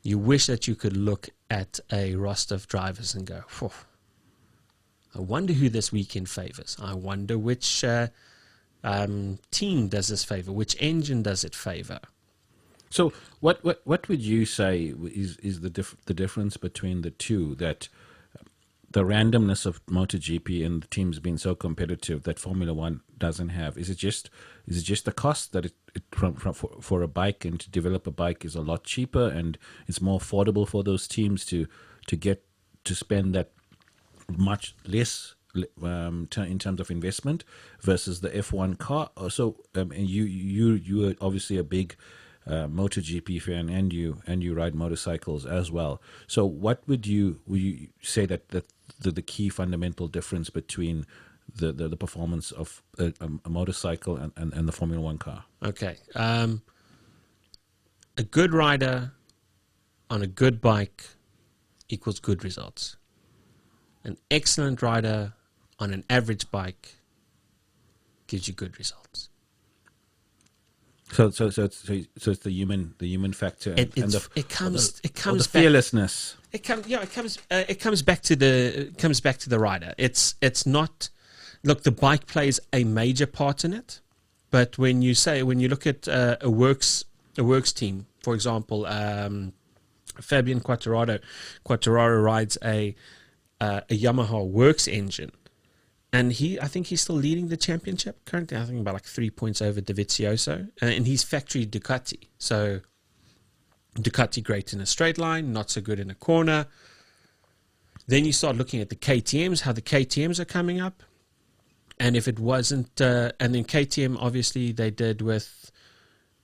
You wish that you could look at a roster of drivers and go, I wonder who this weekend favors. I wonder which team does this favor, which engine does it favor. So what would you say is the difference between the two, that the randomness of MotoGP and the teams being so competitive that Formula One doesn't have? Is it just the cost that for a bike, and to develop a bike is a lot cheaper and it's more affordable for those teams to get to spend that much less in terms of investment versus the F1 car? So and you are obviously a big MotoGP fan, and you ride motorcycles as well. So what would you say that the key fundamental difference between the performance of a motorcycle and the Formula One car? Okay. A good rider on a good bike equals good results. An excellent rider on an average bike gives you good results. So it's the human factor, and it comes the fearlessness. It comes back to the rider. It's not. Look, the bike plays a major part in it, but when you look at a works team, for example, Fabian Quartararo rides a Yamaha works engine. And I think he's still leading the championship currently. I think about 3 points over Dovizioso. And he's factory Ducati. So Ducati great in a straight line, not so good in a corner. Then you start looking at the KTMs, how the KTMs are coming up. And if it wasn't, and then KTM obviously they did with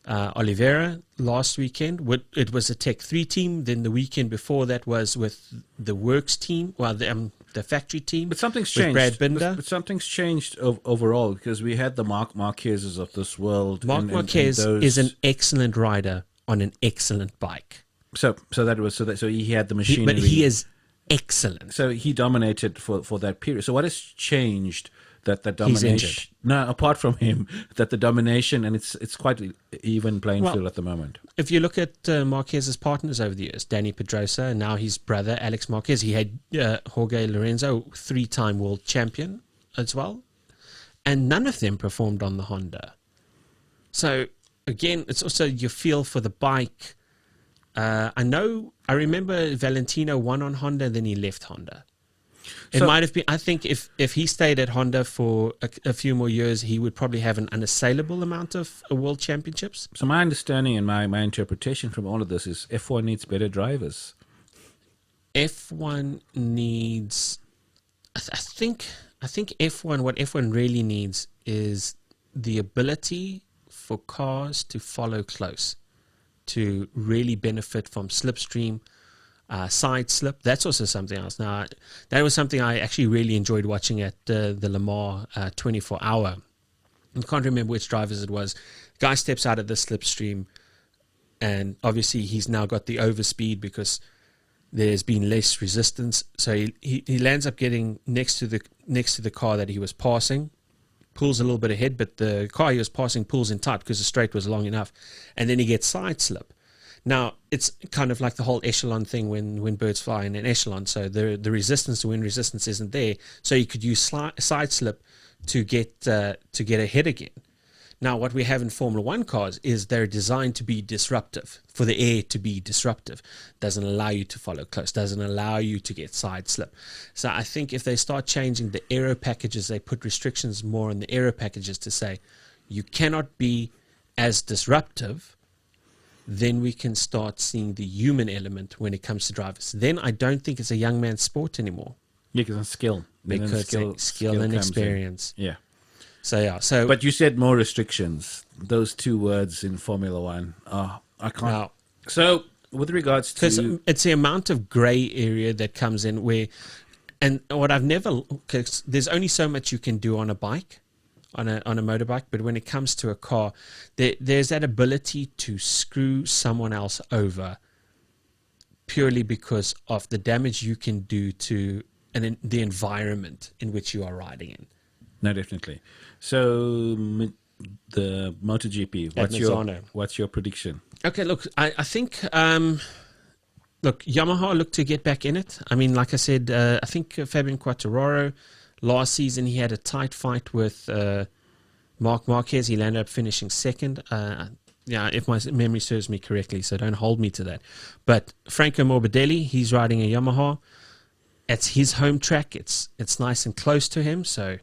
Oliveira last weekend. It was a Tech 3 team. Then the weekend before that was with the works team. Well, the factory team. But something's changed. Brad Binder. But something's changed overall, because we had the Marquez's of this world. Marquez is an excellent rider on an excellent bike. So he had the machinery. But he is excellent. So he dominated for that period. So what has changed? That domination. He's injured. No, apart from him, that the domination, and it's quite even playing field at the moment. If you look at Marquez's partners over the years, Danny Pedrosa, and now his brother Alex Marquez, he had Jorge Lorenzo, 3-time world champion as well, and none of them performed on the Honda. So again, it's also your feel for the bike. I remember Valentino won on Honda, and then he left Honda. It might have been. I think if he stayed at Honda for a few more years, he would probably have an unassailable amount of world championships. So my understanding and my interpretation from all of this is F1 needs better drivers. F1 needs. I think F1. What F1 really needs is the ability for cars to follow close, to really benefit from slipstream. Side slip, that's also something else. Now, that was something I actually really enjoyed watching at the Le Mans 24-hour. I can't remember which drivers it was. Guy steps out of the slipstream, and obviously he's now got the overspeed because there's been less resistance. So he lands up getting next to the car that he was passing, pulls a little bit ahead, but the car he was passing pulls in tight because the straight was long enough, and then he gets side slip. Now, it's kind of like the whole echelon thing when birds fly in an echelon. So the resistance to wind resistance isn't there. So you could use side slip to get ahead again. Now, what we have in Formula One cars is they're designed to be disruptive, for the air to be disruptive. Doesn't allow you to follow close, doesn't allow you to get side slip. So I think if they start changing the aero packages, they put restrictions more on the aero packages to say you cannot be as disruptive, then we can start seeing the human element when it comes to drivers. Then I don't think it's a young man's sport anymore. Yeah, because it's skill. Because skill and experience. In. Yeah. So yeah. So, but you said more restrictions. Those two words in Formula One. I can't. Now, so with regards because to, it's the amount of grey area that comes in where, and what I've never, cause there's only so much you can do on a bike, on a motorbike. But when it comes to a car, there's that ability to screw someone else over, purely because of the damage you can do to the environment in which you are riding in. No, definitely. So the MotoGP, what's your prediction? Okay, look, I think Yamaha looked to get back in it. I mean, like I said, I think Fabian Quartararo last season he had a tight fight with Marc Marquez. He landed up finishing second. Yeah, if my memory serves me correctly, so don't hold me to that. But Franco Morbidelli, he's riding a Yamaha. It's his home track. It's nice and close to him, so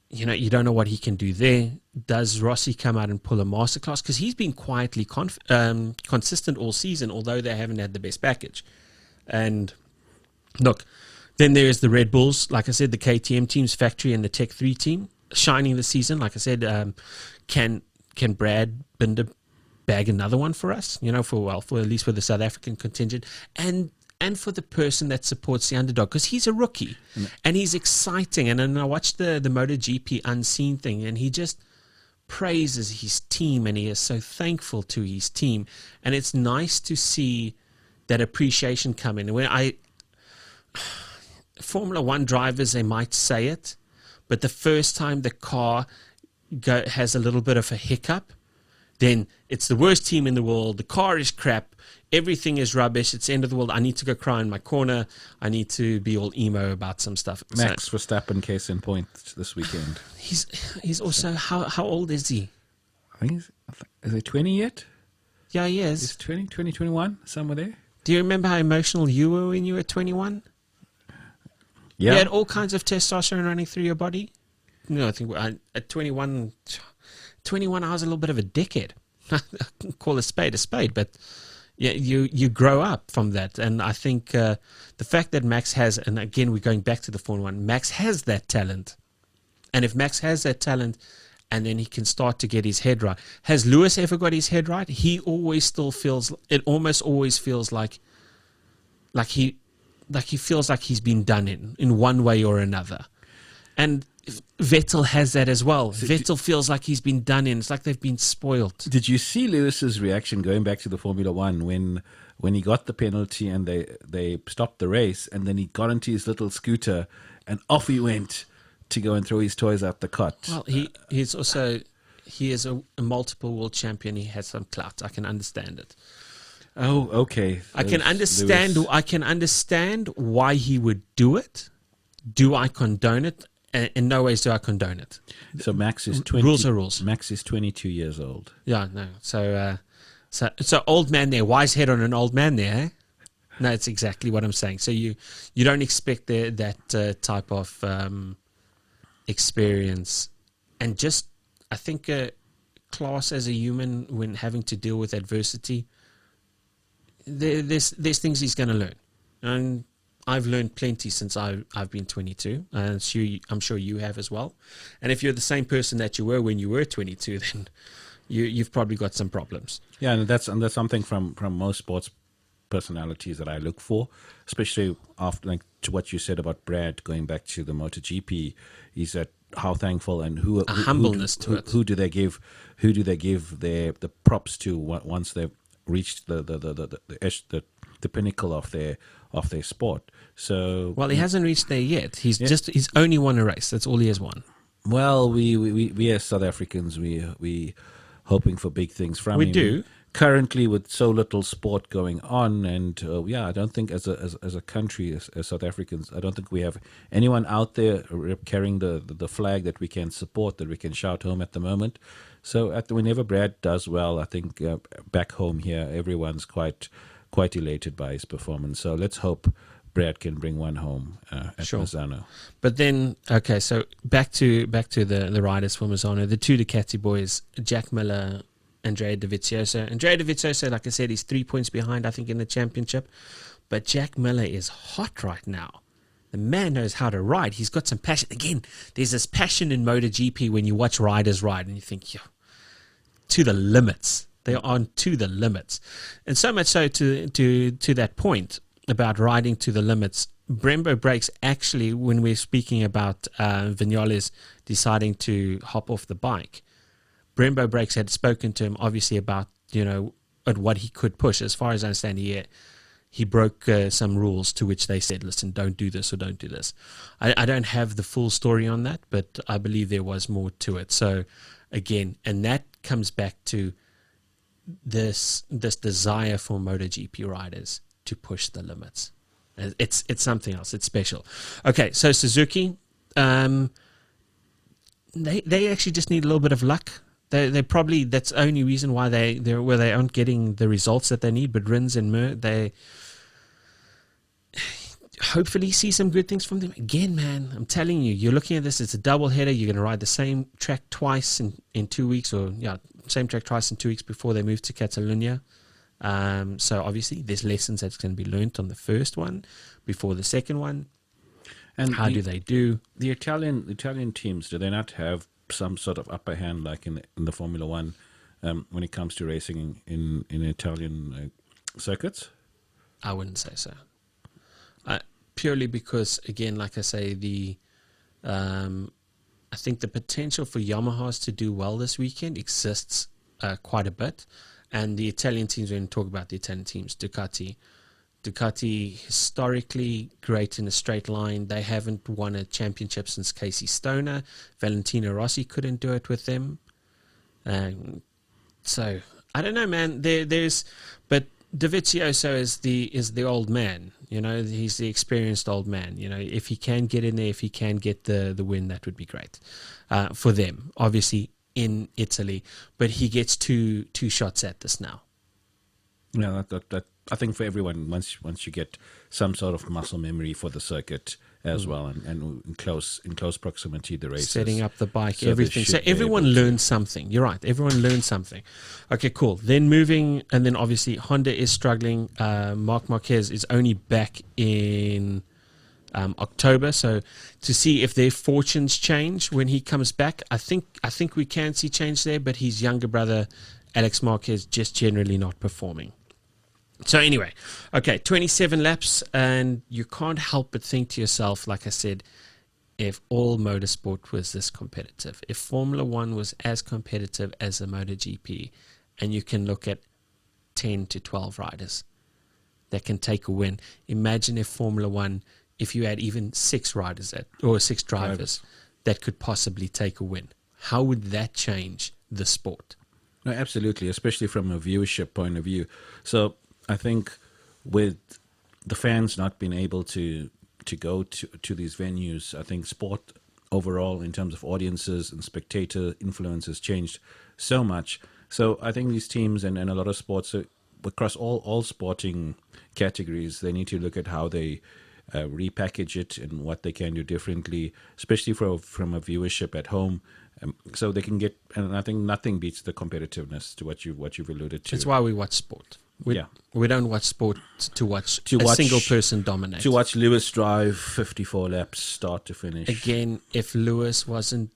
you don't know what he can do there. Does Rossi come out and pull a masterclass? Because he's been quietly consistent all season, although they haven't had the best package. And look, then there is the Red Bulls. Like I said, the KTM team's factory and the Tech 3 team shining this season. Like I said, can Brad Binder bag another one for us? For at least for the South African contingent, and for the person that supports the underdog, because he's a rookie and he's exciting. And then I watched the MotoGP Unseen thing, and he just praises his team, and he is so thankful to his team. And it's nice to see that appreciation come in. When Formula One drivers, they might say it, but the first time the car has a little bit of a hiccup, then it's the worst team in the world. The car is crap. Everything is rubbish. It's the end of the world. I need to go cry in my corner. I need to be all emo about some stuff. Max Verstappen, case in point, this weekend. He's also, how old is he? I think is he 20 yet? Yeah, he is. He's 20, 21, somewhere there. Do you remember how emotional you were when you were 21? Yeah. You had all kinds of testosterone running through your body? No, I think at 21, I was a little bit of a dickhead. I can call a spade, but yeah, you grow up from that. And I think the fact that Max has, and again, we're going back to the Formula One, Max has that talent. And if Max has that talent, and then he can start to get his head right. Has Lewis ever got his head right? He always still feels, it almost always feels like he feels like he's been done in one way or another. And Vettel has that as well. Vettel feels like he's been done in. It's like they've been spoiled. Did you see Lewis's reaction going back to the Formula One when he got the penalty and they stopped the race, and then he got into his little scooter and off he went to go and throw his toys out the cot? Well, he is a multiple world champion. He has some clout. I can understand it. Oh, okay. I can understand why he would do it. Do I condone it? In no ways do I condone it. So Max is 20. Rules are rules. Max is 22 years old. Yeah, no. So old man there, wise head on an old man there. Eh? No, it's exactly what I'm saying. So you don't expect that type of experience, and just I think class as a human when having to deal with adversity. There's things he's going to learn, and I've learned plenty since I've been 22, and I'm sure you have as well. And if you're the same person that you were when you were 22, then you've probably got some problems. Yeah, and that's something from most sports personalities that I look for, especially after to what you said about Brad going back to the MotoGP, is that how thankful and humbleness to it. Who do they give the props to once they've reached the pinnacle of their sport? So he hasn't reached there yet. He's only won a race. That's all he has won. Well, we as South Africans, we hoping for big things from him. We do. currently with so little sport going on, and I don't think as a country, as South Africans, I don't think we have anyone out there carrying the flag that we can support, that we can shout home at the moment. So whenever Brad does well, I think back home here, everyone's quite elated by his performance. So let's hope Brad can bring one home at Misano. But then, okay, so back to the riders for Misano, the two Ducati boys, Jack Miller, Andrea Dovizioso. Andrea Dovizioso, like I said, he's 3 points behind, I think, in the championship. But Jack Miller is hot right now. The man knows how to ride. He's got some passion. Again, there's this passion in MotoGP when you watch riders ride and you think, yeah, to the limits. They are on to the limits. And so much so to that point about riding to the limits, Brembo Brakes actually, when we're speaking about Vignoles deciding to hop off the bike, Brembo Brakes had spoken to him, obviously, about, at what he could push. As far as I understand, he broke some rules to which they said, listen, don't do this or don't do this. I don't have the full story on that, but I believe there was more to it. So, again, and that comes back to this desire for MotoGP riders to push the limits. It's something else. It's special. Okay, so Suzuki, they actually just need a little bit of luck. They probably, that's the only reason why they aren't getting the results that they need. But Rins and Mir, they hopefully see some good things from them. Again, man, I'm telling you, you're looking at this, it's a double header. You're going to ride the same track twice in 2 weeks, same track twice in 2 weeks before they move to Catalunya. So obviously there's lessons that's going to be learnt on the first one before the second one. And how do they do? The Italian teams, do they not have some sort of upper hand like in the Formula One when it comes to racing in Italian circuits? I wouldn't say so. Purely because, again, like I say, I think the potential for Yamahas to do well this weekend exists quite a bit. And the Italian teams, when we talk about the Italian teams, Ducati historically great in a straight line. They haven't won a championship since Casey Stoner. Valentino Rossi couldn't do it with them. So I don't know, man. But Dovizioso is the old man. He's the experienced old man. If he can get in there, if he can get the win, that would be great for them. Obviously in Italy, but he gets two shots at this now. Yeah, that I think for everyone, once you get some sort of muscle memory for the circuit as well, and in close proximity the races, setting up the bike, so everything. So everyone learns something. You're right. Everyone learns something. Okay, cool. Then moving, and then obviously Honda is struggling. Marc Marquez is only back in October, so to see if their fortunes change when he comes back, I think we can see change there. But his younger brother Alex Marquez just generally not performing. So anyway, okay, 27 laps, and you can't help but think to yourself, like I said, if all motorsport was this competitive, if Formula One was as competitive as the MotoGP, and you can look at 10 to 12 riders that can take a win. Imagine if Formula One, if you had even 6 riders or 6 drivers that could possibly take a win. How would that change the sport? No, absolutely, especially from a viewership point of view. So I think with the fans not being able to go to these venues, I think sport overall in terms of audiences and spectator influence has changed so much. So I think these teams and a lot of sports, across all sporting categories, they need to look at how they repackage it and what they can do differently, especially from a viewership at home. So they can get, and I think nothing beats the competitiveness to what you've alluded to. It's why we watch sport. We don't watch sport to watch a single person dominate. To watch Lewis drive 54 laps start to finish. Again, if Lewis wasn't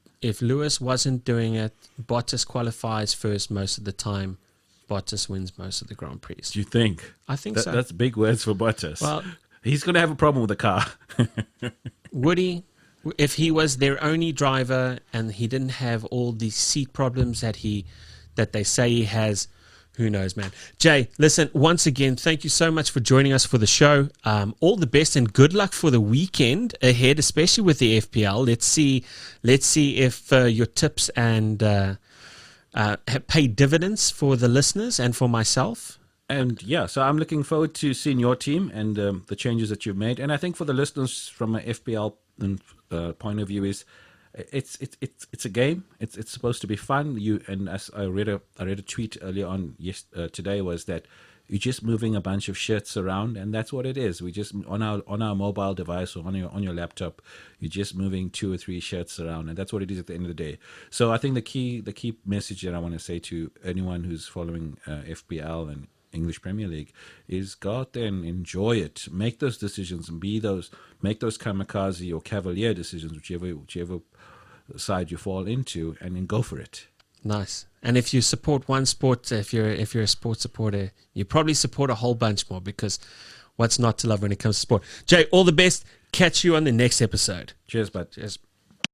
doing it, Bottas qualifies first most of the time. Bottas wins most of the Grand Prix. Do you think? I think so. That's big words for Bottas. Well, he's going to have a problem with the car. Would he? If he was their only driver and he didn't have all these seat problems that they say he has, who knows, man. Jay, listen, once again, thank you so much for joining us for the show. All the best and good luck for the weekend ahead, especially with the FPL. Let's see if your tips and pay dividends for the listeners and for myself. And yeah, so I'm looking forward to seeing your team and the changes that you've made. And I think for the listeners, from an FPL point of view, is it's a game. It's supposed to be fun. And as I read a tweet earlier on today, was that you're just moving a bunch of shirts around, and that's what it is. We just on our mobile device or on your laptop, you're just moving 2 or 3 shirts around, and that's what it is at the end of the day. So I think the key message that I want to say to anyone who's following FPL and English Premier League is go out there and enjoy it. Make those decisions and make those kamikaze or cavalier decisions, whichever side you fall into, and then go for it. Nice. And if you support one sport, if you're a sports supporter, you probably support a whole bunch more, because what's not to love when it comes to sport? Jay, all the best. Catch you on the next episode. Cheers, bud. Cheers.